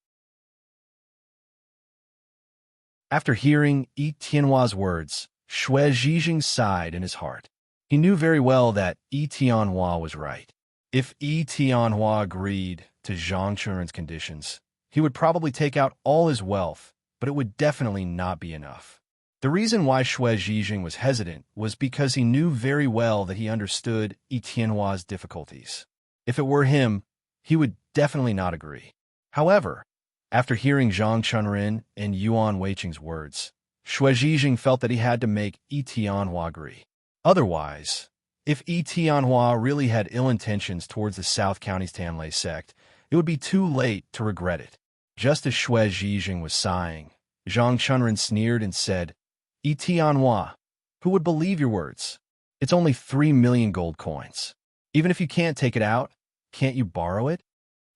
After hearing Yi Tianhua's words, Xue Zhijing sighed in his heart. He knew very well that Yi Tianhua was right. If Yi Tianhua agreed to Zhang Chunren's conditions, he would probably take out all his wealth, but it would definitely not be enough. The reason why Xue Zhijing was hesitant was because he knew very well that he understood Yi Tianhua's difficulties. If it were him, he would definitely not agree. However, after hearing Zhang Chunren and Yuan Weiqing's words, Xue Zhijing felt that he had to make Yi Tianhua agree. Otherwise, if Yi Tianhua really had ill intentions towards the South County's Tanlei sect, it would be too late to regret it. Just as Xue Zhijing was sighing, Zhang Chunren sneered and said, Yi Tianhua, who would believe your words? It's only 3 million gold coins. Even if you can't take it out, can't you borrow it?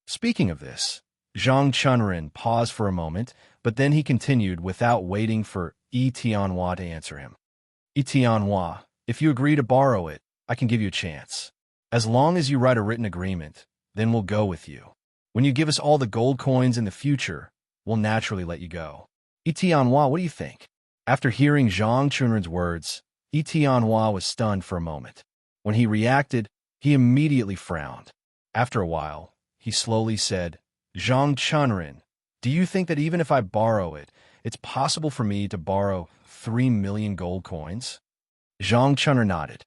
Speaking of this, Zhang Chunren paused for a moment, but then he continued without waiting for Yi Tianhua to answer him. Yi Tianhua, if you agree to borrow it, I can give you a chance. As long as you write a written agreement, then we'll go with you. When you give us all the gold coins in the future, we'll naturally let you go. Yi Tianhua, what do you think? After hearing Zhang Chunren's words, Yi Tianhua was stunned for a moment. When he reacted, he immediately frowned. After a while, he slowly said, Zhang Chunren, do you think that even if I borrow it, it's possible for me to borrow 3 million gold coins? Zhang Chunren nodded.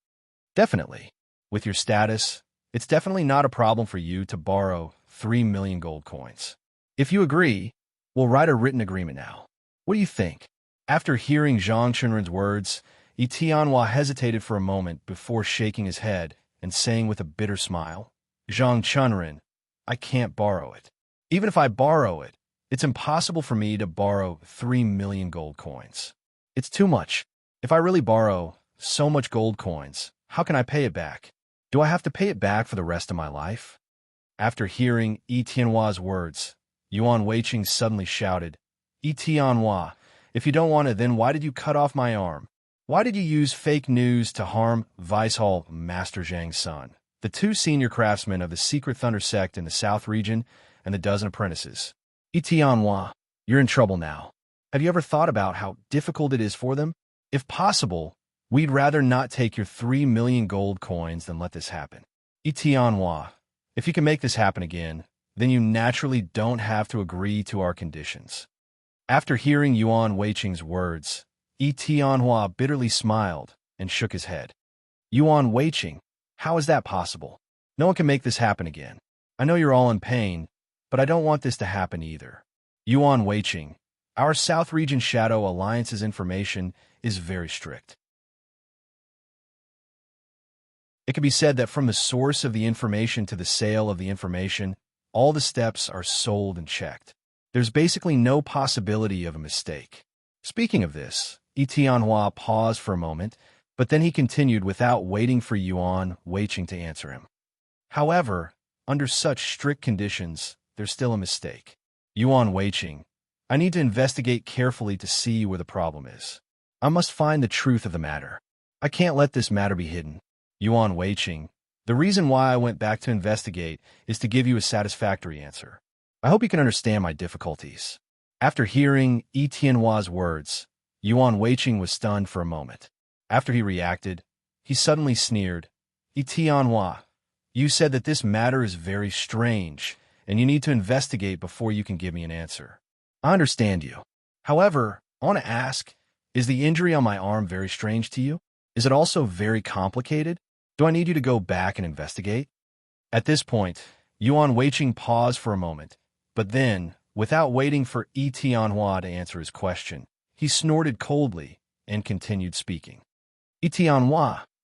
Definitely. With your status, it's definitely not a problem for you to borrow 3 million gold coins. If you agree, we'll write a written agreement now. What do you think? After hearing Zhang Chunren's words, Yi Tianhua hesitated for a moment before shaking his head and saying with a bitter smile, Zhang Chunren, I can't borrow it. Even if I borrow it, it's impossible for me to borrow 3 million gold coins. It's too much. If I really borrow so much gold coins, how can I pay it back? Do I have to pay it back for the rest of my life? After hearing Yi Tianhua's words, Yuan Weiqing suddenly shouted, Yi Tianhua, if you don't want it, then why did you cut off my arm? Why did you use fake news to harm Vice Hall Master Zhang's son? the two senior craftsmen of the secret thunder sect in the south region, and the dozen apprentices. Etienne, you're in trouble now. Have you ever thought about how difficult it is for them? If possible, we'd rather not take your 3 million gold coins than let this happen. Etienne, if you can make this happen again, then you naturally don't have to agree to our conditions. After hearing Yuan Weiqing's words, Etienne bitterly smiled and shook his head. Yuan Weiqing, how is that possible? No one can make this happen again. I know you're all in pain, but I don't want this to happen either. Yuan Weiqing, our South Region Shadow Alliance's information is very strict. It can be said that from the source of the information to the sale of the information, all the steps are sold and checked. There's basically no possibility of a mistake. Speaking of this, Etienne paused for a moment, but then he continued without waiting for Yuan Weiqing to answer him. However, under such strict conditions, there's still a mistake. Yuan Weiqing, I need to investigate carefully to see where the problem is. I must find the truth of the matter. I can't let this matter be hidden. Yuan Weiqing, the reason why I went back to investigate is to give you a satisfactory answer. I hope you can understand my difficulties. After hearing Etienne's words, Yuan Weiqing was stunned for a moment. After he reacted, he suddenly sneered. Etienne, you said that this matter is very strange, and you need to investigate before you can give me an answer. I understand you. However, I want to ask, is the injury on my arm very strange to you? Is it also very complicated? Do I need you to go back and investigate? At this point, Yuan Weiqing paused for a moment, but then, without waiting for Etienne to answer his question, he snorted coldly and continued speaking. Etienne,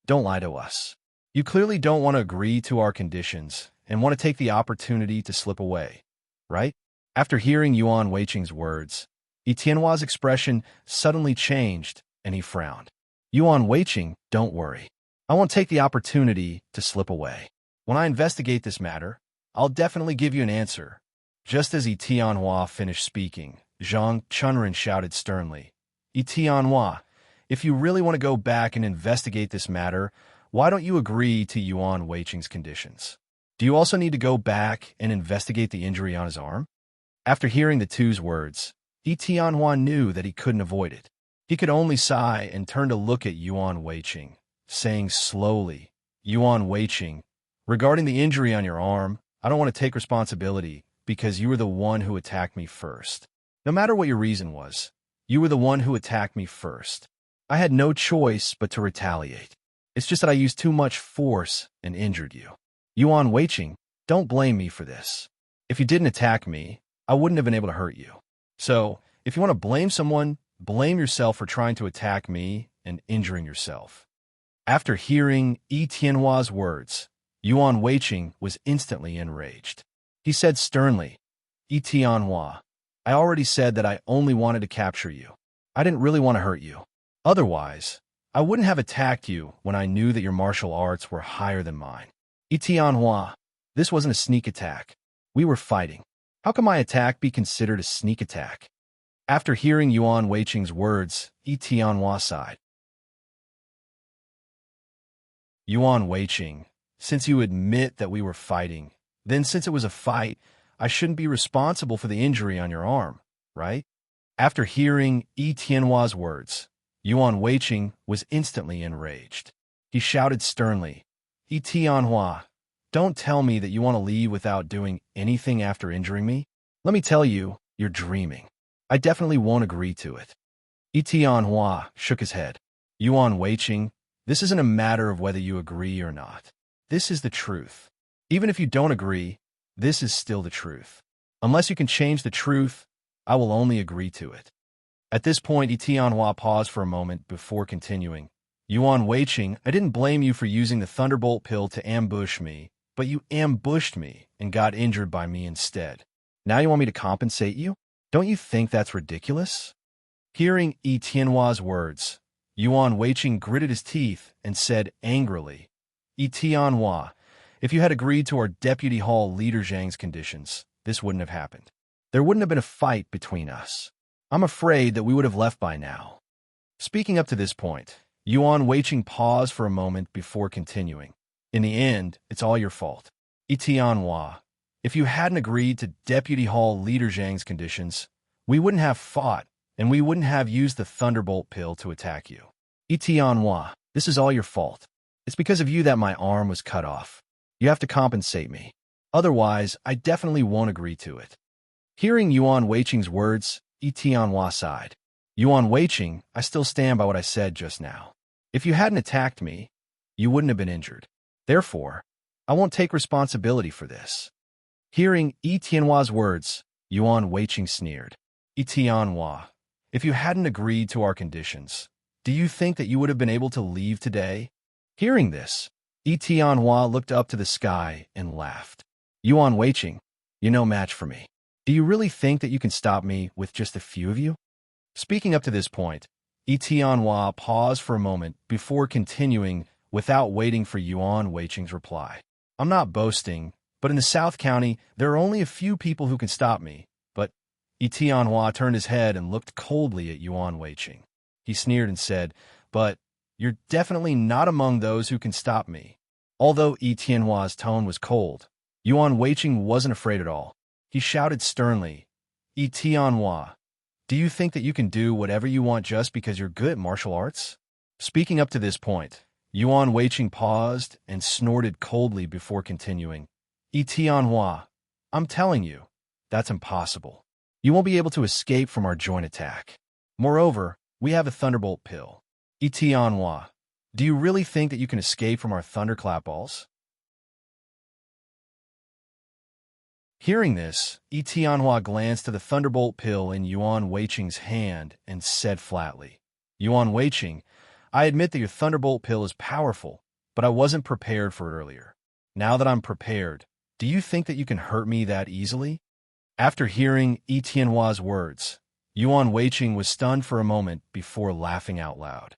don't lie to us. You clearly don't want to agree to our conditions and want to take the opportunity to slip away, right? After hearing Yuan Weiqing's words, Etienne's expression suddenly changed and he frowned. Yuan Weiqing, don't worry. I won't take the opportunity to slip away. When I investigate this matter, I'll definitely give you an answer. Just as Etienne finished speaking, Zhang Chunren shouted sternly, Etienne, if you really want to go back and investigate this matter, why don't you agree to Yuan Weiqing's conditions? Do you also need to go back and investigate the injury on his arm? After hearing the two's words, Etienne knew that he couldn't avoid it. He could only sigh and turn to look at Yuan Weiqing, saying slowly, Yuan Weiqing, regarding the injury on your arm, I don't want to take responsibility because you were the one who attacked me first. No matter what your reason was, you were the one who attacked me first. I had no choice but to retaliate. It's just that I used too much force and injured you. Yuan Weiqing, don't blame me for this. If you didn't attack me, I wouldn't have been able to hurt you. So, if you want to blame someone, blame yourself for trying to attack me and injuring yourself. After hearing Etienne's words, Yuan Weiqing was instantly enraged. He said sternly, Etienne, I already said that I only wanted to capture you. I didn't really want to hurt you. Otherwise, I wouldn't have attacked you when I knew that your martial arts were higher than mine. Etienne, this wasn't a sneak attack. We were fighting. How can my attack be considered a sneak attack? After hearing Yuan Weiqing's words, Etienne sighed. Yuan Weiqing, since you admit that we were fighting, then since it was a fight, I shouldn't be responsible for the injury on your arm, right? After hearing Etienne's words, Yuan Weiqing was instantly enraged. He shouted sternly, Etienne, don't tell me that you want to leave without doing anything after injuring me. Let me tell you, you're dreaming. I definitely won't agree to it. Etienne shook his head. Yuan Weiqing, this isn't a matter of whether you agree or not. This is the truth. Even if you don't agree, this is still the truth. Unless you can change the truth, I will only agree to it. At this point, Etienne paused for a moment before continuing. Yuan Weiqing, I didn't blame you for using the Thunderbolt pill to ambush me, but you ambushed me and got injured by me instead. Now you want me to compensate you? Don't you think that's ridiculous? Hearing Etienne's words, Yuan Weiqing gritted his teeth and said angrily, Etienne, if you had agreed to our Deputy Hall Leader Zhang's conditions, this wouldn't have happened. There wouldn't have been a fight between us. I'm afraid that we would have left by now. Speaking up to this point, Yuan Weiqing paused for a moment before continuing. In the end, it's all your fault. Etianhua, if you hadn't agreed to Deputy Hall Leader Zhang's conditions, we wouldn't have fought, and we wouldn't have used the Thunderbolt pill to attack you. Etianhua, this is all your fault. It's because of you that my arm was cut off. You have to compensate me. Otherwise, I definitely won't agree to it. Hearing Yuan Weiqing's words, Etianhua sighed. Yuan Weiqing, I still stand by what I said just now. If you hadn't attacked me, you wouldn't have been injured. Therefore, I won't take responsibility for this. Hearing Etianhua's words, Yuan Weiqing sneered. Etianhua, if you hadn't agreed to our conditions, do you think that you would have been able to leave today? Hearing this, Etianhua looked up to the sky and laughed. Yuan Weiqing, you're no match for me. Do you really think that you can stop me with just a few of you? Speaking up to this point, Etianhua paused for a moment before continuing without waiting for Yuan Weiqing's reply. I'm not boasting, but in the South County, there are only a few people who can stop me. But Etianhua turned his head and looked coldly at Yuan Weiqing. He sneered and said, but you're definitely not among those who can stop me. Although Etianhua's tone was cold, Yuan Weiqing wasn't afraid at all. He shouted sternly, Etianhua, do you think that you can do whatever you want just because you're good at martial arts? Speaking up to this point, Yuan Weiqing paused and snorted coldly before continuing. Etianhua, I'm telling you, that's impossible. You won't be able to escape from our joint attack. Moreover, we have a Thunderbolt pill. Etianhua, do you really think that you can escape from our Thunderclap balls? Hearing this, Etianhua glanced to the Thunderbolt pill in Yuan Weiqing's hand and said flatly, Yuan Weiqing, I admit that your Thunderbolt pill is powerful, but I wasn't prepared for it earlier. Now that I'm prepared, do you think that you can hurt me that easily? After hearing Etianhua's words, Yuan Weiqing was stunned for a moment before laughing out loud.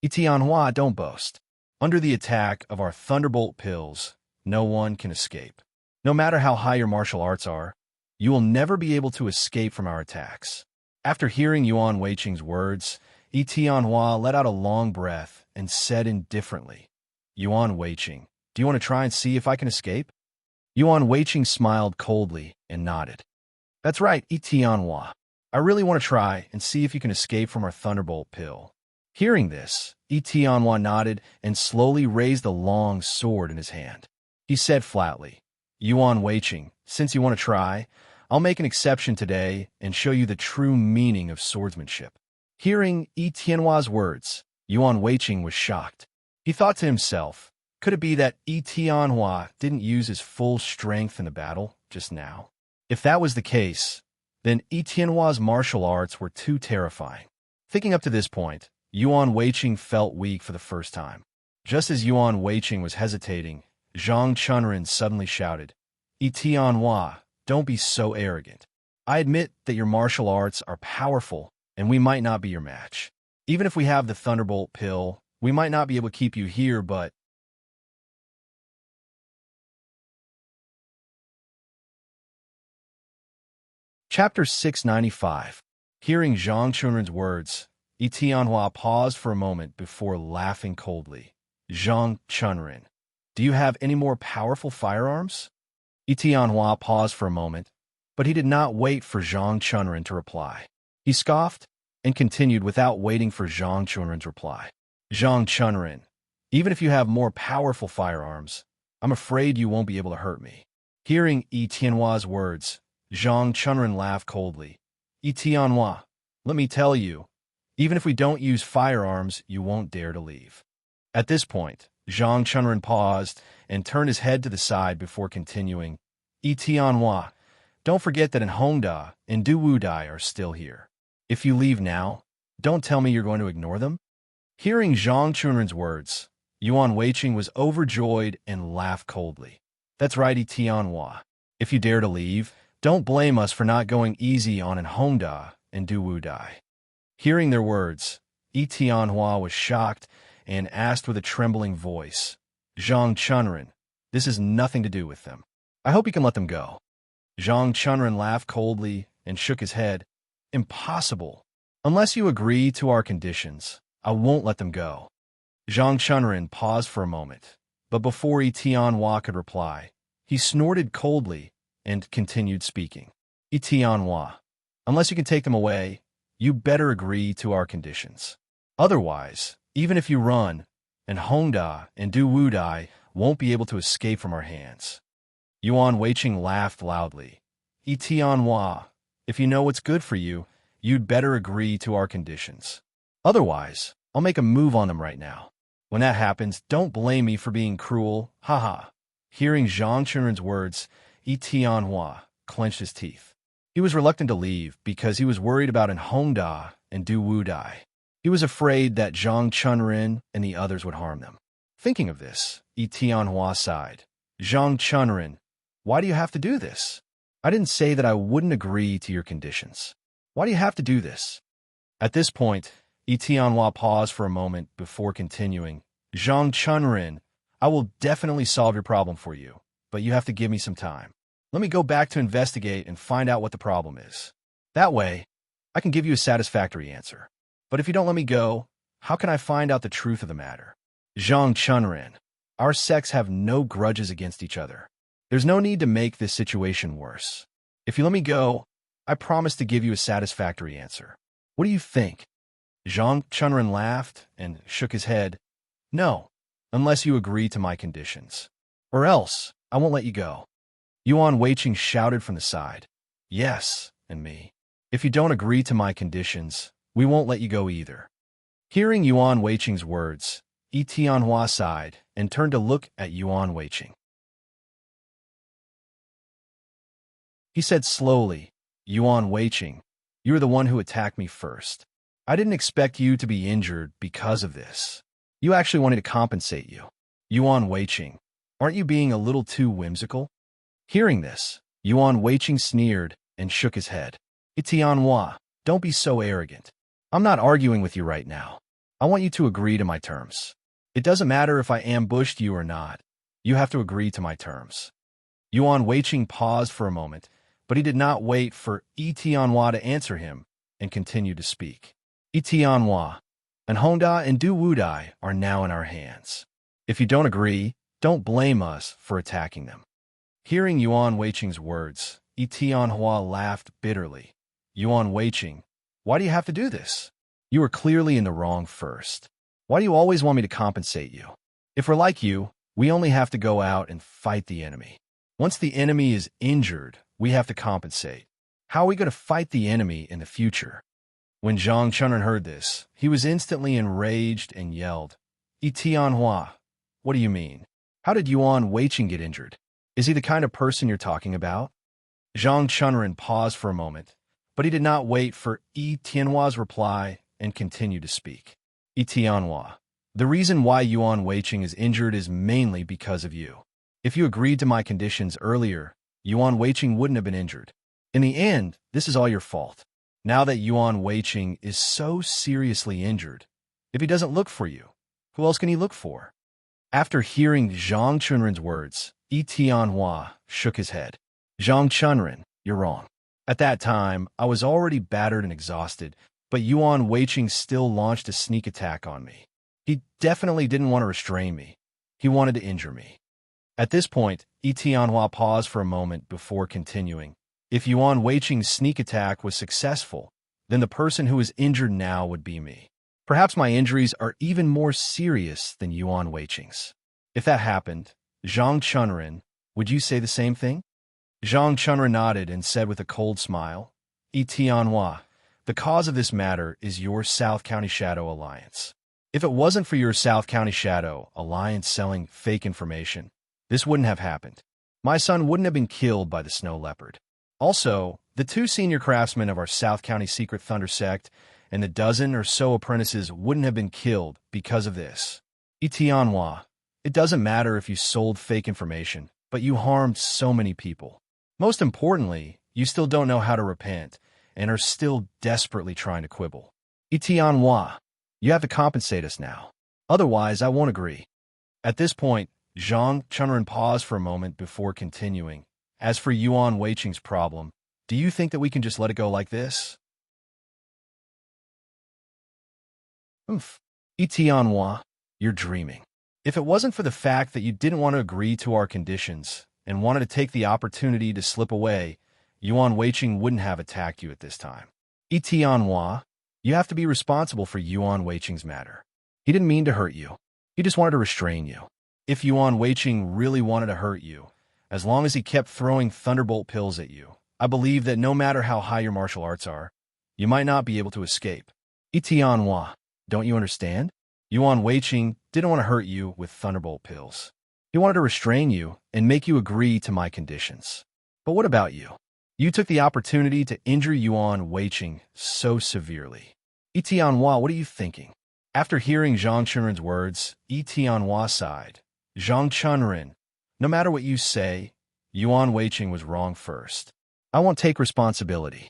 Etianhua, don't boast. Under the attack of our Thunderbolt pills, no one can escape. No matter how high your martial arts are, you will never be able to escape from our attacks. After hearing Yuan Weiqing's words, Etianhua let out a long breath and said indifferently, Yuan Weiqing, do you want to try and see if I can escape? Yuan Weiqing smiled coldly and nodded. That's right, Etianhua. I really want to try and see if you can escape from our Thunderbolt pill. Hearing this, Etianhua nodded and slowly raised a long sword in his hand. He said flatly, Yuan Weiqing, since you want to try, I'll make an exception today and show you the true meaning of swordsmanship. Hearing Etianhua's words, Yuan Weiqing was shocked. He thought to himself, could it be that Etianhua didn't use his full strength in the battle just now? If that was the case, then Etianhua's martial arts were too terrifying. Thinking up to this point, Yuan Weiqing felt weak for the first time. Just as Yuan Weiqing was hesitating, Zhang Chunrin suddenly shouted, Etianhua, don't be so arrogant. I admit that your martial arts are powerful, and we might not be your match. Even if we have the Thunderbolt pill, we might not be able to keep you here, but... Chapter 695. Hearing Zhang Chunrin's words, Etianhua paused for a moment before laughing coldly. Zhang Chunrin, do you have any more powerful firearms? Etianhua paused for a moment, but he did not wait for Zhang Chunrin to reply. He scoffed and continued without waiting for Zhang Chunrin's reply. Zhang Chunrin, even if you have more powerful firearms, I'm afraid you won't be able to hurt me. Hearing Etianhua's words, Zhang Chunrin laughed coldly. Etianhua, let me tell you, even if we don't use firearms, you won't dare to leave. At this point, Zhang Chunrin paused and turned his head to the side before continuing. Etianhua, don't forget that in Hongda and Duwudai are still here. If you leave now, don't tell me you're going to ignore them. Hearing Zhang Chunrin's words, Yuan Weiqing was overjoyed and laughed coldly. That's right, Etianhua. If you dare to leave, don't blame us for not going easy on in Hongda and Duwudai. Hearing their words, Etianhua was shocked and asked with a trembling voice, Zhang Chunrin, this has nothing to do with them. I hope you can let them go. Zhang Chunrin laughed coldly and shook his head. Impossible. Unless you agree to our conditions, I won't let them go. Zhang Chunrin paused for a moment, But before Tianhua could reply, he snorted coldly and continued speaking. Tianhua, unless you can take them away, you better agree to our conditions. Otherwise, even if you run, and Hongda and Du Wudai won't be able to escape from our hands. Yuan Weiqing laughed loudly. Tianhua, if you know what's good for you, you'd better agree to our conditions. Otherwise, I'll make a move on them right now. When that happens, don't blame me for being cruel, haha. Hearing Zhang Chunren's words, Tianhua clenched his teeth. He was reluctant to leave because he was worried about Hongda and Du Wudai. He was afraid that Zhang Chunren and the others would harm them. Thinking of this, Tianhua sighed. Zhang Chunren, why do you have to do this? I didn't say that I wouldn't agree to your conditions. Why do you have to do this? At this point, Tianhua paused for a moment before continuing. Zhang Chunren, I will definitely solve your problem for you, but you have to give me some time. Let me go back to investigate and find out what the problem is. That way, I can give you a satisfactory answer. But if you don't let me go, how can I find out the truth of the matter? Zhang Chunren, our sects have no grudges against each other. There's no need to make this situation worse. If you let me go, I promise to give you a satisfactory answer. What do you think? Zhang Chunren laughed and shook his head. No, unless you agree to my conditions. Or else, I won't let you go. Yuan Weiqing shouted from the side. Yes, and me. If you don't agree to my conditions, we won't let you go either. Hearing Yuan Weiqing's words, Tianhua sighed and turned to look at Yuan Weiqing. He said slowly, Yuan Weiqing, you're the one who attacked me first. I didn't expect you to be injured because of this. You actually wanted to compensate you. Yuan Weiqing, aren't you being a little too whimsical? Hearing this, Yuan Weiqing sneered and shook his head. Tianhua, don't be so arrogant. I'm not arguing with you right now. I want you to agree to my terms. It doesn't matter if I ambushed you or not. You have to agree to my terms. Yuan Weiqing paused for a moment, but he did not wait for Tianhua to answer him and continued to speak. Tianhua, and Hongda and Du Wudai are now in our hands. If you don't agree, don't blame us for attacking them. Hearing Yuan Weiqing's words, Tianhua laughed bitterly. Yuan Weiqing, why do you have to do this? You were clearly in the wrong first. Why do you always want me to compensate you? If we're like you, we only have to go out and fight the enemy. Once the enemy is injured, we have to compensate. How are we going to fight the enemy in the future? When Zhang Chunren heard this, he was instantly enraged and yelled, Tianhua, what do you mean? How did Yuan Weiqing get injured? Is he the kind of person you're talking about? Zhang Chunren paused for a moment, but he did not wait for Tianhua's reply and continued to speak. Tianhua, the reason why Yuan Weiqing is injured is mainly because of you. If you agreed to my conditions earlier, Yuan Weiqing wouldn't have been injured. In the end, this is all your fault. Now that Yuan Weiqing is so seriously injured, if he doesn't look for you, who else can he look for? After hearing Zhang Chunren's words, Tianhua shook his head. Zhang Chunren, you're wrong. At that time, I was already battered and exhausted, but Yuan Weiqing still launched a sneak attack on me. He definitely didn't want to restrain me. He wanted to injure me. At this point, Tianhua paused for a moment before continuing. If Yuan Weiqing's sneak attack was successful, then the person who is injured now would be me. Perhaps my injuries are even more serious than Yuan Weiqing's. If that happened, Zhang Chunren, would you say the same thing? Zhang Chunren nodded and said with a cold smile, Tianhua, the cause of this matter is your South County Shadow Alliance. If it wasn't for your South County Shadow Alliance selling fake information, this wouldn't have happened. My son wouldn't have been killed by the Snow Leopard. Also, the 2 senior craftsmen of our South County Secret Thunder sect and the dozen or so apprentices wouldn't have been killed because of this. Tianhua, it doesn't matter if you sold fake information, but you harmed so many people. Most importantly, you still don't know how to repent and are still desperately trying to quibble. Tianhua, you have to compensate us now. Otherwise, I won't agree. At this point, Zhang Chunren paused for a moment before continuing. As for Yuan Weiqing's problem, do you think that we can just let it go like this? Tianhua, you're dreaming. If it wasn't for the fact that you didn't want to agree to our conditions and wanted to take the opportunity to slip away, Yuan Weiqing wouldn't have attacked you at this time. Tianhua, you have to be responsible for Yuan Weiqing's matter. He didn't mean to hurt you. He just wanted to restrain you. If Yuan Weiqing really wanted to hurt you, as long as he kept throwing thunderbolt pills at you, I believe that no matter how high your martial arts are, you might not be able to escape. Tianhua, don't you understand? Yuan Weiqing didn't want to hurt you with thunderbolt pills. He wanted to restrain you and make you agree to my conditions. But what about you? You took the opportunity to injure Yuan Weiqing so severely. Tianhua, what are you thinking? After hearing Zhang Chunrin's words, Tianhua sighed. Zhang Chunrin, no matter what you say, Yuan Weiqing was wrong first. I won't take responsibility.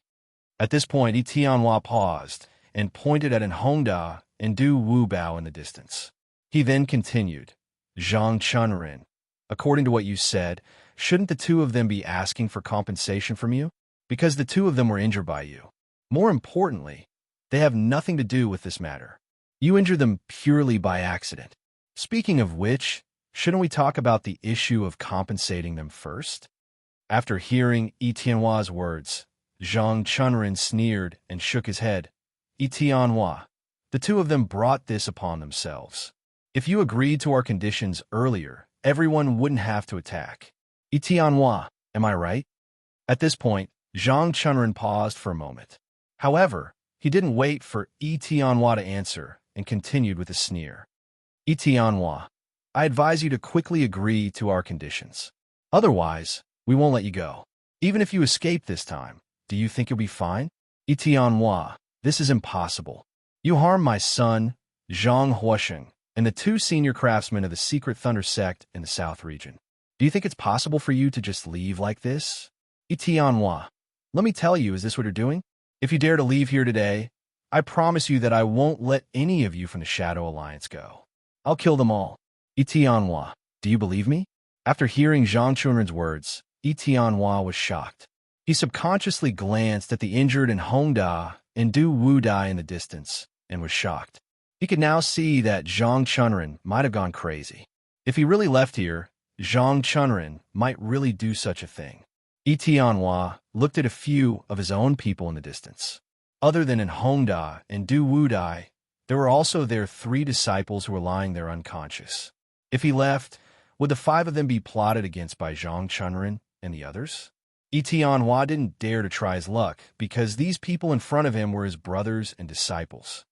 At this point, Tianhua paused and pointed at an Hongda and Du Wubao in the distance. He then continued, Zhang Chunrin, according to what you said, shouldn't the two of them be asking for compensation from you? Because the two of them were injured by you. More importantly, they have nothing to do with this matter. You injured them purely by accident. Speaking of which, shouldn't we talk about the issue of compensating them first? After hearing Tianhua's words, Zhang Chunrin sneered and shook his head. Tianhua, the two of them brought this upon themselves. If you agreed to our conditions earlier, everyone wouldn't have to attack. Tianhua, am I right? At this point, Zhang Chunrin paused for a moment. However, he didn't wait for Tianhua to answer and continued with a sneer. Tianhua, I advise you to quickly agree to our conditions. Otherwise, we won't let you go. Even if you escape this time, do you think you'll be fine? Tianhua, this is impossible. You harmed my son, Zhang Huosheng, and the two senior craftsmen of the Secret Thunder sect in the South region. Do you think it's possible for you to just leave like this? Tianhua, let me tell you, is this what you're doing? If you dare to leave here today, I promise you that I won't let any of you from the Shadow Alliance go. I'll kill them all. Tianhua, do you believe me? After hearing Zhang Chunrin's words, Tianhua was shocked. He subconsciously glanced at the injured and Hongda and Du Wudai in the distance and was shocked. He could now see that Zhang Chunrin might have gone crazy. If he really left here, Zhang Chunrin might really do such a thing. Tianhua looked at a few of his own people in the distance. Other than in Hongda and Du Wudai, there were also their 3 disciples who were lying there unconscious. If he left, would the 5 of them be plotted against by Zhang Chunrin and the others? Tianhua didn't dare to try his luck because these people in front of him were his brothers and disciples.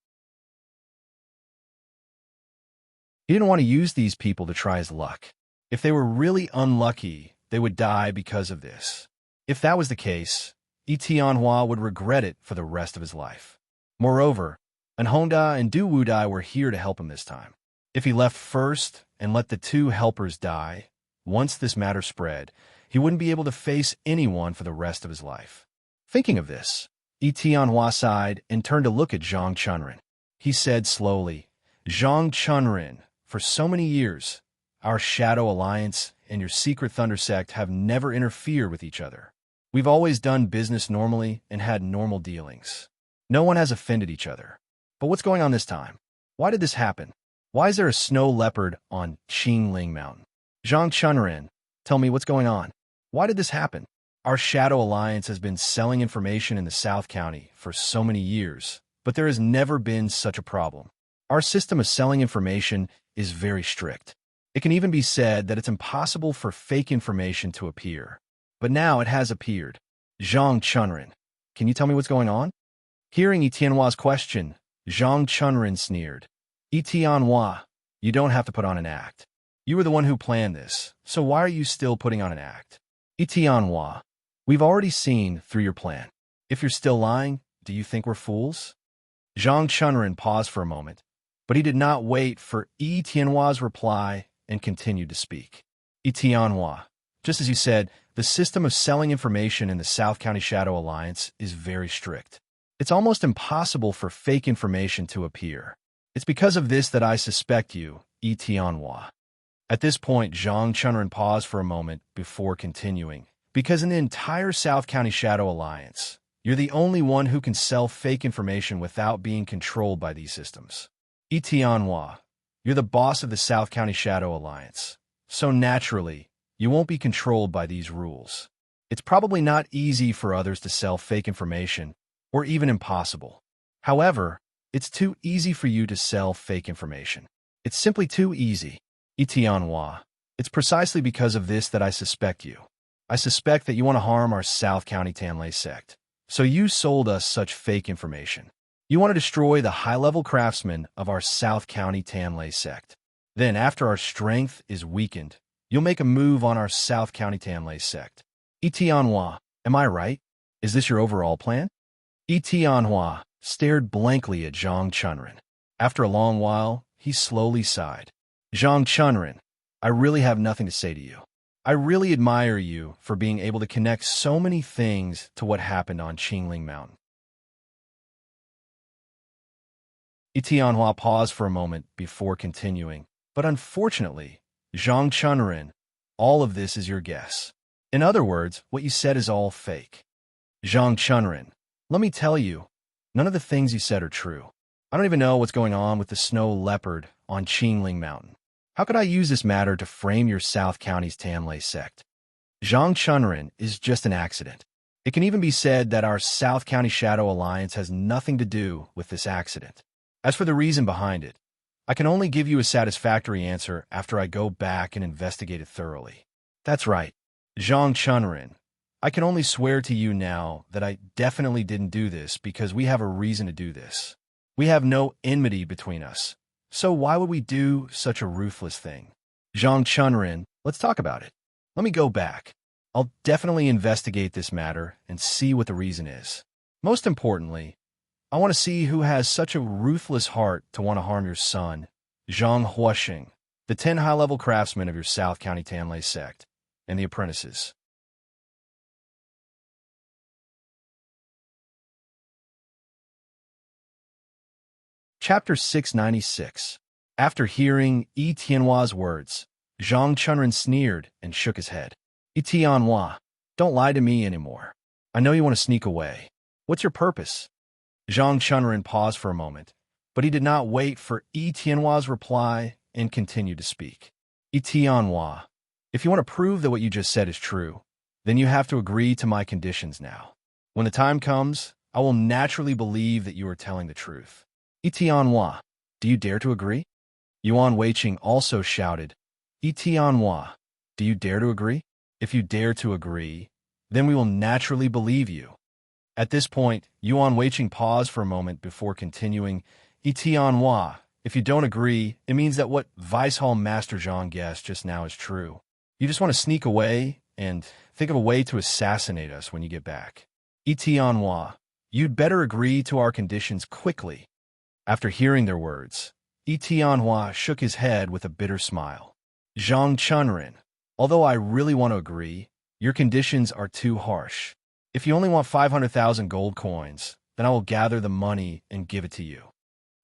He didn't want to use these people to try his luck. If they were really unlucky, they would die because of this. If that was the case, Tianhua would regret it for the rest of his life. Moreover, Honda and Du Wudai were here to help him this time. If he left first and let the 2 helpers die, once this matter spread, he wouldn't be able to face anyone for the rest of his life. Thinking of this, Tianhua sighed and turned to look at Zhang Chunrin. He said slowly, Zhang Chunrin, for so many years, our Shadow Alliance and your Secret Thunder sect have never interfered with each other. We've always done business normally and had normal dealings. No one has offended each other. But what's going on this time? Why did this happen? Why is there a snow leopard on Qingling Mountain? Zhang Chunrin, tell me what's going on. Why did this happen? Our Shadow Alliance has been selling information in the South County for so many years, but there has never been such a problem. Our system of selling information is very strict. It can even be said that it's impossible for fake information to appear. But now it has appeared. Zhang Chunrin, can you tell me what's going on? Hearing Tianhua's question, Zhang Chunrin sneered. Tianhua, you don't have to put on an act. You were the one who planned this, so why are you still putting on an act? Tianhua, we've already seen through your plan. If you're still lying, do you think we're fools? Zhang Chunrin paused for a moment, but he did not wait for Tianhua's reply and continued to speak. Tianhua, just as you said, the system of selling information in the South County Shadow Alliance is very strict. It's almost impossible for fake information to appear. It's because of this that I suspect you, Tianhua. At this point, Zhang Chunrin paused for a moment before continuing. Because in the entire South County Shadow Alliance, you're the only one who can sell fake information without being controlled by these systems. Tianhua, You're the boss of the South County Shadow Alliance, so naturally, you won't be controlled by these rules. It's probably not easy for others to sell fake information, or even impossible. However, it's too easy for you to sell fake information. It's simply too easy. Etienne, it's precisely because of this that I suspect you. I suspect that you want to harm our South County Tanlay sect. So you sold us such fake information. You want to destroy the high-level craftsmen of our South County Tanlay sect. Then, after our strength is weakened, you'll make a move on our South County Tanlay sect. Etienne, am I right? Is this your overall plan? Etienne stared blankly at Zhang Chunren. After a long while, he slowly sighed. Zhang Chunren, I really have nothing to say to you. I really admire you for being able to connect so many things to what happened on Qingling Mountain. Etienne paused for a moment before continuing, but unfortunately, Zhang Chunren, all of this is your guess. In other words, what you said is all fake. Zhang Chunren, let me tell you, none of the things you said are true. I don't even know what's going on with the snow leopard on Qingling Mountain. How could I use this matter to frame your South County's Tanlay sect? Zhang Chunren is just an accident. It can even be said that our South County Shadow Alliance has nothing to do with this accident. As for the reason behind it, I can only give you a satisfactory answer after I go back and investigate it thoroughly. That's right, Zhang Chunren. I can only swear to you now that I definitely didn't do this because we have a reason to do this. We have no enmity between us. So why would we do such a ruthless thing? Zhang Chunren, let's talk about it. Let me go back. I'll definitely investigate this matter and see what the reason is. Most importantly, I want to see who has such a ruthless heart to want to harm your son, Zhang Huoxing, the 10 high-level craftsmen of your South County Tanlay sect, and the apprentices. Chapter 696. After hearing Etienne's words, Zhang Chunren sneered and shook his head. Etienne, don't lie to me anymore. I know you want to sneak away. What's your purpose? Zhang Chunren paused for a moment, but he did not wait for Etienne's reply and continued to speak. Etienne, if you want to prove that what you just said is true, then you have to agree to my conditions now. When the time comes, I will naturally believe that you are telling the truth. Etienne, do you dare to agree? Yuan Weiqing also shouted, Etienne, do you dare to agree? If you dare to agree, then we will naturally believe you. At this point, Yuan Weiqing paused for a moment before continuing, Etienne, if you don't agree, it means that what Vice Hall Master Zhang guessed just now is true. You just want to sneak away and think of a way to assassinate us when you get back. Etienne, you'd better agree to our conditions quickly. After hearing their words, Etienne shook his head with a bitter smile. Zhang Chunren, although I really want to agree, your conditions are too harsh. If you only want 500,000 gold coins, then I will gather the money and give it to you.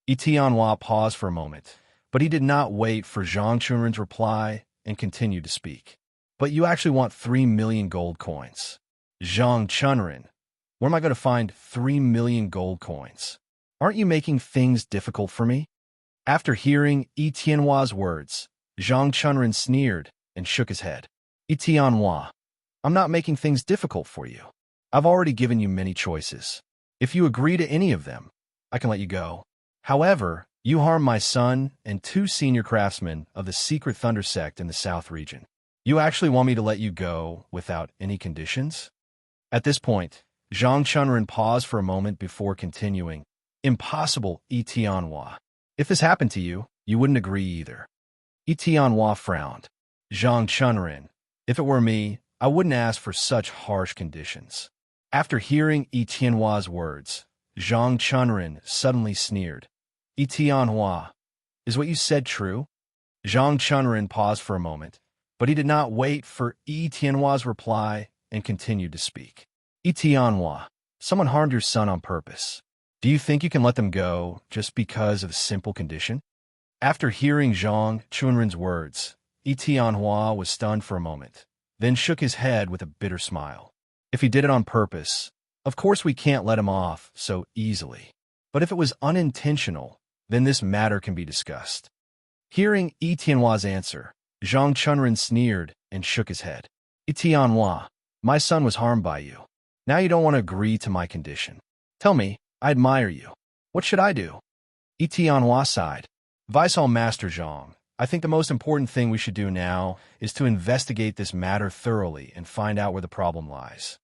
Etienne paused for a moment, but he did not wait for Zhang Chunren's reply and continued to speak. But you actually want 3 million gold coins. Zhang Chunren, where am I going to find 3 million gold coins? Aren't you making things difficult for me? After hearing Etienne's words, Zhang Chunren sneered and shook his head. Etienne, I'm not making things difficult for you. I've already given you many choices. If you agree to any of them, I can let you go. However, you harm my son and 2 senior craftsmen of the Secret Thunder sect in the South region. You actually want me to let you go without any conditions? At this point, Zhang Chunren paused for a moment before continuing. Impossible, Etienne. If this happened to you, you wouldn't agree either. Etienne frowned. Zhang Chunren, if it were me, I wouldn't ask for such harsh conditions. After hearing Etienne's words, Zhang Chunren suddenly sneered. Etienne, is what you said true? Zhang Chunren paused for a moment, but he did not wait for Etienne's reply and continued to speak. Etienne, someone harmed your son on purpose. Do you think you can let them go just because of a simple condition? After hearing Zhang Chunren's words, Etienne was stunned for a moment, then shook his head with a bitter smile. If he did it on purpose, of course we can't let him off so easily. But if it was unintentional, then this matter can be discussed. Hearing Yi Tianhua's answer, Zhang Chunren sneered and shook his head. Yi Tianhua, my son was harmed by you. Now you don't want to agree to my condition. Tell me, I admire you. What should I do? Yi Tianhua sighed. Vice Hall Master Zhang, I think the most important thing we should do now is to investigate this matter thoroughly and find out where the problem lies.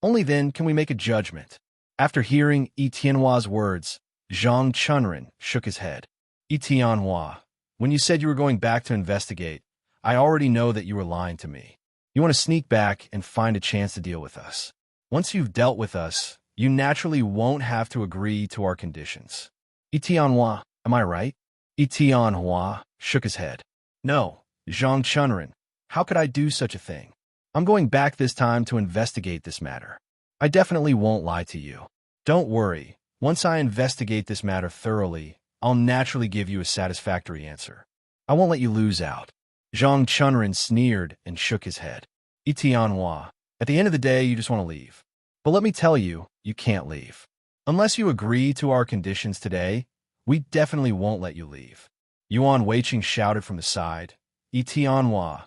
Only then can we make a judgment. After hearing Yi Tianhua's words, Zhang Chunren shook his head. Yi Tianhua, when you said you were going back to investigate, I already know that you were lying to me. You want to sneak back and find a chance to deal with us. Once you've dealt with us, you naturally won't have to agree to our conditions. Yi Tianhua, am I right? Yi Tianhua shook his head. No, Zhang Chunren, how could I do such a thing? I'm going back this time to investigate this matter. I definitely won't lie to you. Don't worry, once I investigate this matter thoroughly, I'll naturally give you a satisfactory answer. I won't let you lose out. Zhang Chunren sneered and shook his head. Yi Tianhua, at the end of the day, you just want to leave. But let me tell you, you can't leave. Unless you agree to our conditions today, we definitely won't let you leave. Yuan Weiqing shouted from the side. Yi Tianhua,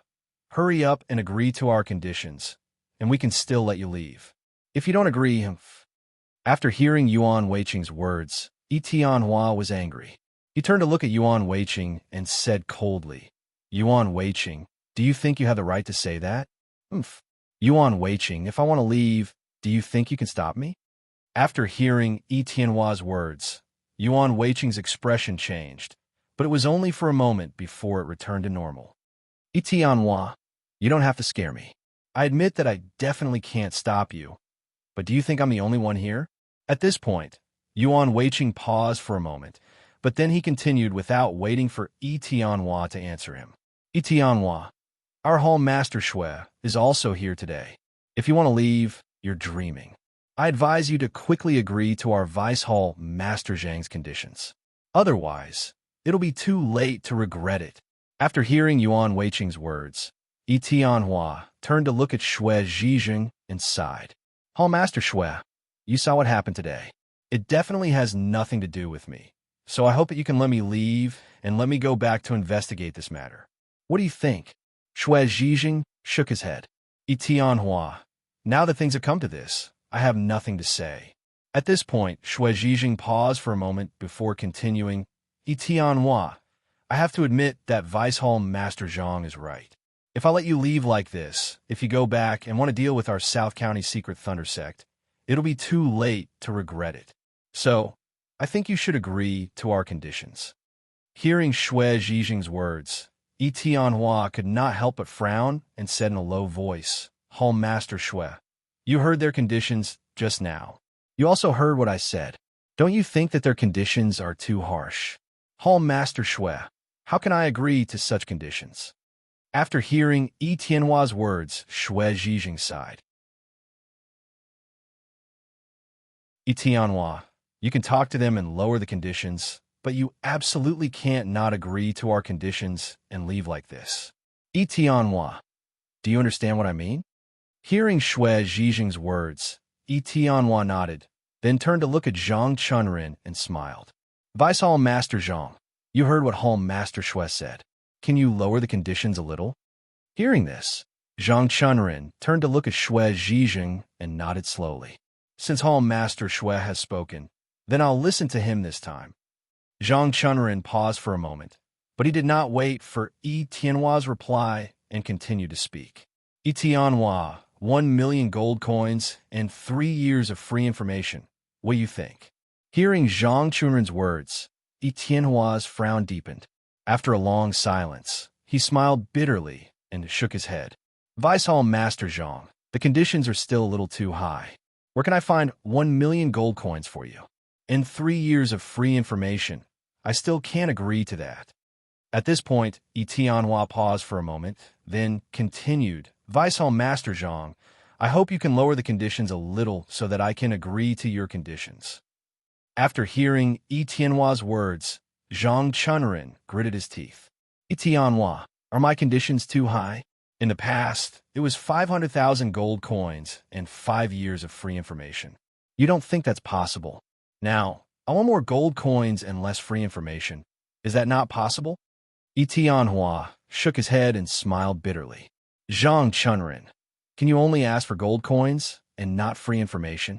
hurry up and agree to our conditions, and we can still let you leave. If you don't agree, After hearing Yuan Weiqing's words, Yi Tianhua was angry. He turned to look at Yuan Weiqing and said coldly, Yuan Weiqing, do you think you have the right to say that? Yuan Weiqing, if I want to leave, do you think you can stop me? After hearing Yi Tianhua's words, Yuan Weiqing's expression changed, but it was only for a moment before it returned to normal. Yi Tianhua, you don't have to scare me. I admit that I definitely can't stop you, but do you think I'm the only one here? At this point, Yuan Weiqing paused for a moment, but then he continued without waiting for Yi Tianhua to answer him. Yi Tianhua, our Hall Master Shui is also here today. If you want to leave, you're dreaming. I advise you to quickly agree to our Vice Hall Master Zhang's conditions. Otherwise, it'll be too late to regret it. After hearing Yuan Weiqing's words, Yi Tianhua turned to look at Shui Zhizheng and sighed. Hall Master Shui, you saw what happened today. It definitely has nothing to do with me, so I hope that you can let me leave and let me go back to investigate this matter. What do you think? Shui Zhizheng shook his head. Yi Tianhua, now that things have come to this, I have nothing to say. At this point, Shui Zhizheng paused for a moment before continuing. Yi Tianhua, I have to admit that Vice Hall Master Zhang is right. If I let you leave like this, if you go back and want to deal with our South County Secret Thunder Sect, it'll be too late to regret it. So, I think you should agree to our conditions. Hearing Shui Zhizheng's words, Yi Tianhua could not help but frown and said in a low voice, Hall Master Shui, you heard their conditions just now. You also heard what I said. Don't you think that their conditions are too harsh? Hall Master Shui, how can I agree to such conditions? After hearing Yi Tianhua's words, Shui Zhizheng sighed. Yi Tianhua, you can talk to them and lower the conditions, but you absolutely can't not agree to our conditions and leave like this. Yi Tianhua, do you understand what I mean? Hearing Shui Zhizheng's words, Yi Tianhua nodded, then turned to look at Zhang Chunren and smiled. Vice Hall Master Zhang, you heard what Hall Master Shui said. Can you lower the conditions a little? Hearing this, Zhang Chunren turned to look at Shui Zhizheng and nodded slowly. Since Hall Master Shui has spoken, then I'll listen to him this time. Zhang Chunren paused for a moment, but he did not wait for Yi Tianhua's reply and continued to speak. Yi Tianhua, 1 million gold coins and 3 years of free information. What do you think? Hearing Zhang Chunren's words, Yi Tianhua's frown deepened. After a long silence, he smiled bitterly and shook his head. Vice Hall Master Zhang, the conditions are still a little too high. Where can I find 1 million gold coins for you? And 3 years of free information. I still can't agree to that. At this point, Yi Tianhua paused for a moment, then continued. Vice Hall Master Zhang, I hope you can lower the conditions a little so that I can agree to your conditions. After hearing Yi Tianhua's words, Zhang Chunren gritted his teeth. Yi Tianhua, are my conditions too high? In the past, it was 500,000 gold coins and 5 years of free information. You don't think that's possible. Now, I want more gold coins and less free information. Is that not possible? Tianhua shook his head and smiled bitterly. Zhang Chunrin, can you only ask for gold coins and not free information?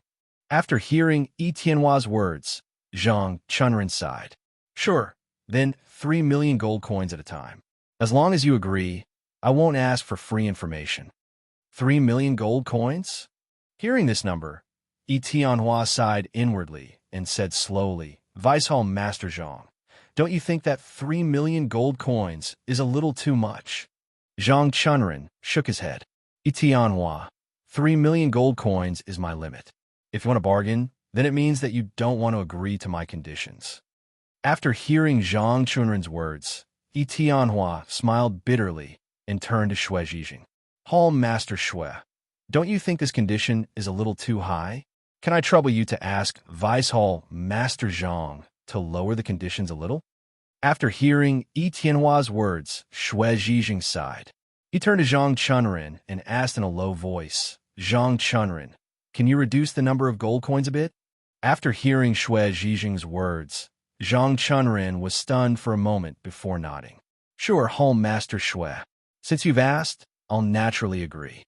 After hearing Tianhua's words, Zhang Chunrin sighed. Sure, then 3 million gold coins at a time. As long as you agree, I won't ask for free information. 3 million gold coins? Hearing this number, Tianhua sighed inwardly and said slowly, Vice Hall Master Zhang, don't you think that 3 million gold coins is a little too much? Zhang Chunrin shook his head. Tianhua, 3 million gold coins is my limit. If you want to bargain, then it means that you don't want to agree to my conditions. After hearing Zhang Chunrin's words, Tianhua smiled bitterly and turned to Xue Zhijing. Hall Master Xue, don't you think this condition is a little too high? Can I trouble you to ask Vice Hall Master Zhang to lower the conditions a little? After hearing Tianhua's words, Xue Zhijing sighed. He turned to Zhang Chunrin and asked in a low voice, Zhang Chunrin, can you reduce the number of gold coins a bit? After hearing Xue Zhijing's words, Zhang Chunrin was stunned for a moment before nodding. Sure, Hall Master Xue. Since you've asked, I'll naturally agree.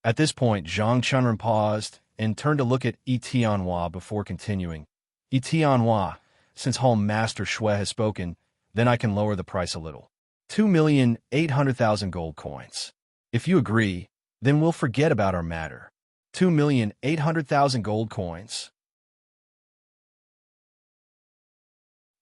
At this point, Zhang Chunrin paused and turned to look at Tianhua before continuing. Tianhua, since Hall Master Xue has spoken, then I can lower the price a little. 2,800,000 gold coins. If you agree, then we'll forget about our matter. 2,800,000 gold coins.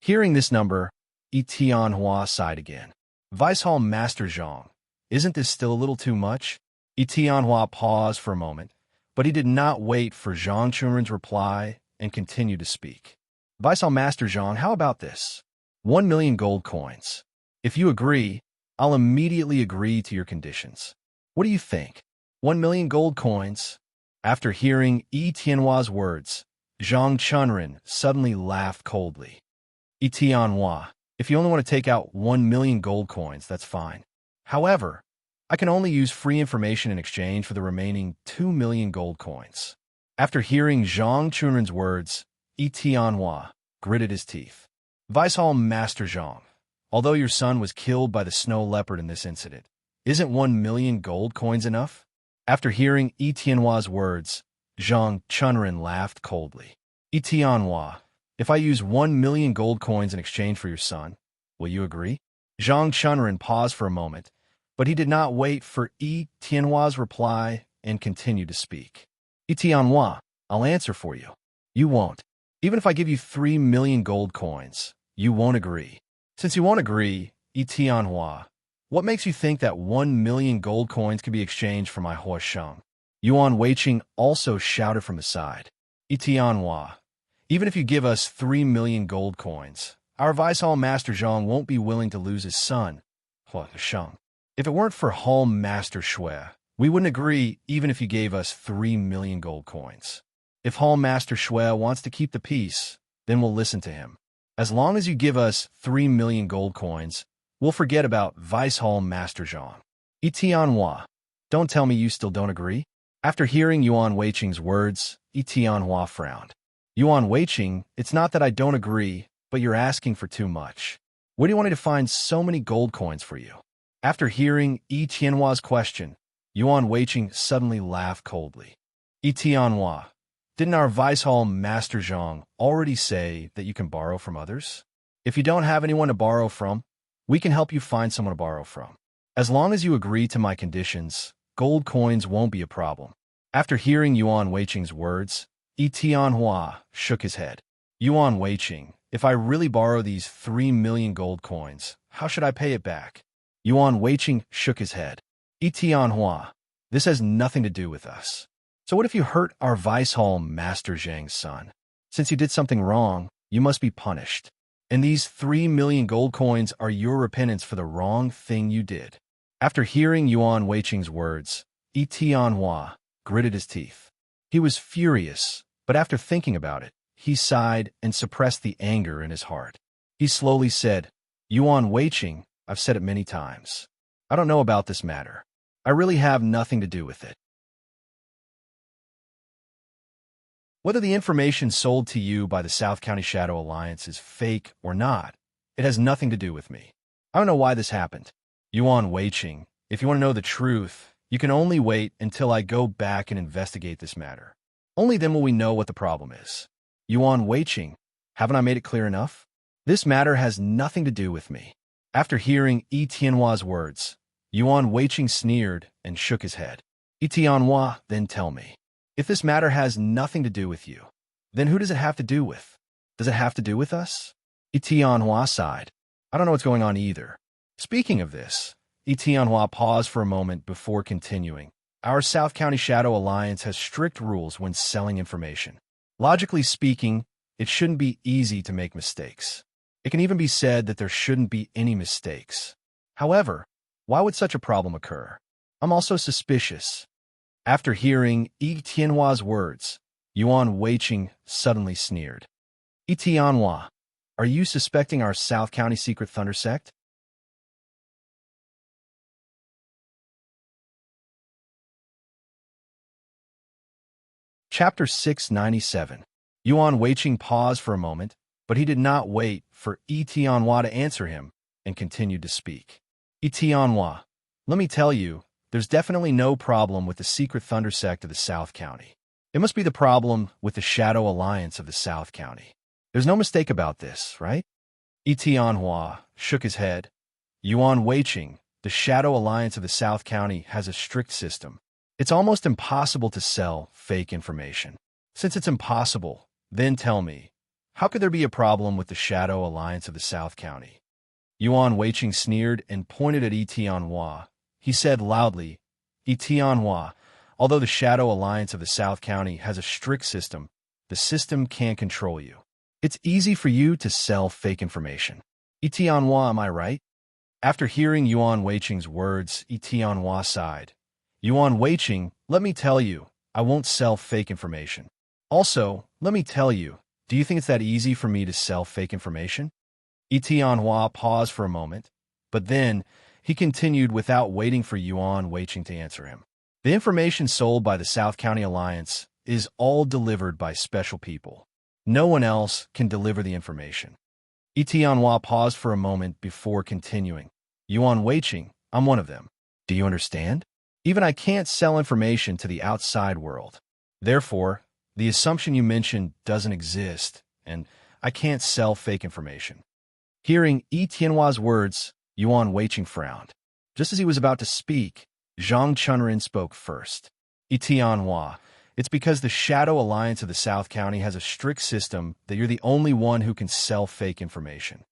Hearing this number, Tianhua sighed again. Vice Hall Master Zhang, isn't this still a little too much? Tianhua paused for a moment, but he did not wait for Zhang Chunrin's reply and continued to speak. Vice Hall Master Zhang, how about this? 1 million gold coins. If you agree, I'll immediately agree to your conditions. What do you think? 1 million gold coins? After hearing Tianhua's words, Zhang Chunrin suddenly laughed coldly. Tianhua, if you only want to take out 1 million gold coins, that's fine. However, I can only use free information in exchange for the remaining 2 million gold coins. After hearing Zhang Chunrin's words, Tianhua gritted his teeth. Vice Hall Master Zhang, although your son was killed by the snow leopard in this incident, isn't 1 million gold coins enough? After hearing Tianhua's words, Zhang Chunrin laughed coldly. Tianhua, if I use 1 million gold coins in exchange for your son, will you agree? Zhang Chunrin paused for a moment, but he did not wait for Tianhua's reply and continued to speak. Tianhua, I'll answer for you. You won't. Even if I give you 3 million gold coins, you won't agree. Since you won't agree, Tianhua, what makes you think that 1 million gold coins can be exchanged for my Hua Sheng? Yuan Weiqing also shouted from the side. Tianhua, even if you give us 3 million gold coins, our Vice Hall Master Zhang won't be willing to lose his son, Hua Sheng. If it weren't for Hall Master Xue, we wouldn't agree even if you gave us 3 million gold coins. If Hall Master Xue wants to keep the peace, then we'll listen to him. As long as you give us 3 million gold coins, we'll forget about Vice Hall Master Zhang. Tianhua, don't tell me you still don't agree? After hearing Yuan Weiqing's words, Tianhua frowned. Yuan Weiqing, it's not that I don't agree, but you're asking for too much. What do you want me to find so many gold coins for you? After hearing Tianhua's question, Yuan Weiqing suddenly laughed coldly. Tianhua, didn't our Vice Hall Master Zhang already say that you can borrow from others? If you don't have anyone to borrow from, we can help you find someone to borrow from. As long as you agree to my conditions, gold coins won't be a problem. After hearing Yuan Weiqing's words, Tianhua shook his head. Yuan Weiqing, if I really borrow these 3 million gold coins, how should I pay it back? Yuan Weiqing shook his head. Tianhua, this has nothing to do with us. So what if you hurt our Vice Hall Master Zhang's son? Since you did something wrong, you must be punished. And these 3 million gold coins are your repentance for the wrong thing you did. After hearing Yuan Weiqing's words, Tianhua gritted his teeth. He was furious, but after thinking about it, he sighed and suppressed the anger in his heart. He slowly said, Yuan Weiqing, I've said it many times. I don't know about this matter. I really have nothing to do with it. Whether the information sold to you by the South County Shadow Alliance is fake or not, it has nothing to do with me. I don't know why this happened. Yuan Weiqing, if you want to know the truth, you can only wait until I go back and investigate this matter. Only then will we know what the problem is. Yuan Weiqing, haven't I made it clear enough? This matter has nothing to do with me. After hearing Yi Tianhua's words, Yuan Weiqing sneered and shook his head. Yi Tianhua, then tell me. If this matter has nothing to do with you, then who does it have to do with? Does it have to do with us? Yi Tianhua sighed. I don't know what's going on either. Speaking of this, Yi Tianhua paused for a moment before continuing. Our South County Shadow Alliance has strict rules when selling information. Logically speaking, it shouldn't be easy to make mistakes. It can even be said that there shouldn't be any mistakes. However, why would such a problem occur? I'm also suspicious. After hearing Yi Tianhua's words, Yuan Weiqing suddenly sneered. Yi Tianhua, are you suspecting our South County Secret Thunder Sect? Chapter 697. Yuan Weiqing paused for a moment, but he did not wait for Yi Tianhua to answer him and continued to speak. Yi Tianhua, let me tell you, there's definitely no problem with the Secret Thunder Sect of the South County. It must be the problem with the Shadow Alliance of the South County. There's no mistake about this, right? Yi Tianhua shook his head. Yuan Weiqing, the Shadow Alliance of the South County has a strict system. It's almost impossible to sell fake information. Since it's impossible, then tell me, how could there be a problem with the Shadow Alliance of the South County? Yuan Weiqing sneered and pointed at Yi Tianhua. He said loudly, Yi Tianhua, although the Shadow Alliance of the South County has a strict system, the system can't control you. It's easy for you to sell fake information. Yi Tianhua, am I right? After hearing Yuan Weiqing's words, Yi Tianhua sighed. Yuan Weiqing, let me tell you, I won't sell fake information. Also, let me tell you, do you think it's that easy for me to sell fake information? Yi Tianhua paused for a moment, but then he continued without waiting for Yuan Weiqing to answer him. The information sold by the South County Alliance is all delivered by special people. No one else can deliver the information. Yi Tianhua paused for a moment before continuing. Yuan Weiqing, I'm one of them. Do you understand? Even I can't sell information to the outside world. Therefore, the assumption you mentioned doesn't exist, and I can't sell fake information. Hearing Yi Tianhua's words, Yuan Weiqing frowned. Just as he was about to speak, Zhang Chunrin spoke first. Yi Tianhua, it's because the Shadow Alliance of the South County has a strict system that you're the only one who can sell fake information.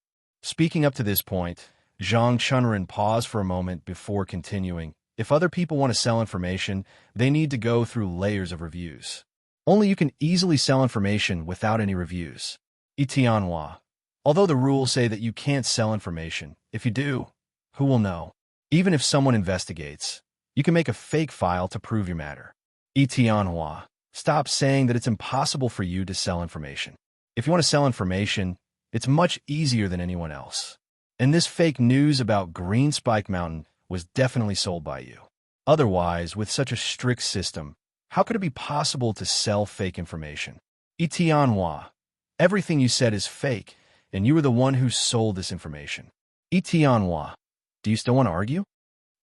Speaking up to this point, Zhang Chunrin paused for a moment before continuing. If other people want to sell information, they need to go through layers of reviews. Only you can easily sell information without any reviews. Yi Tianhua, although the rules say that you can't sell information, if you do, who will know? Even if someone investigates, you can make a fake file to prove your matter. Yi Tianhua, stop saying that it's impossible for you to sell information. If you want to sell information, it's much easier than anyone else. And this fake news about Green Spike Mountain was definitely sold by you. Otherwise, with such a strict system, how could it be possible to sell fake information? Yi Tianhua, everything you said is fake, and you were the one who sold this information. Yi Tianhua, do you still want to argue?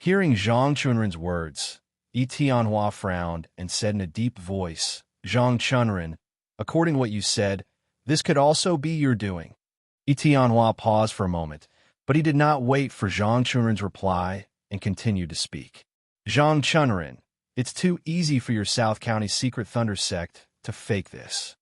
Hearing Zhang Chunrin's words, Yi Tianhua frowned and said in a deep voice, Zhang Chunrin, according to what you said, this could also be your doing. Yi Tianhua paused for a moment, but he did not wait for Zhang Chunrin's reply and continued to speak. Zhang Chunrin, it's too easy for your South County Secret Thunder Sect to fake this.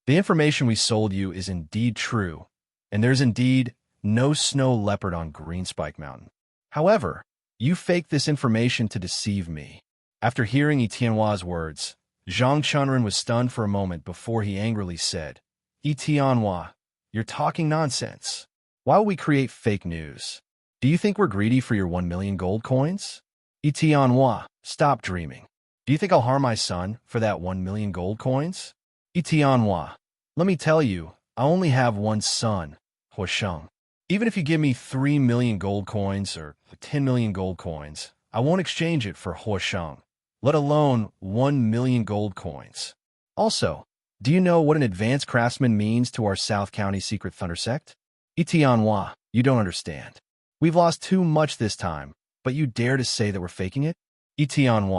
The information we sold you is indeed true, and there's indeed no snow leopard on Green Spike Mountain. However, you faked this information to deceive me. After hearing Yi Tianhua's words, Zhang Chunrin was stunned for a moment before he angrily said, Yi Tianhua, you're talking nonsense. Why would we create fake news? Do you think we're greedy for your 1 million gold coins? Yi Tianhua, stop dreaming. Do you think I'll harm my son for that 1 million gold coins? Yi Tianhua, let me tell you, I only have one son, Huasheng. Even if you give me 3 million gold coins or 10 million gold coins, I won't exchange it for Huasheng. let alone 1 million gold coins. Also, do you know what an advanced craftsman means to our South County Secret Thunder sect? Etienne, you don't understand. We've lost too much this time, but you dare to say that we're faking it? Etienne,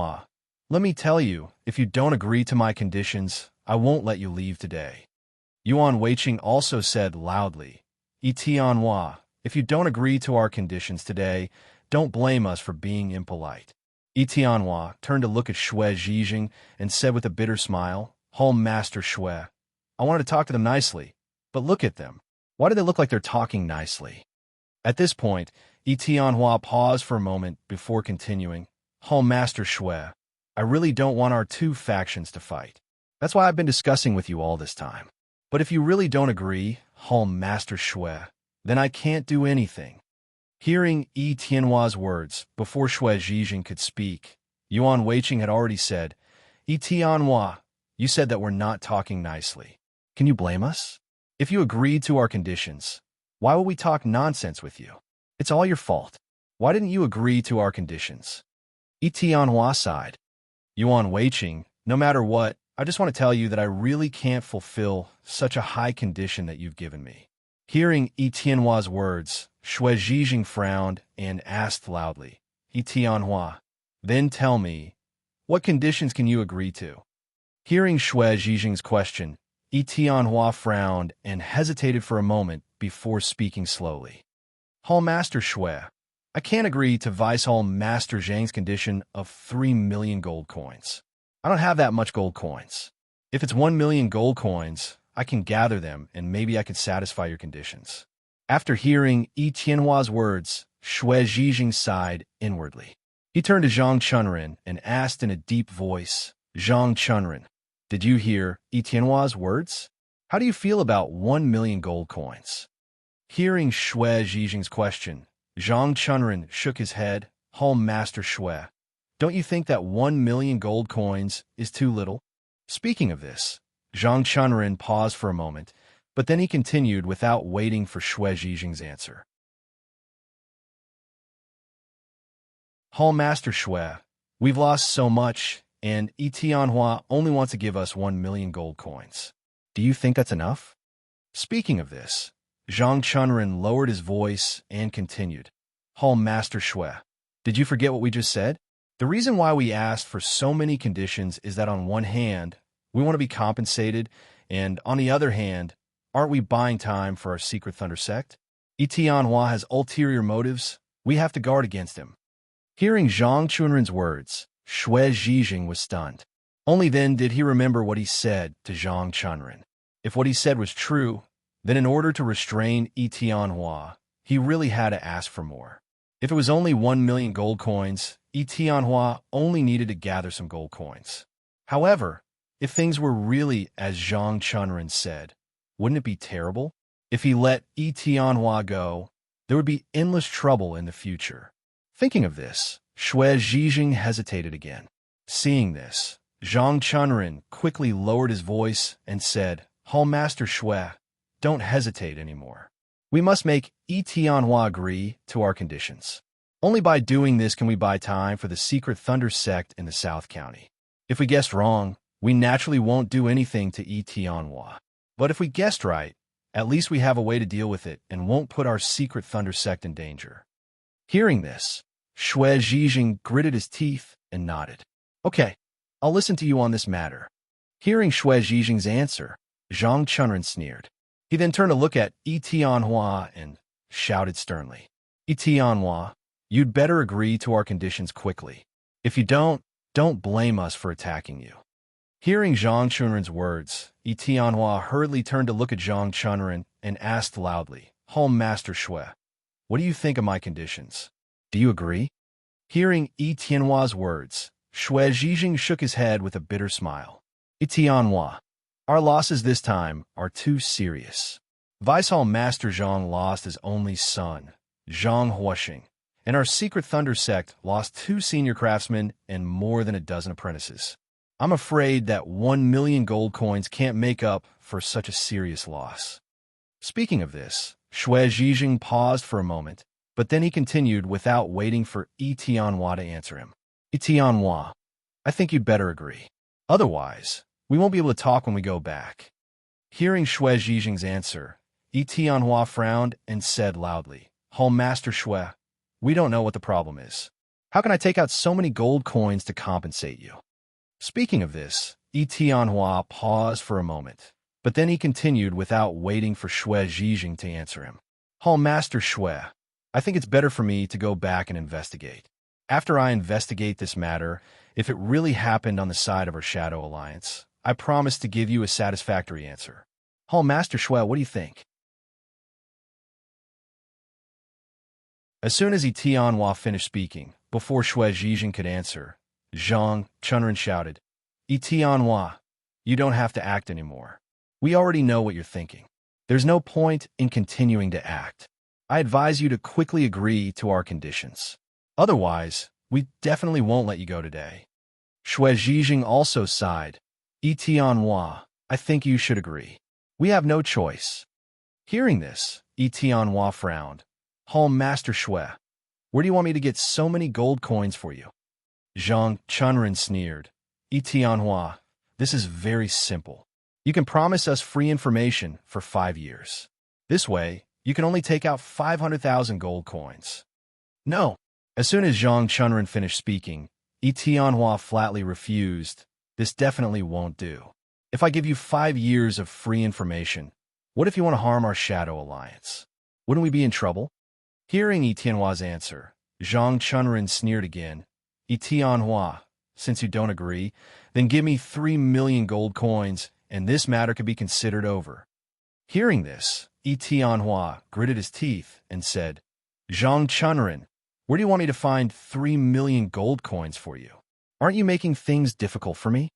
let me tell you, if you don't agree to my conditions, I won't let you leave today. Yuan Weiqing also said loudly, Etienne, if you don't agree to our conditions today, don't blame us for being impolite. Etienne turned to look at Shui Zhijing and said with a bitter smile, Home Master Shui, I wanted to talk to them nicely, but look at them. Why do they look like they're talking nicely? At this point, Etienne paused for a moment before continuing, Home Master Shui, I really don't want our two factions to fight. That's why I've been discussing with you all this time. But if you really don't agree, Home Master Shui, then I can't do anything. Hearing Etienne's words before Shui Zhijing could speak, Yuan Weiqing had already said, Etienne, you said that we're not talking nicely. Can you blame us? If you agreed to our conditions, why will we talk nonsense with you? It's all your fault. Why didn't you agree to our conditions? Etienne sighed. Yuan Weiqing, no matter what, I just want to tell you that I really can't fulfill such a high condition that you've given me. Hearing Etienne's words, Shui Zhijing frowned and asked loudly, Etienne, then tell me, what conditions can you agree to? Hearing Shui Zhijing's question, Etienne frowned and hesitated for a moment before speaking slowly. Hall Master Shui, I can't agree to Vice Hall Master Zhang's condition of 3 million gold coins. I don't have that much gold coins. If it's 1 million gold coins, I can gather them and maybe I could satisfy your conditions. After hearing Etienne's words, Shui Zhijing sighed inwardly. He turned to Zhang Chunren and asked in a deep voice, Zhang Chunren, did you hear Etienne's words? How do you feel about 1 million gold coins? Hearing Shui Zhijing's question, Zhang Chunren shook his head, Home Master Shui, don't you think that 1 million gold coins is too little? Speaking of this, Zhang Chunren paused for a moment, but then he continued without waiting for Shui Zhijing's answer. Hall Master Shui, we've lost so much, and Etienne only wants to give us 1 million gold coins. Do you think that's enough? Speaking of this, Zhang Chunren lowered his voice and continued. Hall Master Shui, did you forget what we just said? The reason why we asked for so many conditions is that on one hand, we want to be compensated, and on the other hand, aren't we buying time for our Secret Thunder sect? Etienne has ulterior motives. We have to guard against him. Hearing Zhang Chunren's words, Shui Zhijing was stunned. Only then did he remember what he said to Zhang Chunren. If what he said was true, then in order to restrain Etienne, he really had to ask for more. If it was only 1 million gold coins, Etienne only needed to gather some gold coins. However, if things were really as Zhang Chunren said, wouldn't it be terrible? If he let Etienne go, there would be endless trouble in the future. Thinking of this, Shui Zhijing hesitated again. Seeing this, Zhang Chunren quickly lowered his voice and said, Hall Master Shui, don't hesitate anymore. We must make Etienne agree to our conditions. Only by doing this can we buy time for the Secret Thunder sect in the South County. If we guessed wrong, we naturally won't do anything to Etienne. But if we guessed right, at least we have a way to deal with it and won't put our Secret Thunder sect in danger. Hearing this, Shui Zhijing gritted his teeth and nodded. Okay, I'll listen to you on this matter. Hearing Shui Zhijing's answer, Zhang Chunren sneered. He then turned to look at Etienne and shouted sternly, Etienne, you'd better agree to our conditions quickly. If you don't blame us for attacking you. Hearing Zhang Chunren's words, Etienne hurriedly turned to look at Zhang Chunren and asked loudly, Home Master Shui, what do you think of my conditions? Do you agree? Hearing Etienne's words, Shui Zhijing shook his head with a bitter smile. Etienne, our losses this time are too serious. Vice Hall Master Zhang lost his only son, Zhang Huoxing, and our Secret Thunder sect lost 2 senior craftsmen and more than a dozen apprentices. I'm afraid that 1 million gold coins can't make up for such a serious loss. Speaking of this, Shui Zhijing paused for a moment, but then he continued without waiting for Etienne to answer him. Etienne, I think you'd better agree. Otherwise, we won't be able to talk when we go back. Hearing Xue Zhijing's answer, Yi Tianhua frowned and said loudly, Home Master Xue, we don't know what the problem is. How can I take out so many gold coins to compensate you? Speaking of this, Yi Tianhua paused for a moment, but then he continued without waiting for Xue Zhijing to answer him. Home Master Xue, I think it's better for me to go back and investigate. After I investigate this matter, if it really happened on the side of our Shadow Alliance, I promise to give you a satisfactory answer. Home Master Xue, what do you think? As soon as Yi Tianhua finished speaking, before Xue Zhijing could answer, Zhang Chunren shouted, Yi Tianhua, you don't have to act anymore. We already know what you're thinking. There's no point in continuing to act. I advise you to quickly agree to our conditions. Otherwise, we definitely won't let you go today. Xue Zhijing also sighed. Yi Tianhua, I think you should agree. We have no choice. Hearing this, Yi Tianhua frowned. Home Master Xue, where do you want me to get so many gold coins for you? Zhang Chunren sneered. Yi Tianhua, this is very simple. You can promise us free information for 5 years. This way, you can only take out 500,000 gold coins. No. As soon as Zhang Chunren finished speaking, Yi Tianhua flatly refused. This definitely won't do. If I give you 5 years of free information, what if you want to harm our Shadow Alliance? Wouldn't we be in trouble? Hearing Yi Tianhua's answer, Zhang Chunren sneered again. Yi Tianhua, since you don't agree, then give me 3 million gold coins, and this matter could be considered over. Hearing this, Yi Tianhua gritted his teeth and said, Zhang Chunren, where do you want me to find 3 million gold coins for you? Aren't you making things difficult for me?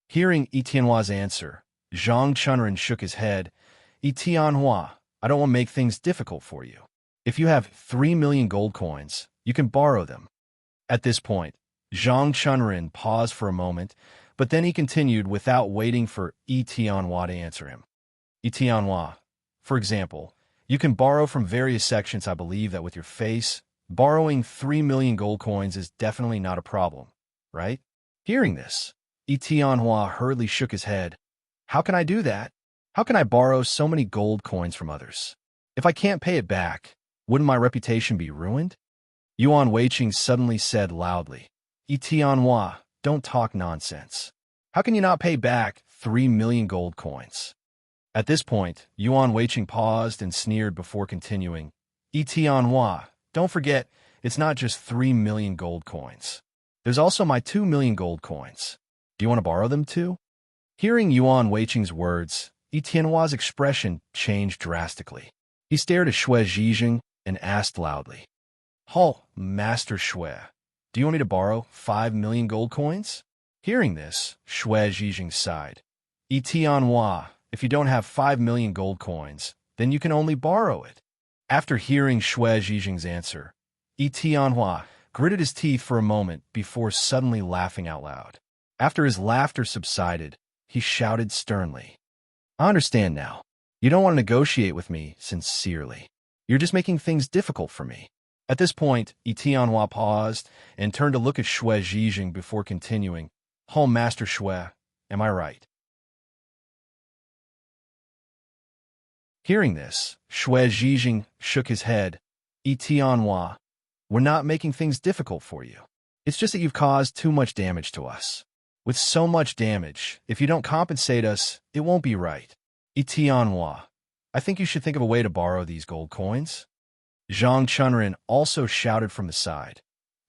Hearing Yi Tianhua's answer, Zhang Chunren shook his head. Yi Tianhua, I don't want to make things difficult for you. If you have 3 million gold coins, you can borrow them. At this point, Zhang Chunren paused for a moment, but then he continued without waiting for Yi Tianhua to answer him. Yi Tianhua, for example, you can borrow from various sections. I believe that with your face, borrowing 3 million gold coins is definitely not a problem, right? Hearing this, Yi Tianhua hurriedly shook his head. How can I do that? How can I borrow so many gold coins from others? If I can't pay it back, wouldn't my reputation be ruined? Yuan Weiqing suddenly said loudly, Yi Tianhua, don't talk nonsense. How can you not pay back 3 million gold coins? At this point, Yuan Weiqing paused and sneered before continuing, Yi Tianhua, don't forget, it's not just 3 million gold coins. There's also my 2 million gold coins. Do you want to borrow them too? Hearing Yuan Weiqing's words, Yi Tianhua's expression changed drastically. He stared at Xue Zhijing and asked loudly, Master Xue, do you want me to borrow 5 million gold coins? Hearing this, Xue Zhijing sighed. Yi Tianhua, if you don't have 5 million gold coins, then you can only borrow it. After hearing Xue Zhijing's answer, Yi Tianhua gritted his teeth for a moment before suddenly laughing out loud. After his laughter subsided, he shouted sternly, I understand now. You don't want to negotiate with me sincerely. You're just making things difficult for me. At this point, Yi Tianhua paused and turned to look at Xue Zhijing before continuing, Home Master Xue, am I right? Hearing this, Xue Zhijing shook his head. Yi Tianhua, we're not making things difficult for you. It's just that you've caused too much damage to us. With so much damage, if you don't compensate us, it won't be right. Yi Tianhua, I think you should think of a way to borrow these gold coins. Zhang Chunren also shouted from the side.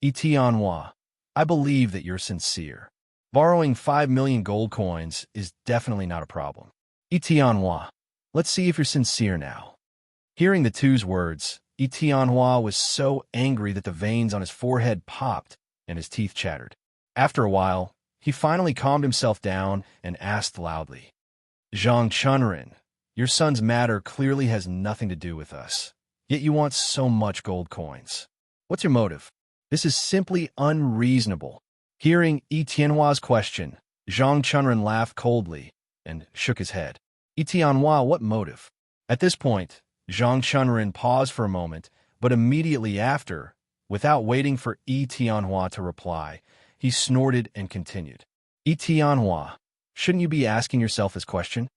Yi Tianhua, I believe that you're sincere. Borrowing 5 million gold coins is definitely not a problem. Yi Tianhua, let's see if you're sincere now. Hearing the two's words, Yi Tianhua was so angry that the veins on his forehead popped and his teeth chattered. After a while, he finally calmed himself down and asked loudly, Zhang Chunren, your son's matter clearly has nothing to do with us, yet you want so much gold coins. What's your motive? This is simply unreasonable. Hearing Yi Tianhua's question, Zhang Chunren laughed coldly and shook his head. Yi Tianhua, what motive? At this point, Zhang Chunren paused for a moment, but immediately after, without waiting for Yi Tianhua to reply, He snorted and continued. Tianhua, shouldn't you be asking yourself this question?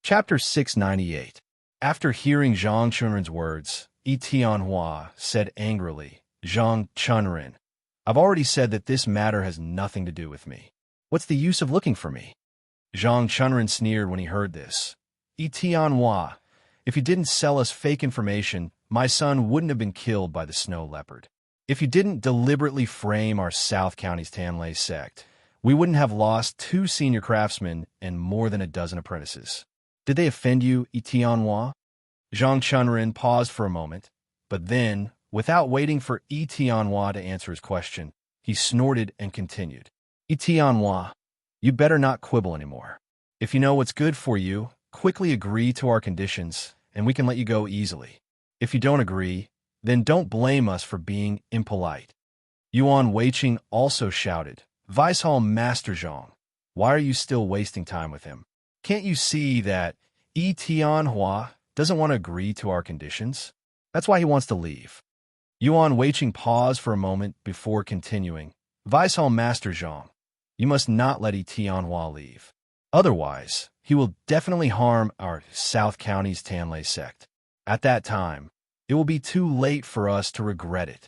Chapter 698. After hearing Zhang Chunrin's words, Tianhua said angrily, Zhang Chunrin, I've already said that this matter has nothing to do with me. What's the use of looking for me? Zhang Chunrin sneered when he heard this. Tianhua, if you didn't sell us fake information, my son wouldn't have been killed by the snow leopard. If you didn't deliberately frame our South County's Tanlei sect, we wouldn't have lost 2 senior craftsmen and more than a dozen apprentices. Did they offend you, Tianhua? Zhang Chunrin paused for a moment, but then, without waiting for Tianhua to answer his question, he snorted and continued. Tianhua, you better not quibble anymore. If you know what's good for you, quickly agree to our conditions, and we can let you go easily. If you don't agree, then don't blame us for being impolite. Yuan Weiqing also shouted, Vice Hall Master Zhang, why are you still wasting time with him? Can't you see that Tianhua doesn't want to agree to our conditions? That's why he wants to leave. Yuan Weiqing paused for a moment before continuing. Vice Hall Master Zhang, you must not let Tianhua leave. Otherwise, he will definitely harm our South County's Tanlei sect. At that time, it will be too late for us to regret it.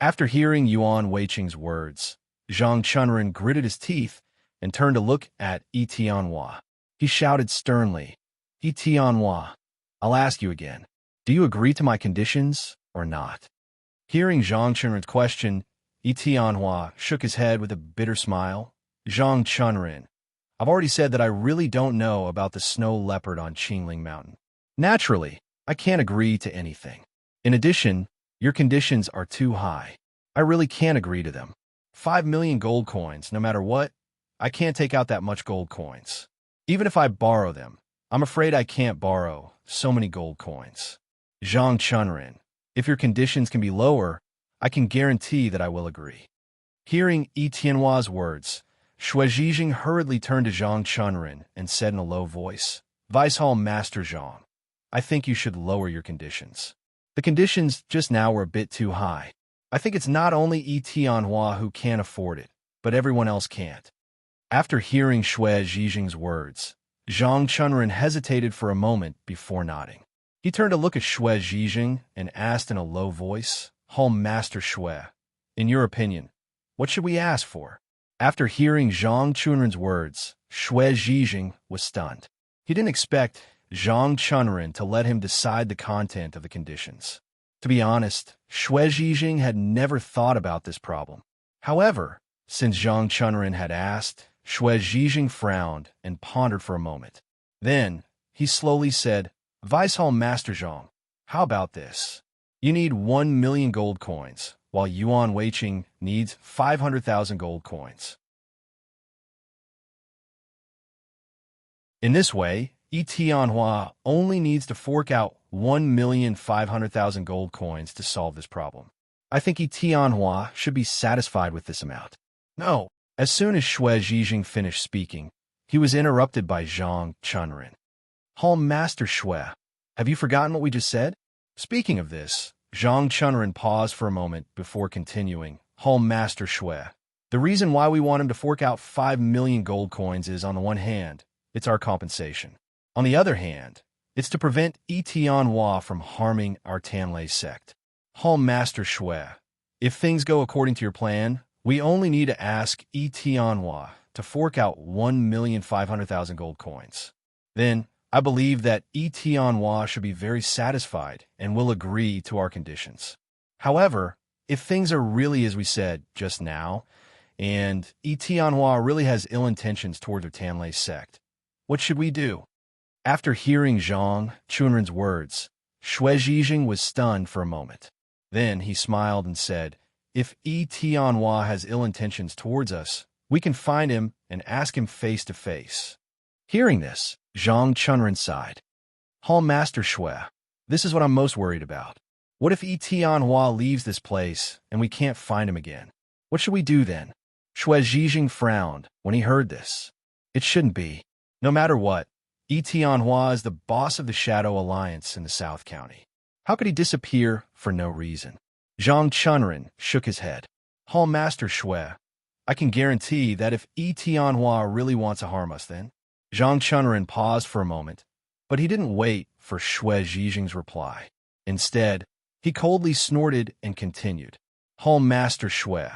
After hearing Yuan Weiqing's words, Zhang Chunrin gritted his teeth and turned to look at Tianhua. He shouted sternly, Tianhua, I'll ask you again. Do you agree to my conditions or not? Hearing Zhang Chunrin's question, Tianhua shook his head with a bitter smile. Zhang Chunrin, I've already said that I really don't know about the snow leopard on Qingling Mountain. Naturally, I can't agree to anything. In addition, your conditions are too high. I really can't agree to them. 5 million gold coins, no matter what, I can't take out that much gold coins. Even if I borrow them, I'm afraid I can't borrow so many gold coins. Zhang Chunrin, if your conditions can be lower, I can guarantee that I will agree. Hearing Tianhua's words, Shui Zhijing hurriedly turned to Zhang Chunrin and said in a low voice, Vice Hall Master Zhang, I think you should lower your conditions. The conditions just now were a bit too high. I think it's not only Tianhua who can't afford it, but everyone else can't. After hearing Shui Zhijing's words, Zhang Chunrin hesitated for a moment before nodding. He turned to look at Shui Zhijing and asked in a low voice, Hall Master Shui, in your opinion, what should we ask for? After hearing Zhang Chunrin's words, Shui Zhijing was stunned. He didn't expect Zhang Chunrin to let him decide the content of the conditions. To be honest, Shui Zhijing had never thought about this problem. However, since Zhang Chunrin had asked, Shui Zhijing frowned and pondered for a moment. Then, he slowly said, Vice Hall Master Zhang, how about this? You need 1 million gold coins, while Yuan Weiqing needs 500,000 gold coins. In this way, Tianhua only needs to fork out 1,500,000 gold coins to solve this problem. I think Tianhua should be satisfied with this amount. No. As soon as Shui Zhijing finished speaking, he was interrupted by Zhang Chunrin. Hall Master Shui, have you forgotten what we just said? Speaking of this, Zhang Chunrin paused for a moment before continuing. Hall Master Shui, the reason why we want him to fork out 5 million gold coins is, on the one hand, it's our compensation. On the other hand, it's to prevent Tianhua from harming our Tanlei sect. Hall Master Shui, if things go according to your plan, we only need to ask Tianhua to fork out 1,500,000 gold coins. Then, I believe that Tianhua should be very satisfied and will agree to our conditions. However, if things are really as we said just now, and Tianhua really has ill intentions toward the Tanlei sect, what should we do? After hearing Zhang Chunrin's words, Shui Zhijing was stunned for a moment. Then he smiled and said, If Tianhua has ill intentions towards us, we can find him and ask him face to face. Hearing this, Zhang Chunrin sighed. Hall Master Shui, this is what I'm most worried about. What if Tianhua leaves this place and we can't find him again? What should we do then? Shui Zhijing frowned when he heard this. It shouldn't be. No matter what, Tianhua is the boss of the Shadow Alliance in the South County. How could he disappear for no reason? Zhang Chunren shook his head. Hall Master Shui, I can guarantee that if Tianhua really wants to harm us then. Zhang Chunren paused for a moment, but he didn't wait for Shui Zhijing's reply. Instead, he coldly snorted and continued. Hall Master Shui,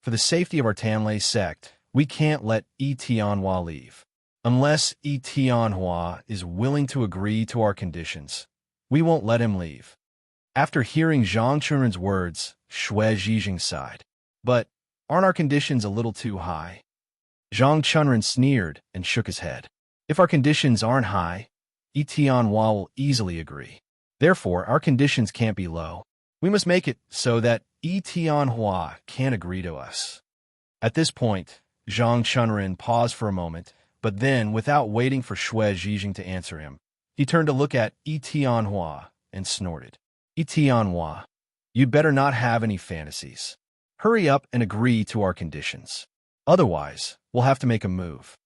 for the safety of our Tanlei sect, we can't let Tianhua leave. Unless Tianhua is willing to agree to our conditions, we won't let him leave. After hearing Zhang Chunren's words, Shui Zhijing sighed. But aren't our conditions a little too high? Zhang Chunren sneered and shook his head. If our conditions aren't high, Tianhua will easily agree. Therefore, our conditions can't be low. We must make it so that Tianhua can't agree to us. At this point, Zhang Chunren paused for a moment, but then, without waiting for Shui Zhijing to answer him, he turned to look at Tianhua and snorted. Tianhua, you'd better not have any fantasies. Hurry up and agree to our conditions. Otherwise, we'll have to make a move.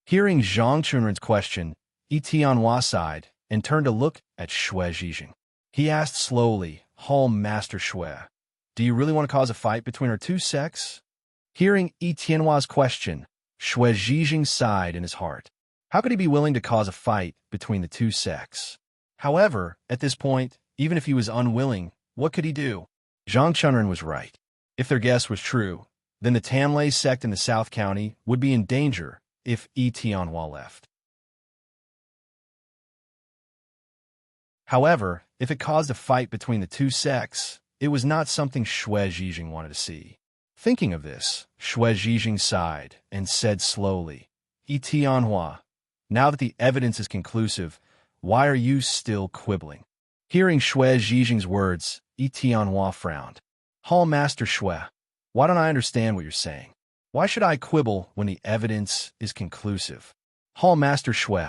Hearing Zhang Chunren's question, Tianhua sighed and turned to look at Shui Zhijing. He asked slowly, Hall Master Shui, do you really want to cause a fight between our two sects? Hearing Tianhua's question, Shui Zhijing sighed in his heart. How could he be willing to cause a fight between the two sects? However, at this point, even if he was unwilling, what could he do? Zhang Chunren was right. If their guess was true, then the Tanlei sect in the South County would be in danger if Tianhua left. However, if it caused a fight between the two sects, it was not something Shui Zhijing wanted to see. Thinking of this, Shui Zhijing sighed and said slowly, Tianhua, now that the evidence is conclusive, why are you still quibbling? Hearing Shui Zhijing's words, Tianhua frowned. Hall Master Shui, why don't I understand what you're saying? Why should I quibble when the evidence is conclusive? Hall Master Shui,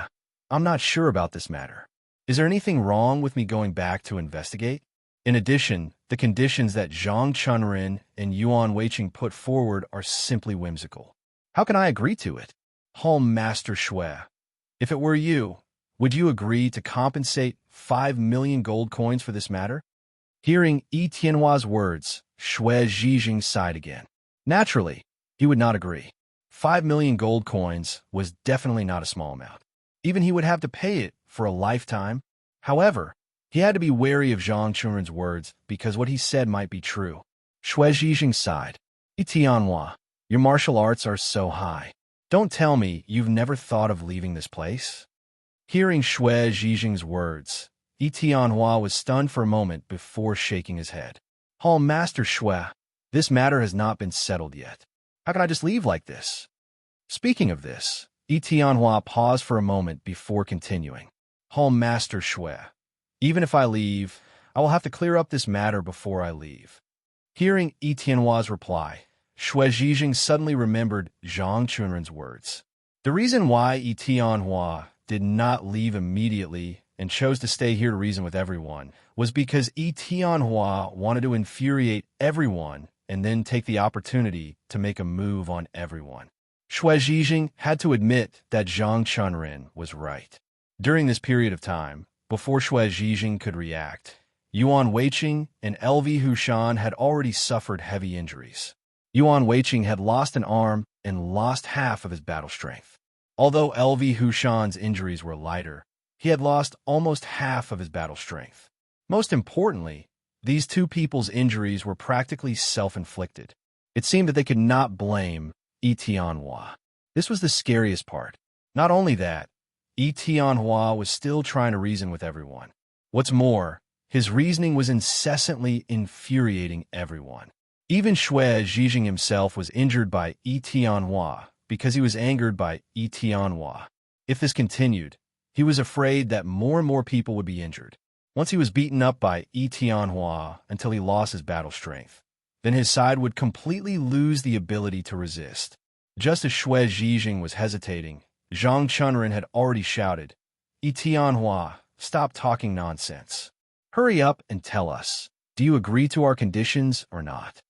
I'm not sure about this matter. Is there anything wrong with me going back to investigate? In addition, the conditions that Zhang Chunren and Yuan Weiqing put forward are simply whimsical. How can I agree to it? Hall Master Shui, if it were you, would you agree to compensate 5 million gold coins for this matter? Hearing Tianhua's words, Shui Zhijing sighed again. Naturally, he would not agree. 5 million gold coins was definitely not a small amount. Even he would have to pay it for a lifetime. However, he had to be wary of Zhang Chunren's words because what he said might be true. Shui Zhijing sighed. Tianhua, your martial arts are so high. Don't tell me you've never thought of leaving this place? Hearing Shui Zhijing's words, Tianhua was stunned for a moment before shaking his head. Hall Master Shui, this matter has not been settled yet. How can I just leave like this? Speaking of this, Tianhua paused for a moment before continuing. Hall Master Shui, even if I leave, I will have to clear up this matter before I leave. Hearing Tianhua's reply, Shui Zhijing suddenly remembered Zhang Chunren's words. The reason why Tianhua did not leave immediately and chose to stay here to reason with everyone was because Tianhua wanted to infuriate everyone and then take the opportunity to make a move on everyone. Shui Zhijing had to admit that Zhang Chunren was right. During this period of time, before Shui Zhijing could react, Yuan Weiqing and LV Hushan had already suffered heavy injuries. Yuan Weiqing had lost an arm and lost half of his battle strength. Although LV Hushan's injuries were lighter, he had lost almost half of his battle strength. Most importantly, these two people's injuries were practically self-inflicted. It seemed that they could not blame Tianhua. This was the scariest part. Not only that, Tianhua was still trying to reason with everyone. What's more, his reasoning was incessantly infuriating everyone. Even Shui Zhijing himself was injured by Tianhua because he was angered by Tianhua. If this continued, he was afraid that more and more people would be injured. Once he was beaten up by Tianhua until he lost his battle strength, then his side would completely lose the ability to resist. Just as Shui Zhijing was hesitating, Zhang Chunren had already shouted, Tianhua, stop talking nonsense. Hurry up and tell us, do you agree to our conditions or not?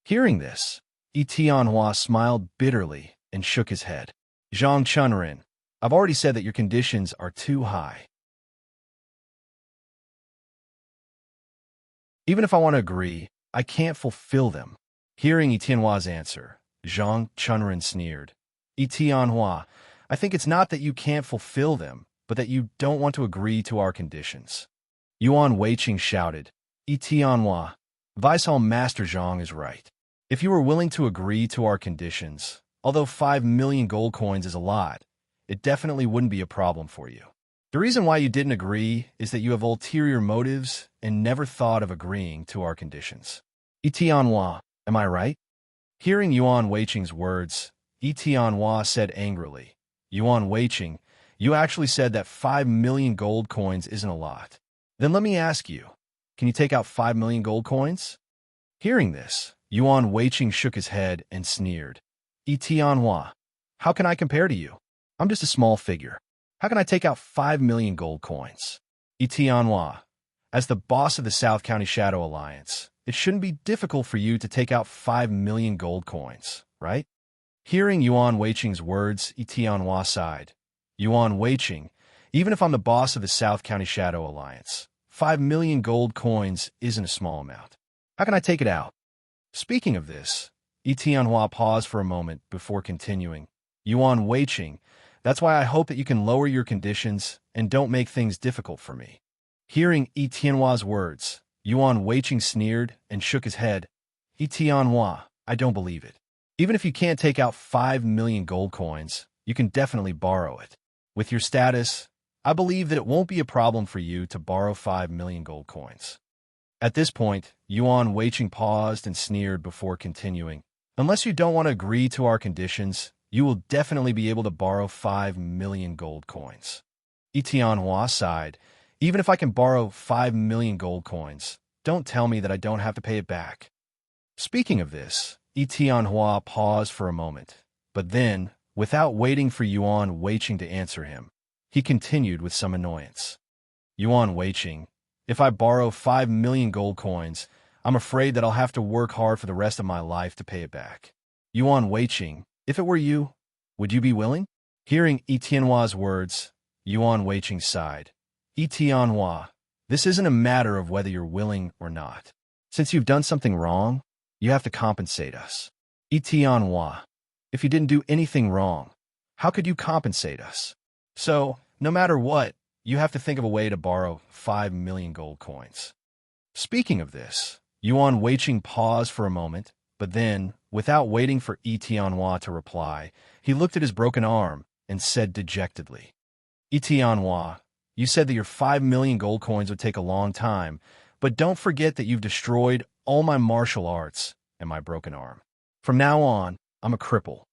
Hearing this, Tianhua smiled bitterly and shook his head. Zhang Chunren, I've already said that your conditions are too high. Even if I want to agree, I can't fulfill them. Hearing Etienne's answer, Zhang Chunren sneered. Etienne, I think it's not that you can't fulfill them, but that you don't want to agree to our conditions. Yuan Weiqing shouted, Etienne, Vice-Hall Master Zhang is right. If you were willing to agree to our conditions, although 5 million gold coins is a lot, it definitely wouldn't be a problem for you. The reason why you didn't agree is that you have ulterior motives and never thought of agreeing to our conditions. Etienne, am I right? Hearing Yuan Weiqing's words, Etienne said angrily, Yuan Weiqing, you actually said that 5 million gold coins isn't a lot. Then let me ask you, can you take out 5 million gold coins? Hearing this, Yuan Weiqing shook his head and sneered. Etienne, how can I compare to you? I'm just a small figure. How can I take out 5 million gold coins? Etienne, as the boss of the South County Shadow Alliance, it shouldn't be difficult for you to take out 5 million gold coins, right? Hearing Yuan Weiqing's words, Etienne sighed. Yuan Weiqing, even if I'm the boss of the South County Shadow Alliance, 5 million gold coins isn't a small amount. How can I take it out? Speaking of this, Etienne paused for a moment before continuing. Yuan Weiqing, that's why I hope that you can lower your conditions and don't make things difficult for me. Hearing Etienne's words, Yuan Weiqing sneered and shook his head. Etienne, I don't believe it. Even if you can't take out 5 million gold coins, you can definitely borrow it. With your status, I believe that it won't be a problem for you to borrow 5 million gold coins. At this point, Yuan Weiqing paused and sneered before continuing. Unless you don't want to agree to our conditions, you will definitely be able to borrow 5 million gold coins. Etienne sighed. Even if I can borrow 5 million gold coins, don't tell me that I don't have to pay it back. Speaking of this, Etienne paused for a moment, but then, without waiting for Yuan Weiqing to answer him, he continued with some annoyance. Yuan Weiqing, if I borrow 5 million gold coins, I'm afraid that I'll have to work hard for the rest of my life to pay it back. Yuan Weiqing, if it were you, would you be willing? Hearing Etienne's words, Yuan Weiqing sighed. Etienne, this isn't a matter of whether you're willing or not. Since you've done something wrong, you have to compensate us. Etienne, if you didn't do anything wrong, how could you compensate us? So, no matter what, you have to think of a way to borrow 5 million gold coins. Speaking of this, Yuan Weiqing paused for a moment, but then, without waiting for Etienne to reply, he looked at his broken arm and said dejectedly, Etienne, you said that your 5 million gold coins would take a long time, but don't forget that you've destroyed all my martial arts and my broken arm. From now on, I'm a cripple.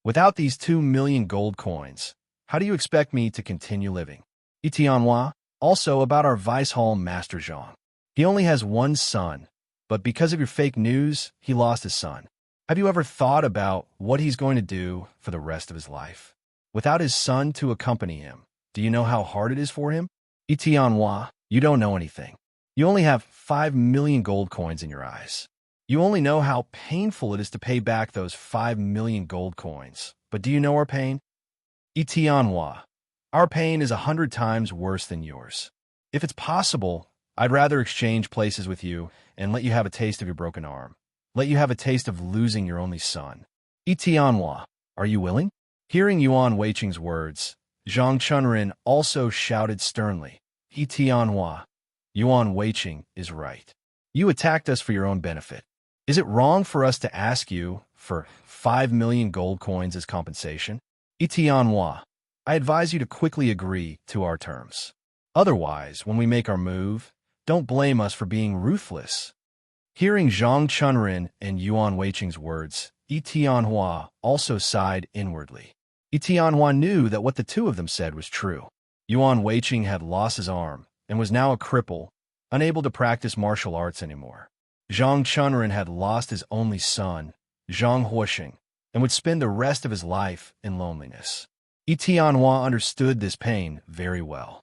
Without these 2 million gold coins, how do you expect me to continue living? Etienne, also about our Vice-Hall Master Zhang. He only has one son, but because of your fake news, he lost his son. Have you ever thought about what he's going to do for the rest of his life? Without his son to accompany him, do you know how hard it is for him? Etienne, you don't know anything. You only have 5 million gold coins in your eyes. You only know how painful it is to pay back those 5 million gold coins. But do you know our pain? Etienne, our pain is 100 times worse than yours. If it's possible, I'd rather exchange places with you and let you have a taste of your broken arm. Let you have a taste of losing your only son. Etienne, are you willing? Hearing Yuan Weiqing's words, Zhang Chunren also shouted sternly, Etienne, Yuan Weiqing is right. You attacked us for your own benefit. Is it wrong for us to ask you for 5 million gold coins as compensation? Etienne, I advise you to quickly agree to our terms. Otherwise, when we make our move, don't blame us for being ruthless. Hearing Zhang Chunren and Yuan Weiqing's words, Etienne also sighed inwardly. Etienne knew that what the two of them said was true. Yuan Weiqing had lost his arm and was now a cripple, unable to practice martial arts anymore. Zhang Chunren had lost his only son, Zhang Huosheng, and would spend the rest of his life in loneliness. Etienne understood this pain very well.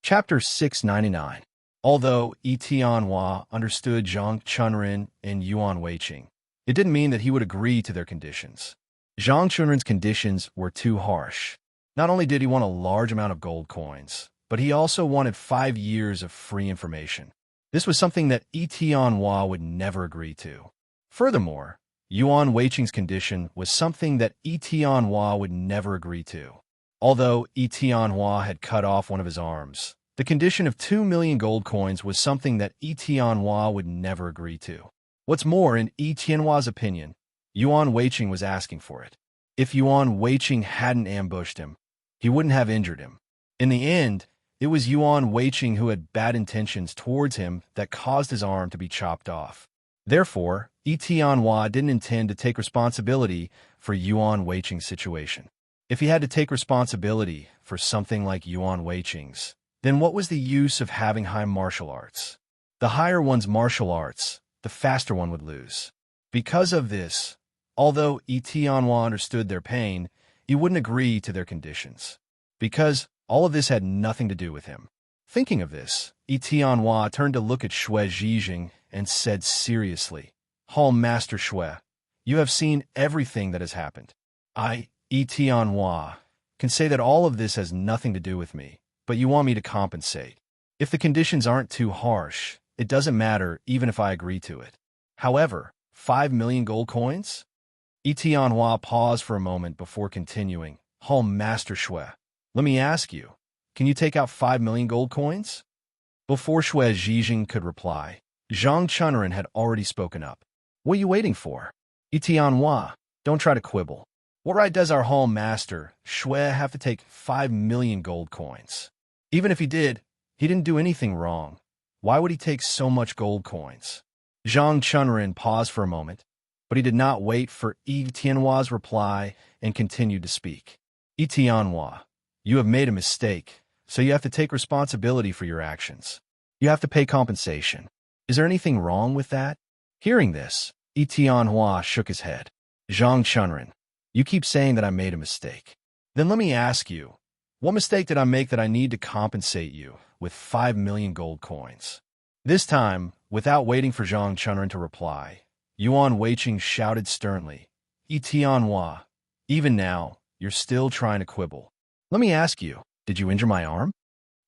Chapter 699. Although Yi Tianhua understood Zhang Chunrin and Yuan Weiqing, it didn't mean that he would agree to their conditions. Zhang Chunrin's conditions were too harsh. Not only did he want a large amount of gold coins, but he also wanted 5 years of free information. This was something that Yi Tianhua would never agree to. Furthermore, Yuan Weiqing's condition was something that Yi Tianhua would never agree to. Although Yi Tianhua had cut off one of his arms, the condition of 2 million gold coins was something that Yi Tianhua would never agree to. What's more, in Yi Tianhua's opinion, Yuan Weiqing was asking for it. If Yuan Weiqing hadn't ambushed him, he wouldn't have injured him. In the end, it was Yuan Weiqing who had bad intentions towards him that caused his arm to be chopped off. Therefore, Yi Tianhua didn't intend to take responsibility for Yuan Weiqing's situation. If he had to take responsibility for something like Yuan Weiqing's, then what was the use of having high martial arts? The higher one's martial arts, the faster one would lose. Because of this, although Yi Tianhua understood their pain, he wouldn't agree to their conditions. Because all of this had nothing to do with him. Thinking of this, Yi Tianhua turned to look at Shui Zhijing and said seriously, "Hall Master Shui, you have seen everything that has happened. I, Yi Tianhua, can say that all of this has nothing to do with me, but you want me to compensate. If the conditions aren't too harsh, it doesn't matter even if I agree to it. However, 5 million gold coins?" Yi Tianhua paused for a moment before continuing, "Hall Master Shui, let me ask you, can you take out 5 million gold coins?" Before Shui Zhijing could reply, Zhang Chunrin had already spoken up. "What are you waiting for? Yi Tianhua, don't try to quibble. What right does our Hall Master Shui have to take 5 million gold coins? Even if he did, he didn't do anything wrong. Why would he take so much gold coins?" Zhang Chunrin paused for a moment, but he did not wait for Yi Tianhua's reply and continued to speak. "Yi Tianhua, you have made a mistake, so you have to take responsibility for your actions. You have to pay compensation. Is there anything wrong with that?" Hearing this, Yi Tianhua shook his head. "Zhang Chunrin, you keep saying that I made a mistake. Then let me ask you, what mistake did I make that I need to compensate you with 5 million gold coins?" This time, without waiting for Zhang Chunrin to reply, Yuan Weiqing shouted sternly, "Yi Tianhua, even now, you're still trying to quibble. Let me ask you, did you injure my arm?"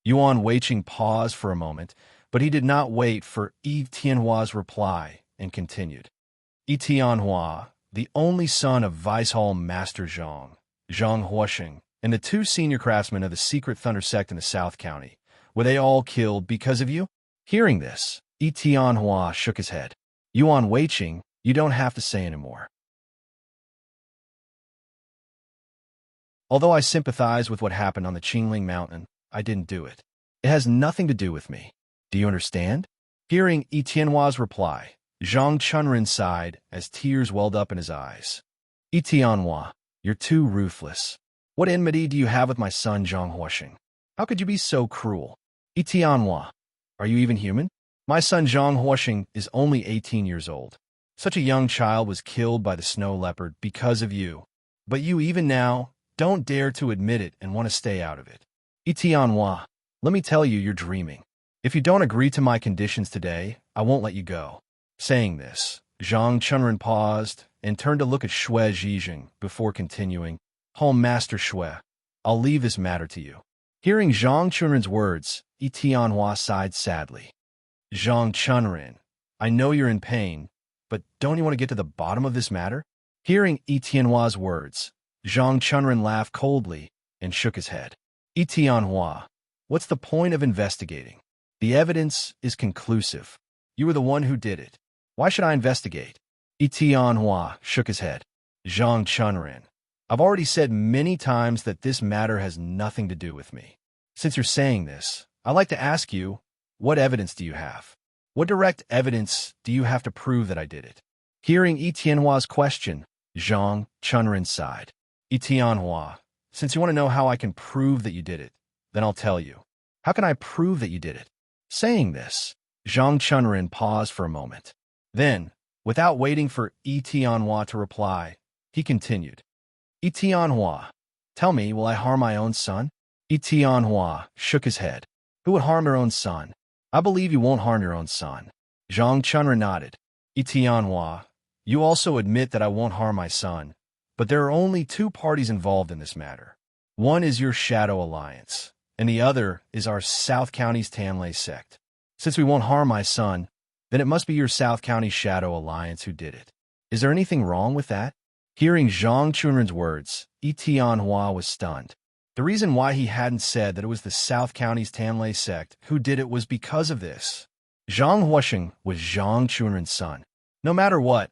Yuan Weiqing paused for a moment, but he did not wait for Yi Tianhua's reply and continued. "Yi Tianhua, the only son of Vice Hall Master Zhang Huosheng, and the 2 senior craftsmen of the secret Thunder sect in the South County, were they all killed because of you?" Hearing this, Yi Tianhua shook his head. "Yuan Weiqing, you don't have to say anymore. Although I sympathize with what happened on the Qingling Mountain, I didn't do it. It has nothing to do with me. Do you understand?" Hearing Yi Tianhua's reply, Zhang Chunrin sighed as tears welled up in his eyes. "Yi Tianhua, you're too ruthless. What enmity do you have with my son Zhang Huosheng? How could you be so cruel? Yi Tianhua, are you even human? My son Zhang Huosheng is only 18 years old. Such a young child was killed by the snow leopard because of you. But you even now don't dare to admit it and want to stay out of it. Yi Tianhua, let me tell you, you're dreaming. If you don't agree to my conditions today, I won't let you go." Saying this, Zhang Chunrin paused and turned to look at Shui Zhijing before continuing, "Hall Master Shui, I'll leave this matter to you." Hearing Zhang Chunrin's words, Yi Tianhua sighed sadly. "Zhang Chunrin, I know you're in pain, but don't you want to get to the bottom of this matter?" Hearing Yi Tianhua's words, Zhang Chunrin laughed coldly and shook his head. "Yi Tianhua, what's the point of investigating? The evidence is conclusive. You were the one who did it. Why should I investigate?" Yi Tianhua shook his head. "Zhang Chunrin, I've already said many times that this matter has nothing to do with me. Since you're saying this, I'd like to ask you, what evidence do you have? What direct evidence do you have to prove that I did it?" Hearing Yi Tianhua's question, Zhang Chunrin sighed. "Yi Tianhua, since you want to know how I can prove that you did it, then I'll tell you. How can I prove that you did it?" Saying this, Zhang Chunrin paused for a moment. Then, without waiting for Yi Tianhua to reply, he continued. "Yi Tianhua, tell me, will I harm my own son?" Yi Tianhua shook his head. "Who would harm their own son? I believe you won't harm your own son. Zhang Chunren nodded. Tianhua, you also admit that I won't harm my son, but there are only two parties involved in this matter. One is your Shadow Alliance, and the other is our South County's Tanlei sect. Since we won't harm my son, then it must be your South County Shadow Alliance who did it. Is there anything wrong with that? Hearing Zhang Chunren's words, Tianhua was stunned. The reason why he hadn't said that it was the South County's Tanlei sect who did it was because of this. Zhang Huasheng was Zhang Chunren's son. No matter what,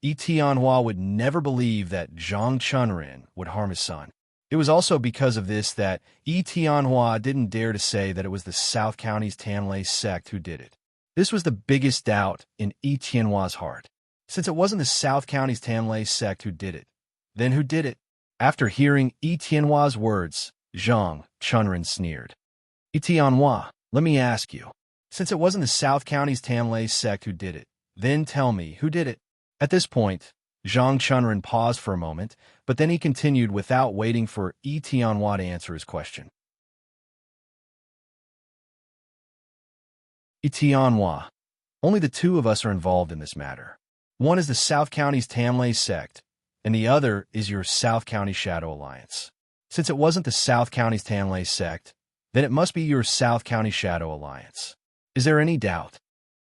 Tianhua would never believe that Zhang Chunren would harm his son. It was also because of this that Tianhua didn't dare to say that it was the South County's Tanlei sect who did it. This was the biggest doubt in Tianhua's heart. Since it wasn't the South County's Tanlei sect who did it, then who did it? After hearing Tianhua's words, Zhang Chunren sneered. Tianhua, let me ask you. Since it wasn't the South County's Tanlei sect who did it, then tell me who did it. At this point, Zhang Chunren paused for a moment, but then he continued without waiting for Tianhua to answer his question. Tianhua, only the two of us are involved in this matter. One is the South County's Tanlei sect, and the other is your South County Shadow Alliance. Since it wasn't the South County's Tanlei sect, then it must be your South County Shadow Alliance. Is there any doubt?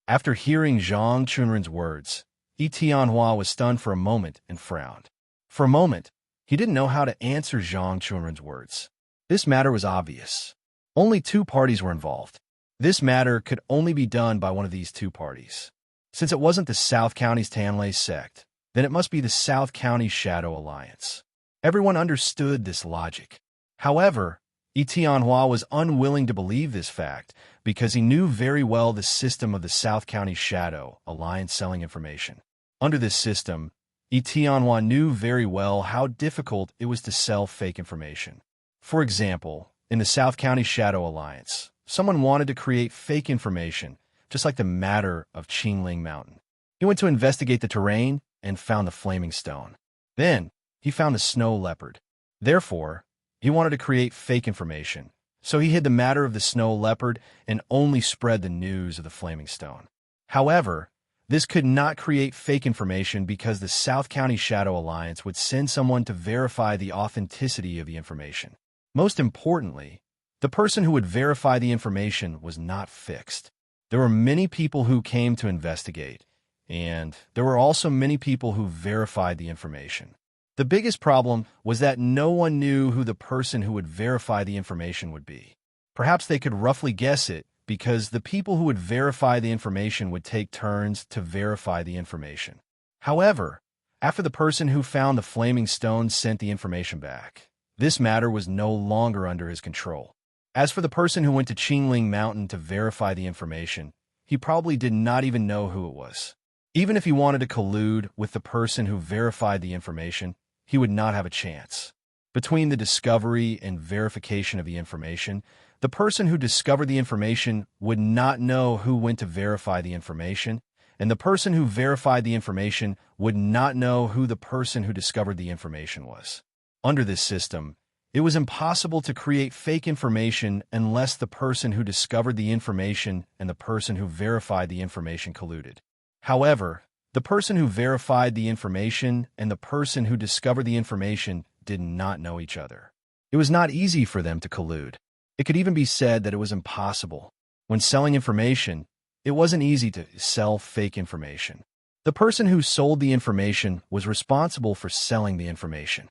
After hearing Zhang Chunren's words, Tianhua was stunned for a moment and frowned. For a moment, he didn't know how to answer Zhang Chunren's words. This matter was obvious. Only two parties were involved. This matter could only be done by one of these two parties. Since it wasn't the South County's Tanlei sect, then it must be the South County Shadow Alliance. Everyone understood this logic. However, Tianhua was unwilling to believe this fact because he knew very well the system of the South County Shadow Alliance selling information. Under this system, Tianhua knew very well how difficult it was to sell fake information. For example, in the South County Shadow Alliance, someone wanted to create fake information, just like the matter of Qingling Mountain. He went to investigate the terrain and found the flaming stone. Then, he found the snow leopard. Therefore, he wanted to create fake information, so he hid the matter of the snow leopard and only spread the news of the flaming stone. However, this could not create fake information because the South County Shadow Alliance would send someone to verify the authenticity of the information. Most importantly, the person who would verify the information was not fixed. There were many people who came to investigate, and there were also many people who verified the information. The biggest problem was that no one knew who the person who would verify the information would be. Perhaps they could roughly guess it because the people who would verify the information would take turns to verify the information. However, after the person who found the flaming stone sent the information back, this matter was no longer under his control. As for the person who went to Qingling Mountain to verify the information, he probably did not even know who it was. Even if he wanted to collude with the person who verified the information, he would not have a chance. Between the discovery and verification of the information, the person who discovered the information would not know who went to verify the information, and the person who verified the information would not know who the person who discovered the information was. Under this system, it was impossible to create fake information unless the person who discovered the information and the person who verified the information colluded. However, the person who verified the information and the person who discovered the information did not know each other. It was not easy for them to collude. It could even be said that it was impossible. When selling information, it wasn't easy to sell fake information. The person who sold the information was responsible for selling the information.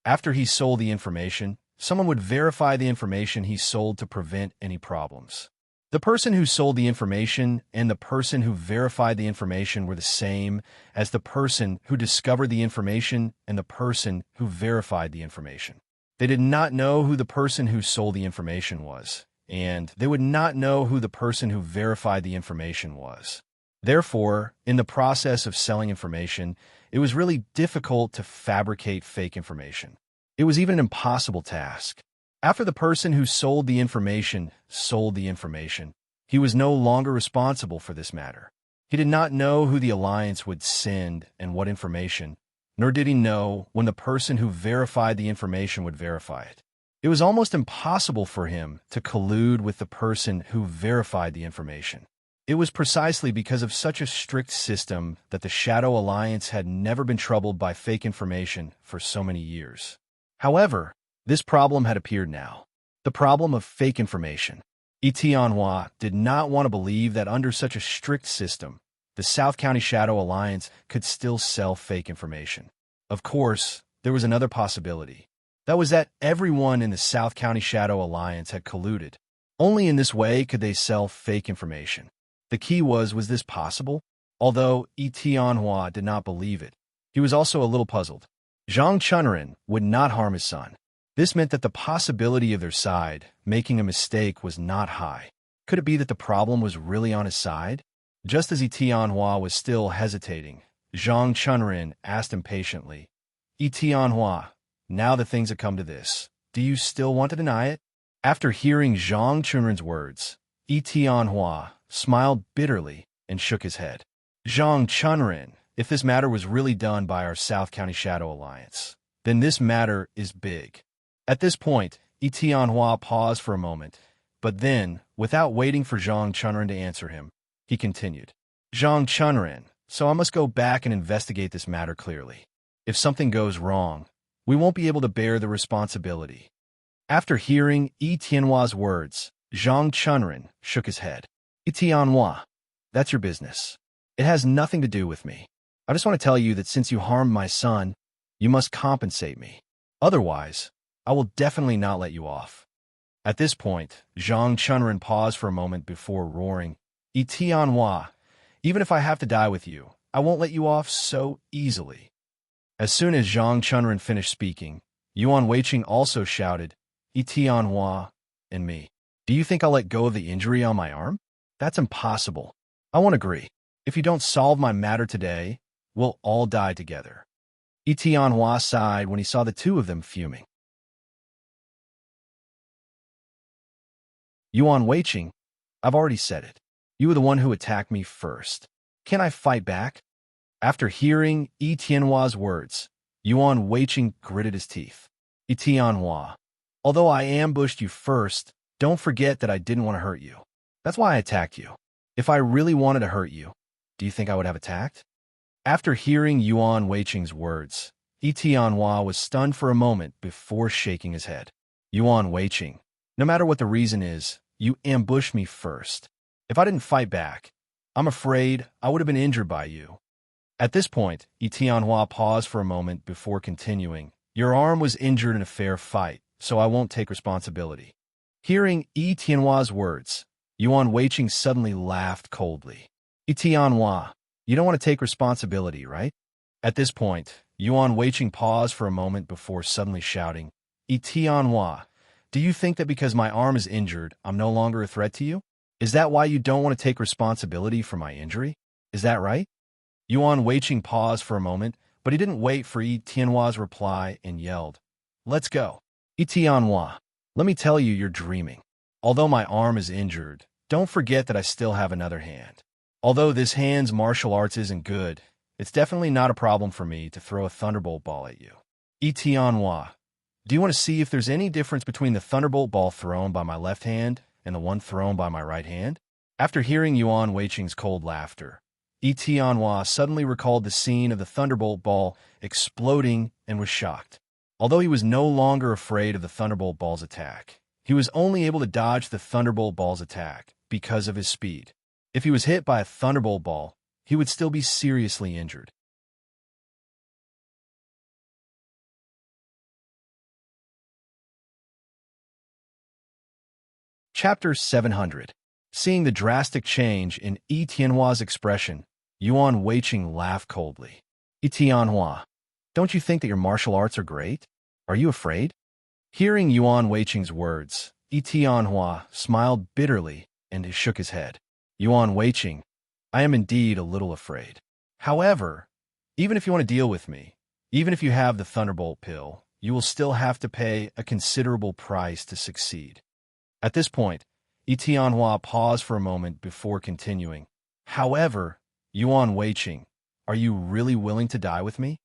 After he sold the information, someone would verify the information he sold to prevent any problems. The person who sold the information and the person who verified the information were the same as the person who discovered the information and the person who verified the information. They did not know who the person who sold the information was, and they would not know who the person who verified the information was. Therefore, in the process of selling information, it was really difficult to fabricate fake information. It was even an impossible task. After the person who sold the information, he was no longer responsible for this matter. He did not know who the alliance would send and what information, nor did he know when the person who verified the information would verify it. It was almost impossible for him to collude with the person who verified the information. It was precisely because of such a strict system that the Shadow Alliance had never been troubled by fake information for so many years. However, this problem had appeared now. The problem of fake information. Etienne did not want to believe that under such a strict system, the South County Shadow Alliance could still sell fake information. Of course, there was another possibility. That was that everyone in the South County Shadow Alliance had colluded. Only in this way could they sell fake information. The key was this possible? Although Etienne did not believe it, he was also a little puzzled. Zhang Chunren would not harm his son. This meant that the possibility of their side making a mistake was not high. Could it be that the problem was really on his side? Just as Etienne was still hesitating, Zhang Chunren asked impatiently, Etienne, now that things have come to this, do you still want to deny it? After hearing Zhang Chunren's words, Etienne smiled bitterly and shook his head. Zhang Chunren, if this matter was really done by our South County Shadow Alliance, then this matter is big. At this point, Etienne paused for a moment, but then, without waiting for Zhang Chunren to answer him, he continued. Zhang Chunren, so I must go back and investigate this matter clearly. If something goes wrong, we won't be able to bear the responsibility. After hearing Etienne's words, Zhang Chunren shook his head. Etienne, that's your business. It has nothing to do with me. I just want to tell you that since you harmed my son, you must compensate me. Otherwise, I will definitely not let you off. At this point, Zhang Chunren paused for a moment before roaring, Etienne, even if I have to die with you, I won't let you off so easily. As soon as Zhang Chunren finished speaking, Yuan Weiqing also shouted, Etienne, and me. Do you think I'll let go of the injury on my arm? That's impossible. I won't agree. If you don't solve my matter today, we'll all die together. Etienne sighed when he saw the two of them fuming. Yuan Weiqing, I've already said it. You were the one who attacked me first. Can I fight back? After hearing Etienne's words, Yuan Weiqing gritted his teeth. Etienne, although I ambushed you first, don't forget that I didn't want to hurt you. That's why I attacked you. If I really wanted to hurt you, do you think I would have attacked? After hearing Yuan Weiqing's words, Etienne was stunned for a moment before shaking his head. Yuan Weiqing, no matter what the reason is, you ambushed me first. If I didn't fight back, I'm afraid I would have been injured by you. At this point, Etienne paused for a moment before continuing. Your arm was injured in a fair fight, so I won't take responsibility. Hearing Etienne's words, Yuan Weiqing suddenly laughed coldly. Etienne, you don't want to take responsibility, right? At this point, Yuan Weiqing paused for a moment before suddenly shouting, Etienne, do you think that because my arm is injured, I'm no longer a threat to you? Is that why you don't want to take responsibility for my injury? Is that right? Yuan Weiqing paused for a moment, but he didn't wait for Etienne's reply and yelled, Let's go. Etienne, let me tell you you're dreaming. Although my arm is injured, don't forget that I still have another hand. Although this hand's martial arts isn't good, it's definitely not a problem for me to throw a thunderbolt ball at you. Etienne, do you want to see if there's any difference between the thunderbolt ball thrown by my left hand and the one thrown by my right hand? After hearing Yuan Weiqing's cold laughter, Etienne suddenly recalled the scene of the thunderbolt ball exploding and was shocked. Although he was no longer afraid of the thunderbolt ball's attack, he was only able to dodge the thunderbolt ball's attack because of his speed. If he was hit by a thunderbolt ball, he would still be seriously injured. Chapter 700. Seeing the drastic change in Etienne's expression, Yuan Weiqing laughed coldly. Etienne, don't you think that your martial arts are great? Are you afraid? Hearing Yuan Weiqing's words, Etienne smiled bitterly and shook his head. Yuan Weiqing, I am indeed a little afraid. However, even if you want to deal with me, even if you have the thunderbolt pill, you will still have to pay a considerable price to succeed. At this point, Etienne paused for a moment before continuing. However, Yuan Weiqing, are you really willing to die with me?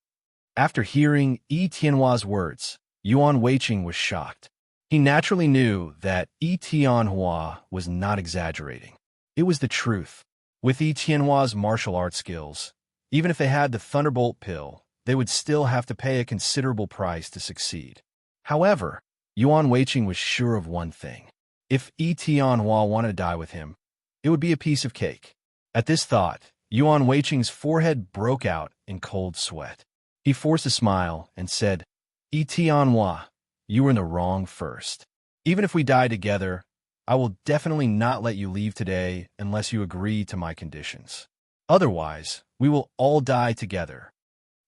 After hearing Etienne's words, Yuan Weiqing was shocked. He naturally knew that Yi Tianhua was not exaggerating. It was the truth. With Yi Tianhua's martial arts skills, even if they had the Thunderbolt pill, they would still have to pay a considerable price to succeed. However, Yuan Weiqing was sure of one thing. If Yi Tianhua wanted to die with him, it would be a piece of cake. At this thought, Yuan Weiqing's forehead broke out in cold sweat. He forced a smile and said, Yi Tianhua, you were in the wrong first. Even if we die together, I will definitely not let you leave today unless you agree to my conditions. Otherwise, we will all die together.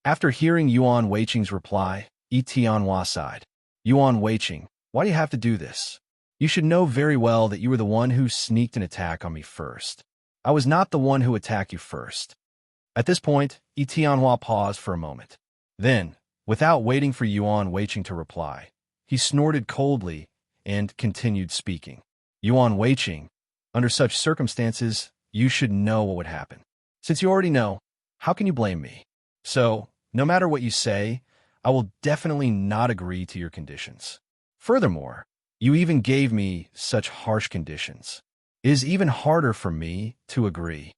After hearing Yuan Weiqing's reply, Yi Tianhua sighed. Yuan Weiqing, why do you have to do this? You should know very well that you were the one who sneaked an attack on me first. I was not the one who attacked you first. At this point, Yi Tianhua paused for a moment. Then, without waiting for Yuan Weiqing to reply, he snorted coldly and continued speaking. Yuan Weiqing, under such circumstances, you should know what would happen. Since you already know, how can you blame me? So, no matter what you say, I will definitely not agree to your conditions. Furthermore, you even gave me such harsh conditions. It is even harder for me to agree.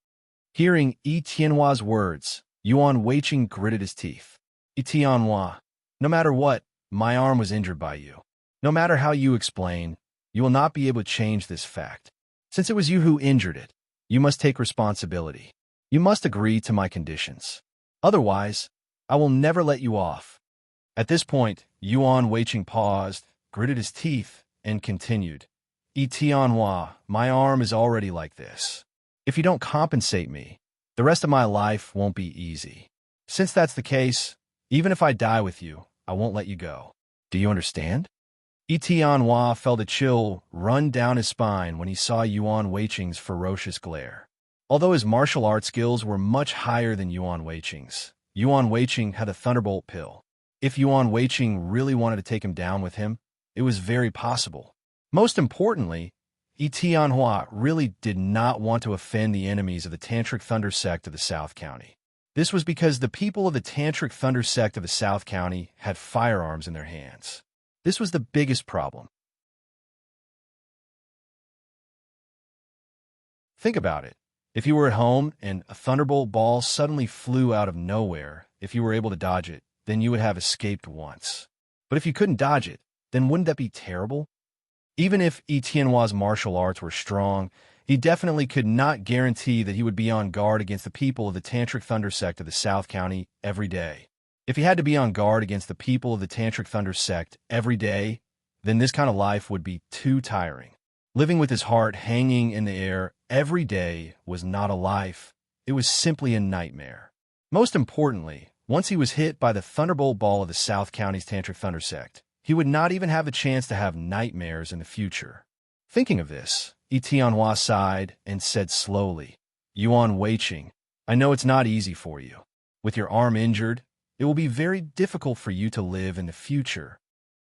Hearing Yi Tianhua's words, Yuan Weiqing gritted his teeth. Yi Tianhua, no matter what, my arm was injured by you. No matter how you explain, you will not be able to change this fact. Since it was you who injured it, you must take responsibility. You must agree to my conditions. Otherwise, I will never let you off. At this point, Yuan Weiqing paused, gritted his teeth, and continued. Yi Tianhua, my arm is already like this. If you don't compensate me, the rest of my life won't be easy. Since that's the case, even if I die with you, I won't let you go. Do you understand? Yi Tianhua felt a chill run down his spine when he saw Yuan Weiqing's ferocious glare. Although his martial arts skills were much higher than Yuan Weiqing's, Yuan Weiqing had a Thunderbolt pill. If Yuan Weiqing really wanted to take him down with him, it was very possible. Most importantly, Yi Tianhua really did not want to offend the enemies of the Tantric Thunder sect of the South County. This was because the people of the Tantric Thunder sect of the South County had firearms in their hands. This was the biggest problem. Think about it. If you were at home and a thunderbolt ball suddenly flew out of nowhere, if you were able to dodge it, then you would have escaped once. But if you couldn't dodge it, then wouldn't that be terrible? Even if Yi Tianhua's martial arts were strong, he definitely could not guarantee that he would be on guard against the people of the Tantric Thunder sect of the South County every day. If he had to be on guard against the people of the Tantric Thunder sect every day, then this kind of life would be too tiring. Living with his heart hanging in the air every day was not a life. It was simply a nightmare. Most importantly, once he was hit by the Thunderbolt ball of the South County's Tantric Thunder sect, he would not even have a chance to have nightmares in the future. Thinking of this, Yi Tianhua sighed and said slowly, Yuan Weiqing, I know it's not easy for you. With your arm injured, it will be very difficult for you to live in the future.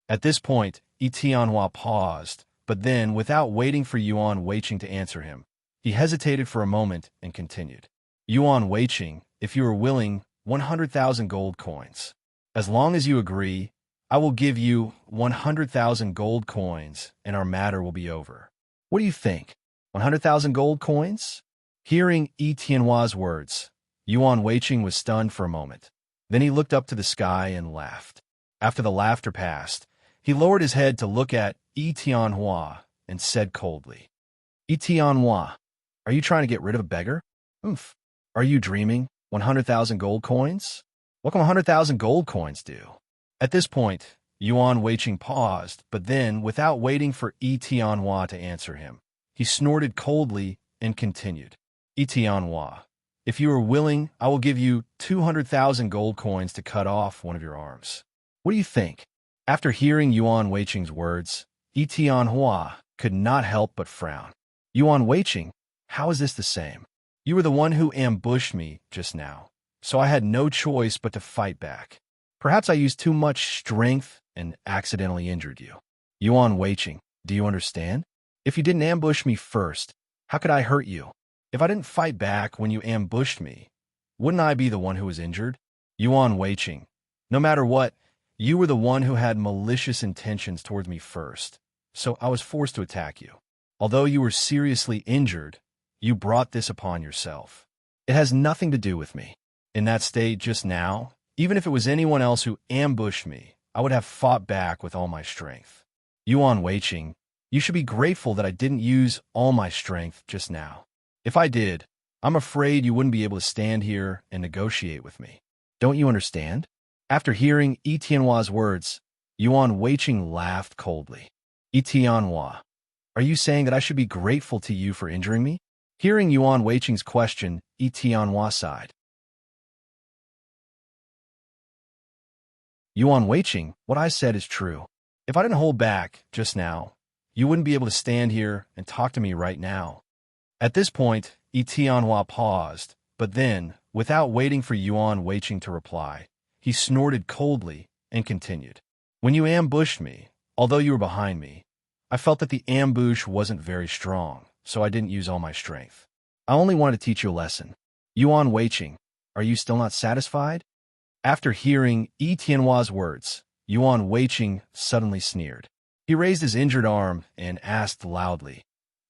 At this point, Yi Tianhua paused, but then, without waiting for Yuan Weiqing to answer him, he hesitated for a moment and continued. Yuan Weiqing, if you are willing, 100,000 gold coins. As long as you agree, I will give you 100,000 gold coins and our matter will be over. What do you think? 100,000 gold coins? Hearing Yi Tianhua's words, Yuan Weiqing was stunned for a moment. Then he looked up to the sky and laughed. After the laughter passed, he lowered his head to look at Yi Tianhua and said coldly, Yi Tianhua, are you trying to get rid of a beggar? Oomph. Are you dreaming? 100,000 gold coins? What can 100,000 gold coins do? At this point, Yuan Weiqing paused, but then, without waiting for Yi Tianhua to answer him, he snorted coldly and continued. Yi Tianhua, if you are willing, I will give you 200,000 gold coins to cut off one of your arms. What do you think? After hearing Yuan Weiqing's words, Yi Tianhua could not help but frown. Yuan Weiqing, how is this the same? You were the one who ambushed me just now, so I had no choice but to fight back. Perhaps I used too much strength and accidentally injured you. Yuan Weiqing, do you understand? If you didn't ambush me first, how could I hurt you? If I didn't fight back when you ambushed me, wouldn't I be the one who was injured? Yuan Weiqing, no matter what, you were the one who had malicious intentions towards me first. so I was forced to attack you. Although you were seriously injured, you brought this upon yourself. It has nothing to do with me. In that state just now, even if it was anyone else who ambushed me, I would have fought back with all my strength. Yuan Weiqing, you should be grateful that I didn't use all my strength just now. If I did, I'm afraid you wouldn't be able to stand here and negotiate with me. Don't you understand? After hearing Yi Tianhua's words, Yuan Weiqing laughed coldly. Yi Tianhua, are you saying that I should be grateful to you for injuring me? Hearing Yuan Weiqing's question, Yi Tianhua sighed. Yuan Weiqing, what I said is true. If I didn't hold back just now, you wouldn't be able to stand here and talk to me right now. At this point, Yi Tianhua paused, but then, without waiting for Yuan Weiqing to reply, he snorted coldly and continued. When you ambushed me, although you were behind me, I felt that the ambush wasn't very strong, so I didn't use all my strength. I only wanted to teach you a lesson. Yuan Weiqing, are you still not satisfied? After hearing Yi Tianhua's words, Yuan Weiqing suddenly sneered. He raised his injured arm and asked loudly,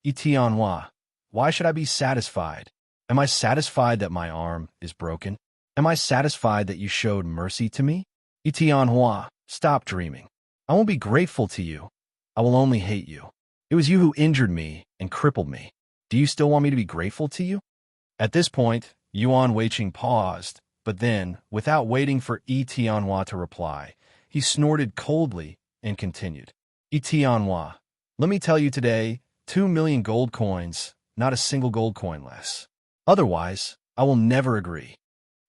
Yi Tianhua, why should I be satisfied? Am I satisfied that my arm is broken? Am I satisfied that you showed mercy to me? Yi Tianhua, stop dreaming. I won't be grateful to you. I will only hate you. It was you who injured me and crippled me. Do you still want me to be grateful to you? At this point, Yuan Weiqing paused, but then, without waiting for Yi Tianhua to reply, he snorted coldly and continued. Yi Tianhua, let me tell you today, 2 million gold coins, not a single gold coin less. Otherwise, I will never agree.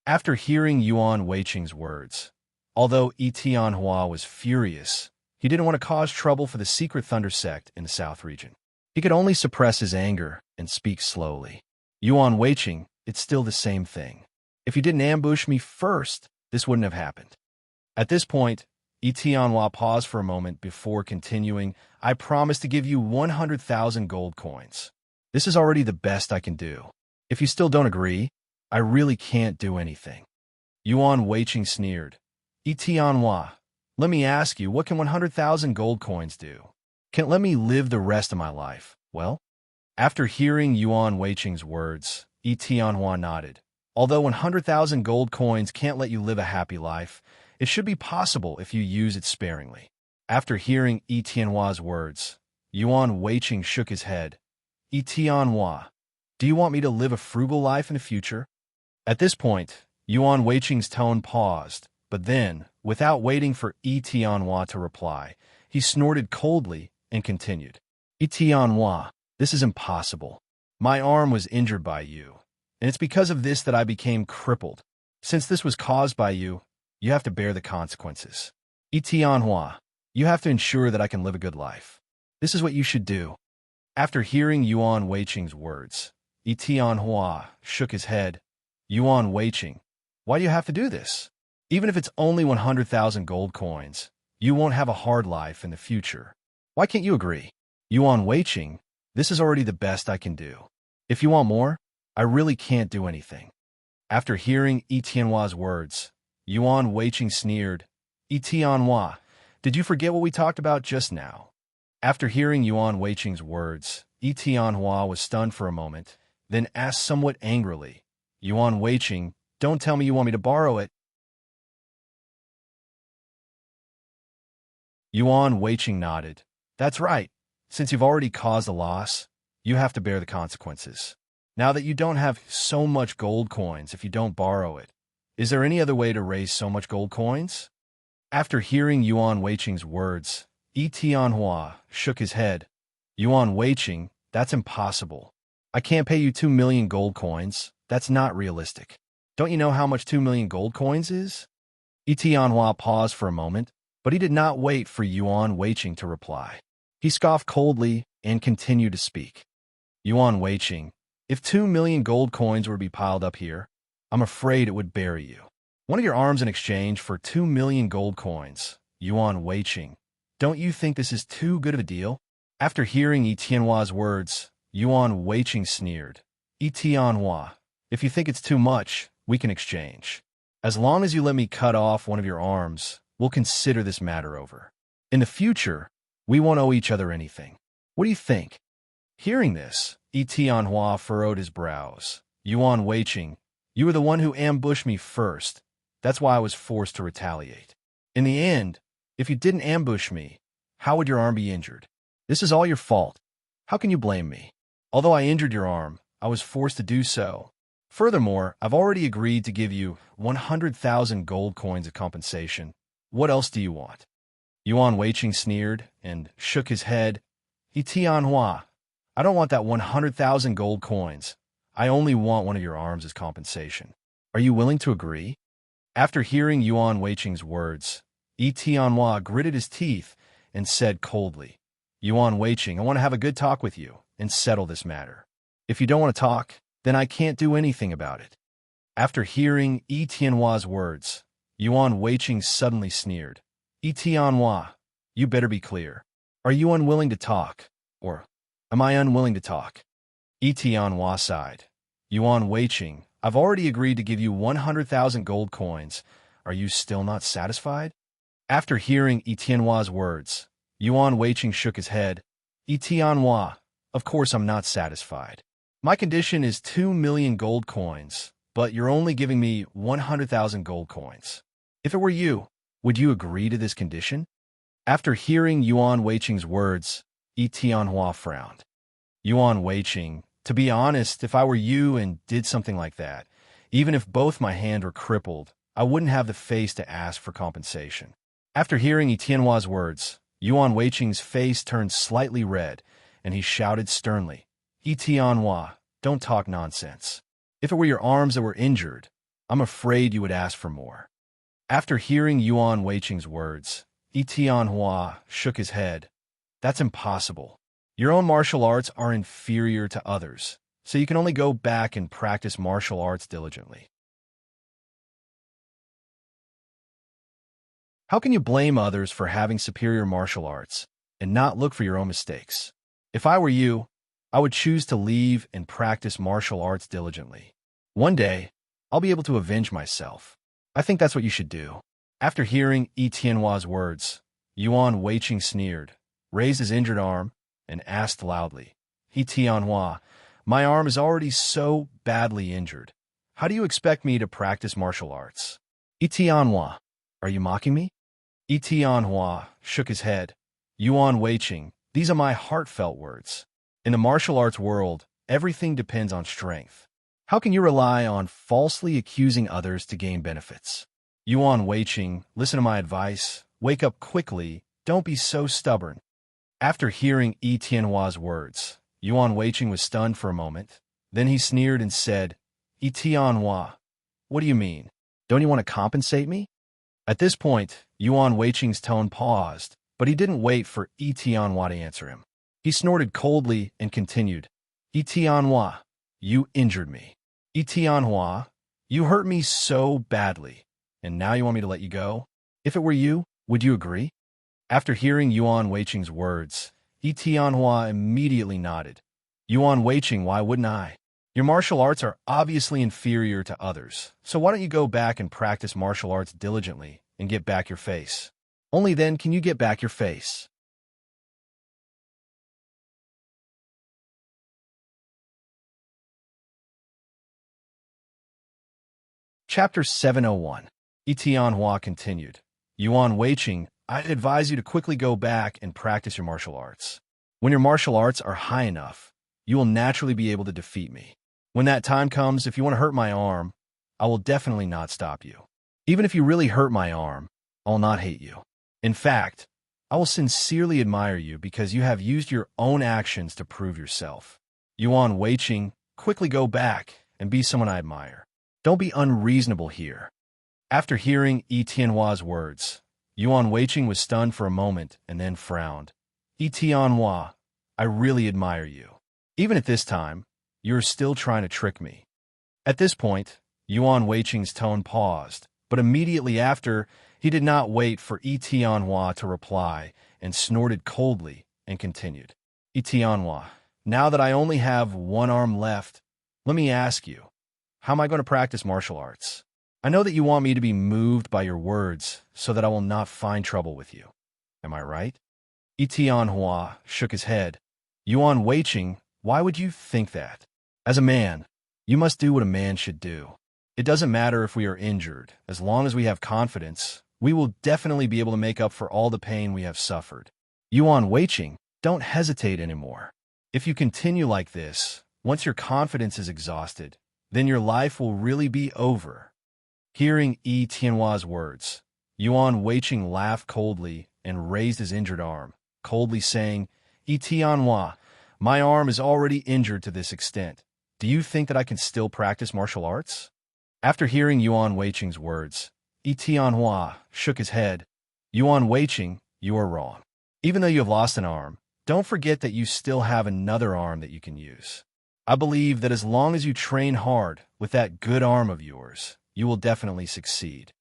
After hearing Yuan Weiqing's words, although Yi Tianhua was furious, he didn't want to cause trouble for the secret thunder sect in the south region. He could only suppress his anger and speak slowly. Yuan Weiqing, it's still the same thing. If you didn't ambush me first, this wouldn't have happened. At this point, Yi Tianhua paused for a moment before continuing, I promise to give you 100,000 gold coins. This is already the best I can do. If you still don't agree, I really can't do anything. Yuan Weiqing sneered. Yi Tianhua, let me ask you, what can 100,000 gold coins do? Can it let me live the rest of my life? Well, after hearing Yuan Weiqing's words, Yi Tianhua nodded. Although 100,000 gold coins can't let you live a happy life, it should be possible if you use it sparingly. After hearing Yi Tianhua's words, Yuan Weiqing shook his head. Yi Tianhua, do you want me to live a frugal life in the future? At this point, Yuan Weiqing's tone paused, but then, without waiting for Yi Tianhua to reply, he snorted coldly and continued. Yi Tianhua, this is impossible. My arm was injured by you, and it's because of this that I became crippled. Since this was caused by you, you have to bear the consequences. Yi Tianhua, you have to ensure that I can live a good life. This is what you should do. After hearing Yuan Weiqing's words, Yi Tianhua shook his head. Yuan Weiqing, why do you have to do this? Even if it's only 100,000 gold coins, you won't have a hard life in the future. Why can't you agree? Yuan Weiqing, this is already the best I can do. If you want more, I really can't do anything. After hearing Yi Tianhua's words, Yuan Weiqing sneered. Yi Tianhua, did you forget what we talked about just now? After hearing Yuan Weiqing's words, Yi Tianhua was stunned for a moment, then asked somewhat angrily, Yuan Weiqing, don't tell me you want me to borrow it. Yuan Weiqing nodded. That's right. Since you've already caused a loss, you have to bear the consequences. Now that you don't have so much gold coins if you don't borrow it, is there any other way to raise so much gold coins? After hearing Yuan Weiqing's words, Yi Tianhua shook his head. Yuan Weiqing, that's impossible. I can't pay you 2 million gold coins. That's not realistic. Don't you know how much 2 million gold coins is? Yi Tianhua paused for a moment, but he did not wait for Yuan Weiqing to reply. He scoffed coldly and continued to speak. Yuan Weiqing, if 2 million gold coins were to be piled up here, I'm afraid it would bury you. One of your arms in exchange for 2 million gold coins. Yuan Weiqing, don't you think this is too good of a deal? After hearing Yi Tianhua's words, Yuan Weiqing sneered. Yi Tianhua, if you think it's too much, we can exchange. As long as you let me cut off one of your arms, we'll consider this matter over. In the future, We won't owe each other anything. What do you think? Hearing this, Tianhua furrowed his brows. Yuan Weiqing, you were the one who ambushed me first. That's why I was forced to retaliate. In the end, if you didn't ambush me, how would your arm be injured? This is all your fault. How can you blame me? Although I injured your arm, I was forced to do so. Furthermore, I've already agreed to give you 100,000 gold coins of compensation. What else do you want? Yuan Weiqing sneered and shook his head. Tianhua, I don't want that 100,000 gold coins. I only want one of your arms as compensation. Are you willing to agree? After hearing Yuan Weiqing's words, Tianhua gritted his teeth and said coldly, Yuan Weiqing, I want to have a good talk with you and settle this matter. If you don't want to talk, then I can't do anything about it. After hearing Tianhua's words, Yuan Weiqing suddenly sneered. Tianhua, you better be clear. Are you unwilling to talk, or am I unwilling to talk? Tianhua sighed. Yuan Weiqing, I've already agreed to give you 100,000 gold coins. Are you still not satisfied? After hearing Tianhua's words, Yuan Weiqing shook his head. Tianhua, of course I'm not satisfied. My condition is 2 million gold coins, but you're only giving me 100,000 gold coins. If it were you, would you agree to this condition? After hearing Yuan Weiqing's words, Tianhua frowned. Yuan Weiqing, to be honest, if I were you and did something like that, even if both my hands were crippled, I wouldn't have the face to ask for compensation. After hearing Tianhua's words, Yuan Weiqing's face turned slightly red, and he shouted sternly, Tianhua, don't talk nonsense. If it were your arms that were injured, I'm afraid you would ask for more. After hearing Yuan Weiqing's words, Tianhua shook his head. That's impossible. Your own martial arts are inferior to others, so you can only go back and practice martial arts diligently. How can you blame others for having superior martial arts and not look for your own mistakes? If I were you, I would choose to leave and practice martial arts diligently. One day, I'll be able to avenge myself. I think that's what you should do. After hearing Tianhua's words, Yuan Weiqing sneered, raised his injured arm, and asked loudly, Tianhua, my arm is already so badly injured. How do you expect me to practice martial arts? Tianhua, are you mocking me? Tianhua shook his head. Yuan Weiqing, these are my heartfelt words. In the martial arts world, everything depends on strength. How can you rely on falsely accusing others to gain benefits? Yuan Weiqing, listen to my advice. Wake up quickly. Don't be so stubborn. After hearing Tianhua's words, Yuan Weiqing was stunned for a moment. Then he sneered and said, Tianhua, what do you mean? Don't you want to compensate me? At this point, Yuan Weiqing's tone paused, but he didn't wait for Tianhua to answer him. He snorted coldly and continued, Tianhua, you injured me. Tianhua, you hurt me so badly, and now you want me to let you go? If it were you, would you agree? After hearing Yuan Weiqing's words, Tianhua immediately nodded. Yuan Weiqing, why wouldn't I? Your martial arts are obviously inferior to others, so why don't you go back and practice martial arts diligently and get back your face? Only then can you get back your face. Chapter 701. Tianhua continued. Yuan Weiqing, I'd advise you to quickly go back and practice your martial arts. When your martial arts are high enough, you will naturally be able to defeat me. When that time comes, if you want to hurt my arm, I will definitely not stop you. Even if you really hurt my arm, I will not hate you. In fact, I will sincerely admire you because you have used your own actions to prove yourself. Yuan Weiqing, quickly go back and be someone I admire. Don't be unreasonable here. After hearing Tianhua's words, Yuan Weiqing was stunned for a moment and then frowned. Tianhua, I really admire you. Even at this time, you are still trying to trick me. At this point, Yuan Weiqing's tone paused, but immediately after, he did not wait for Tianhua to reply and snorted coldly and continued. Tianhua, now that I only have one arm left, let me ask you, how am I going to practice martial arts? I know that you want me to be moved by your words so that I will not find trouble with you. Am I right? Tianhua shook his head. Yuan Weiqing, why would you think that? As a man, you must do what a man should do. It doesn't matter if we are injured. As long as we have confidence, we will definitely be able to make up for all the pain we have suffered. Yuan Weiqing, don't hesitate anymore. If you continue like this, once your confidence is exhausted, then your life will really be over. Hearing Tianhua's words, Yuan Weiqing laughed coldly and raised his injured arm, coldly saying, Tianhua, my arm is already injured to this extent. Do you think that I can still practice martial arts? After hearing Yuan Weiqing's words, Tianhua shook his head. Yuan Weiqing, you are wrong. Even though you have lost an arm, don't forget that you still have another arm that you can use. I believe that as long as you train hard with that good arm of yours, you will definitely succeed.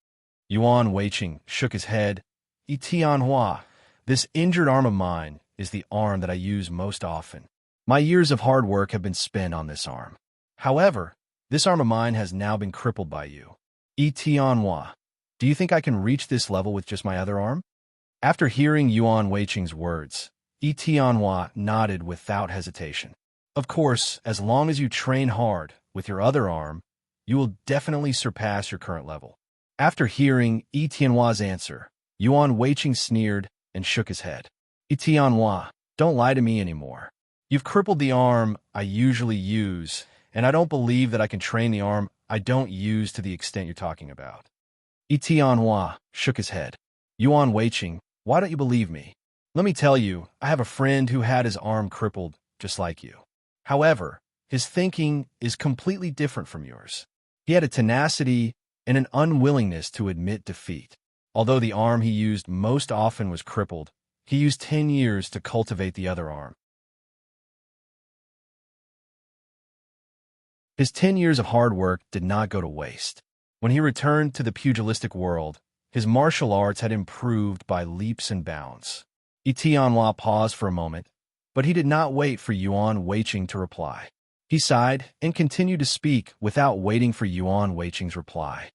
Yuan Weiqing shook his head. Tianhua, this injured arm of mine is the arm that I use most often. My years of hard work have been spent on this arm. However, this arm of mine has now been crippled by you. Tianhua, do you think I can reach this level with just my other arm? After hearing Yuan Weiqing's words, Tianhua nodded without hesitation. Of course, as long as you train hard with your other arm, you will definitely surpass your current level. After hearing Tianhua's answer, Yuan Weiqing sneered and shook his head. Tianhua, don't lie to me anymore. You've crippled the arm I usually use, and I don't believe that I can train the arm I don't use to the extent you're talking about. Tianhua shook his head. Yuan Weiqing, why don't you believe me? Let me tell you, I have a friend who had his arm crippled just like you. However, his thinking is completely different from yours. He had a tenacity and an unwillingness to admit defeat. Although the arm he used most often was crippled, he used 10 years to cultivate the other arm. His 10 years of hard work did not go to waste. When he returned to the pugilistic world, his martial arts had improved by leaps and bounds. Tianhua paused for a moment, but he did not wait for Yuan Weiqing to reply. He sighed and continued to speak without waiting for Yuan Weiqing's reply.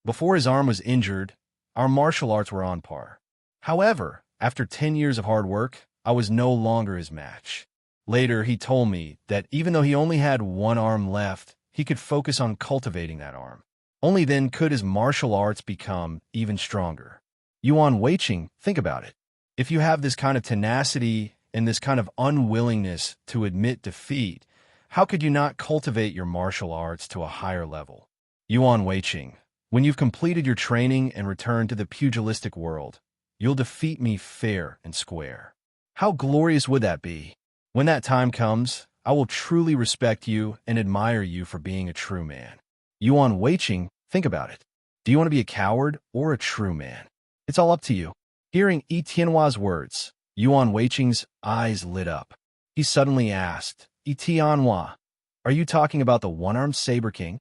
Before his arm was injured, our martial arts were on par. However, after 10 years of hard work, I was no longer his match. Later, he told me that even though he only had one arm left, he could focus on cultivating that arm. Only then could his martial arts become even stronger. Yuan Weiqing, think about it. If you have this kind of tenacity and this kind of unwillingness to admit defeat, how could you not cultivate your martial arts to a higher level? Yuan Weiqing, when you've completed your training and returned to the pugilistic world, you'll defeat me fair and square. How glorious would that be? When that time comes, I will truly respect you and admire you for being a true man. Yuan Weiqing, think about it. Do you want to be a coward or a true man? It's all up to you. Hearing Tianhua's words, Yuan Weiqing's eyes lit up. He suddenly asked, Tianhua, are you talking about the one-armed saber king?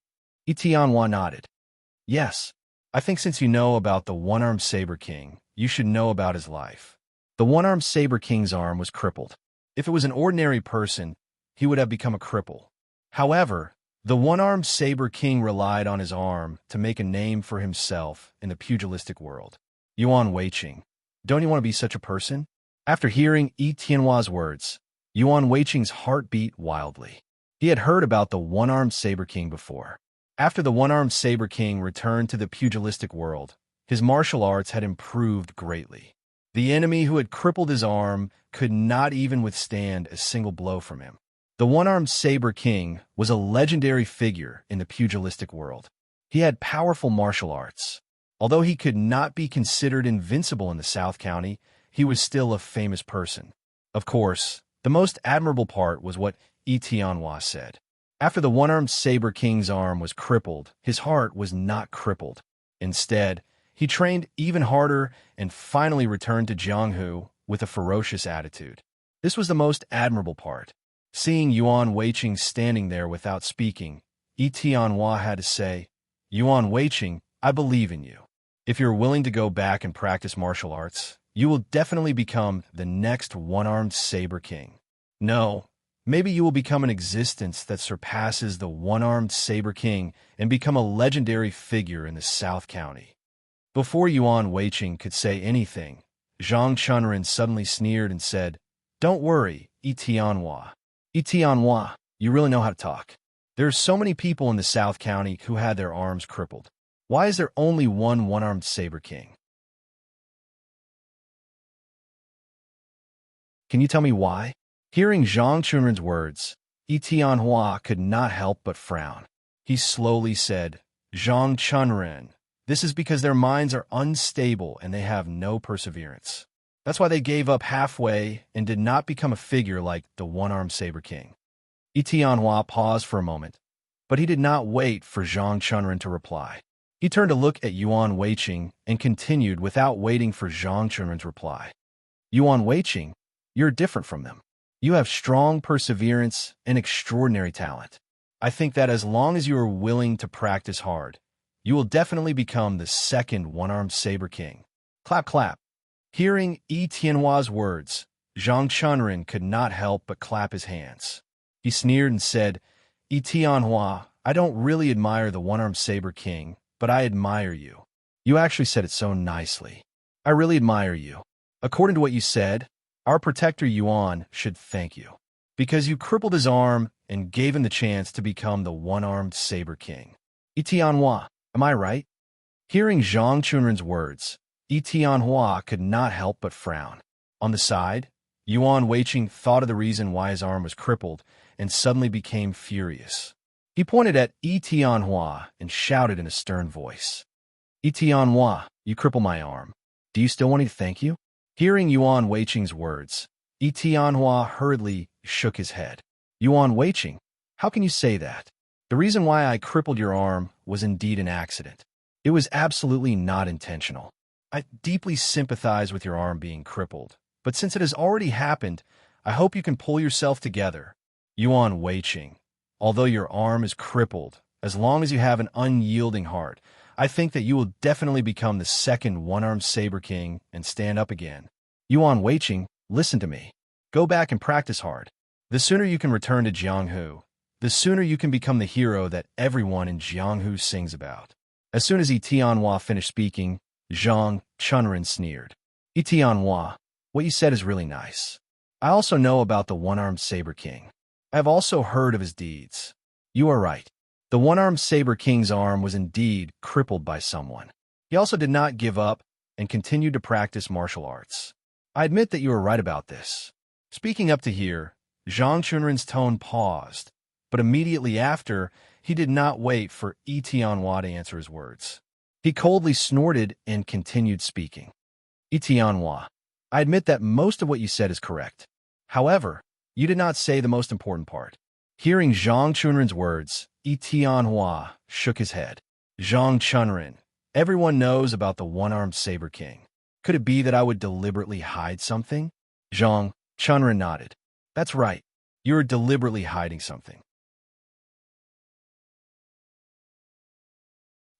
Tianhua nodded. Yes, I think since you know about the one-armed saber king, you should know about his life. The one-armed saber king's arm was crippled. If it was an ordinary person, he would have become a cripple. However, the one-armed saber king relied on his arm to make a name for himself in the pugilistic world. Yuan Weiqing, don't you want to be such a person? After hearing Tianhua's words, Yuan Weiqing's heart beat wildly. He had heard about the one-armed saber king before. After the one-armed saber king returned to the pugilistic world, his martial arts had improved greatly. The enemy who had crippled his arm could not even withstand a single blow from him. The one-armed saber king was a legendary figure in the pugilistic world. He had powerful martial arts. Although he could not be considered invincible in the South County, he was still a famous person. Of course, the most admirable part was what Tianhua said. After the one-armed saber king's arm was crippled, his heart was not crippled. Instead, he trained even harder and finally returned to Jianghu with a ferocious attitude. This was the most admirable part. Seeing Yuan Weiqing standing there without speaking, Tianhua had to say, Yuan Weiqing, I believe in you. If you're willing to go back and practice martial arts, you will definitely become the next one-armed saber king. No, maybe you will become an existence that surpasses the one-armed saber king and become a legendary figure in the South County. Before Yuan Weiqing could say anything, Zhang Chunren suddenly sneered and said, "Don't worry, Etianhua. Etianhua, you really know how to talk. There are so many people in the South County who had their arms crippled. Why is there only one-armed saber king? Can you tell me why?" Hearing Zhang Chunren's words, Etianhua could not help but frown. He slowly said, "Zhang Chunren, this is because their minds are unstable and they have no perseverance. That's why they gave up halfway and did not become a figure like the one-armed saber king." Etianhua paused for a moment, but he did not wait for Zhang Chunren to reply. He turned to look at Yuan Weiqing and continued without waiting for Zhang Chunren's reply. "Yuan Weiqing, you're different from them. You have strong perseverance and extraordinary talent. I think that as long as you are willing to practice hard, you will definitely become the second one-armed saber king." Clap, clap. Hearing Etianhua's words, Zhang Chunren could not help but clap his hands. He sneered and said, "Etianhua, I don't really admire the one-armed saber king, but I admire you. You actually said it so nicely. I really admire you. According to what you said, our protector Yuan should thank you, because you crippled his arm and gave him the chance to become the one-armed saber king. Etianhua, am I right?" Hearing Zhang Chunren's words, Etianhua could not help but frown. On the side, Yuan Weiqing thought of the reason why his arm was crippled and suddenly became furious. He pointed at Etianhua and shouted in a stern voice, "Etianhua, you cripple my arm. Do you still want me to thank you?" Hearing Yuan Weiqing's words, Etianhua hurriedly shook his head. "Yuan Weiqing, how can you say that? The reason why I crippled your arm was indeed an accident. It was absolutely not intentional. I deeply sympathize with your arm being crippled, but since it has already happened, I hope you can pull yourself together. Yuan Weiqing, although your arm is crippled, as long as you have an unyielding heart, I think that you will definitely become the second one-armed saber king and stand up again. Yuan Weiqing, listen to me. Go back and practice hard. The sooner you can return to Jianghu, the sooner you can become the hero that everyone in Jianghu sings about." As soon as Etianhua finished speaking, Zhang Chunren sneered. "Etianhua, what you said is really nice. I also know about the one-armed saber king. I have also heard of his deeds. You are right. The one-armed saber king's arm was indeed crippled by someone. He also did not give up and continued to practice martial arts. I admit that you are right about this." Speaking up to here, Zhang Chunren's tone paused, but immediately after, he did not wait for Etianhua to answer his words. He coldly snorted and continued speaking. "Etianhua, I admit that most of what you said is correct. However, you did not say the most important part." Hearing Zhang Chunren's words, Etianhua shook his head. "Zhang Chunren, everyone knows about the one-armed saber king. Could it be that I would deliberately hide something?" Zhang Chunren nodded. "That's right. You are deliberately hiding something.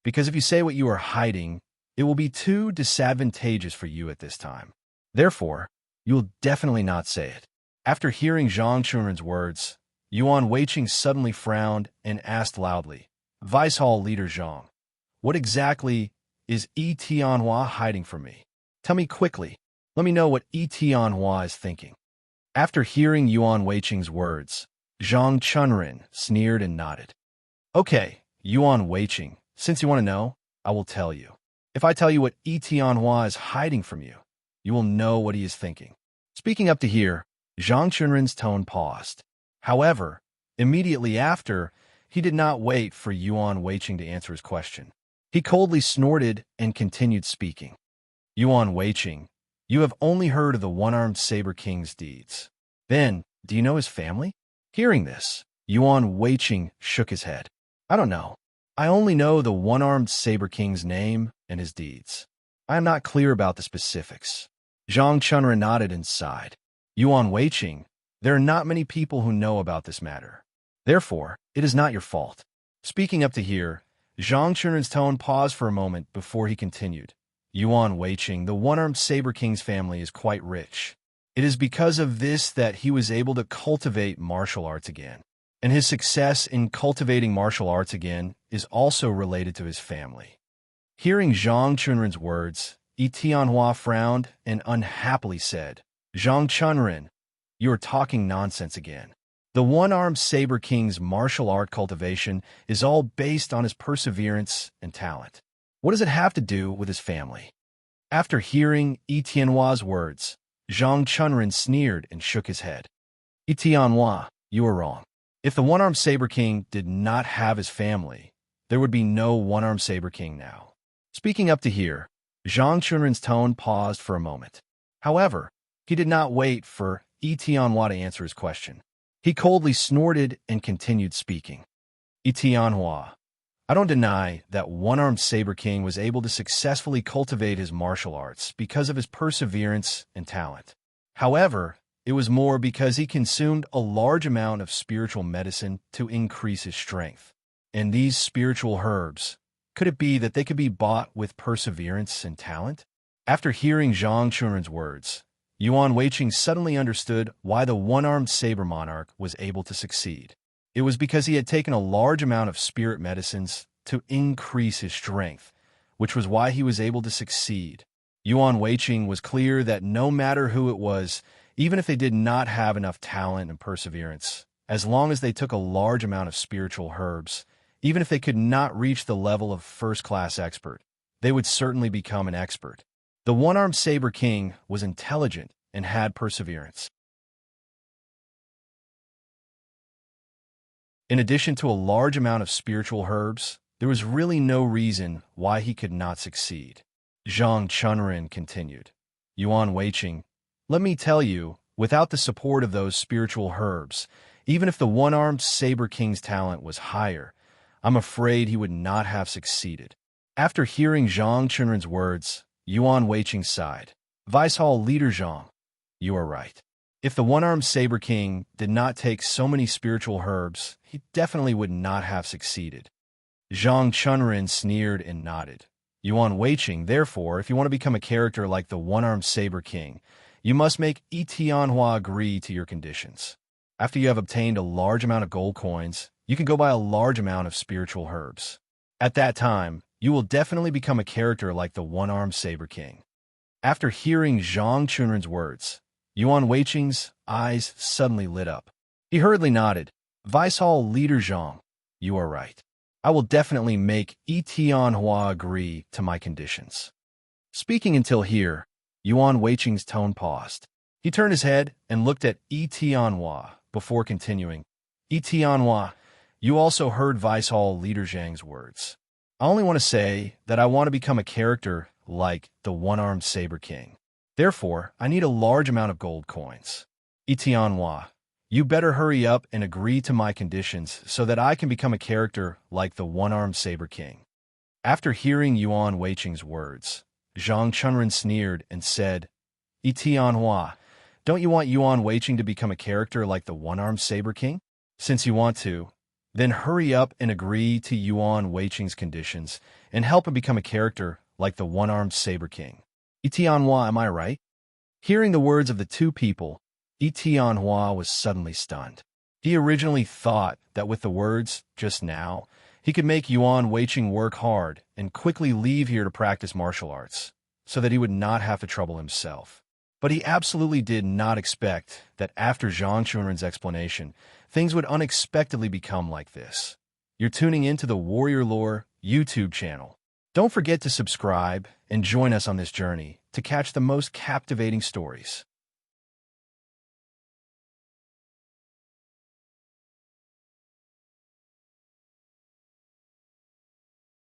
Because if you say what you are hiding, it will be too disadvantageous for you at this time. Therefore, you will definitely not say it." After hearing Zhang Chunren's words, Yuan Weiqing suddenly frowned and asked loudly, "Vice Hall Leader Zhang, what exactly is Etianhua hiding from me? Tell me quickly. Let me know what Etianhua is thinking." After hearing Yuan Weiqing's words, Zhang Chunren sneered and nodded. "Okay, Yuan Weiqing, since you want to know, I will tell you. If I tell you what Etianhua is hiding from you, you will know what he is thinking." Speaking up to here, Zhang Chunren's tone paused. However, immediately after, he did not wait for Yuan Weiqing to answer his question. He coldly snorted and continued speaking. "Yuan Weiqing, you have only heard of the one-armed saber king's deeds. Then, do you know his family?" Hearing this, Yuan Weiqing shook his head. "I don't know. I only know the one-armed saber king's name and his deeds. I am not clear about the specifics." Zhang Chunren nodded and sighed. "Yuan Weiqing, there are not many people who know about this matter. Therefore, it is not your fault." Speaking up to here, Zhang Chunren's tone paused for a moment before he continued. "Yuan Weiqing, the one-armed saber king's family is quite rich. It is because of this that he was able to cultivate martial arts again. And his success in cultivating martial arts again is also related to his family." Hearing Zhang Chunren's words, Yi Tianhua frowned and unhappily said, Zhang Chunren, you are talking nonsense again. The one-armed Saber King's martial art cultivation is all based on his perseverance and talent. What does it have to do with his family? After hearing Yi Tianhua's words, Zhang Chunren sneered and shook his head. Yi Tianhua, you are wrong. If the one-armed Saber King did not have his family, there would be no one-armed Saber King now. Speaking up to here, Zhang Chunren's tone paused for a moment. However, he did not wait for Yi Tianhua to answer his question. He coldly snorted and continued speaking. Yi Tianhua, I don't deny that one-armed Saber King was able to successfully cultivate his martial arts because of his perseverance and talent. However, it was more because he consumed a large amount of spiritual medicine to increase his strength. And these spiritual herbs, could it be that they could be bought with perseverance and talent? After hearing Zhang Chunren's words, Yuan Weiqing suddenly understood why the one-armed saber monarch was able to succeed. It was because he had taken a large amount of spirit medicines to increase his strength, which was why he was able to succeed. Yuan Weiqing was clear that no matter who it was, even if they did not have enough talent and perseverance, as long as they took a large amount of spiritual herbs, even if they could not reach the level of first-class expert, they would certainly become an expert. The one-armed Saber King was intelligent and had perseverance. In addition to a large amount of spiritual herbs, there was really no reason why he could not succeed. Zhang Chunren continued. Yuan Weiqing, let me tell you, without the support of those spiritual herbs, even if the one-armed Saber King's talent was higher, I'm afraid he would not have succeeded. After hearing Zhang Chunren's words, Yuan Weiqing sighed. Vice Hall Leader Zhang, you are right. If the one-armed Saber King did not take so many spiritual herbs, he definitely would not have succeeded. Zhang Chunren sneered and nodded. Yuan Weiqing, therefore, if you want to become a character like the one-armed Saber King, you must make Yi Tianhua agree to your conditions. After you have obtained a large amount of gold coins, you can go buy a large amount of spiritual herbs. At that time, you will definitely become a character like the one-armed Saber King. After hearing Zhang Chunren's words, Yuan Weiqing's eyes suddenly lit up. He hurriedly nodded. Vice Hall Leader Zhang, you are right. I will definitely make Yi Tianhua agree to my conditions. Speaking until here, Yuan Weiqing's tone paused. He turned his head and looked at Yi Tianhua before continuing. Yi Tianhua, you also heard Vice Hall Leader Zhang's words. I only want to say that I want to become a character like the one-armed Saber King. Therefore, I need a large amount of gold coins. Yi Tianhua, you better hurry up and agree to my conditions so that I can become a character like the one-armed Saber King. After hearing Yuan Weiqing's words, Zhang Chunren sneered and said, Yi Tianhua, don't you want Yuan Weiqing to become a character like the one-armed Saber King? Since you want to, then hurry up and agree to Yuan Weiqing's conditions and help him become a character like the one-armed Saber King. Yi Tianhua, am I right? Hearing the words of the two people, Yi Tianhua was suddenly stunned. He originally thought that with the words, just now, he could make Yuan Weiqing work hard and quickly leave here to practice martial arts, so that he would not have to trouble himself. But he absolutely did not expect that after Zhang Chunren's explanation, things would unexpectedly become like this. You're tuning into the Warrior Lore YouTube channel. Don't forget to subscribe and join us on this journey to catch the most captivating stories.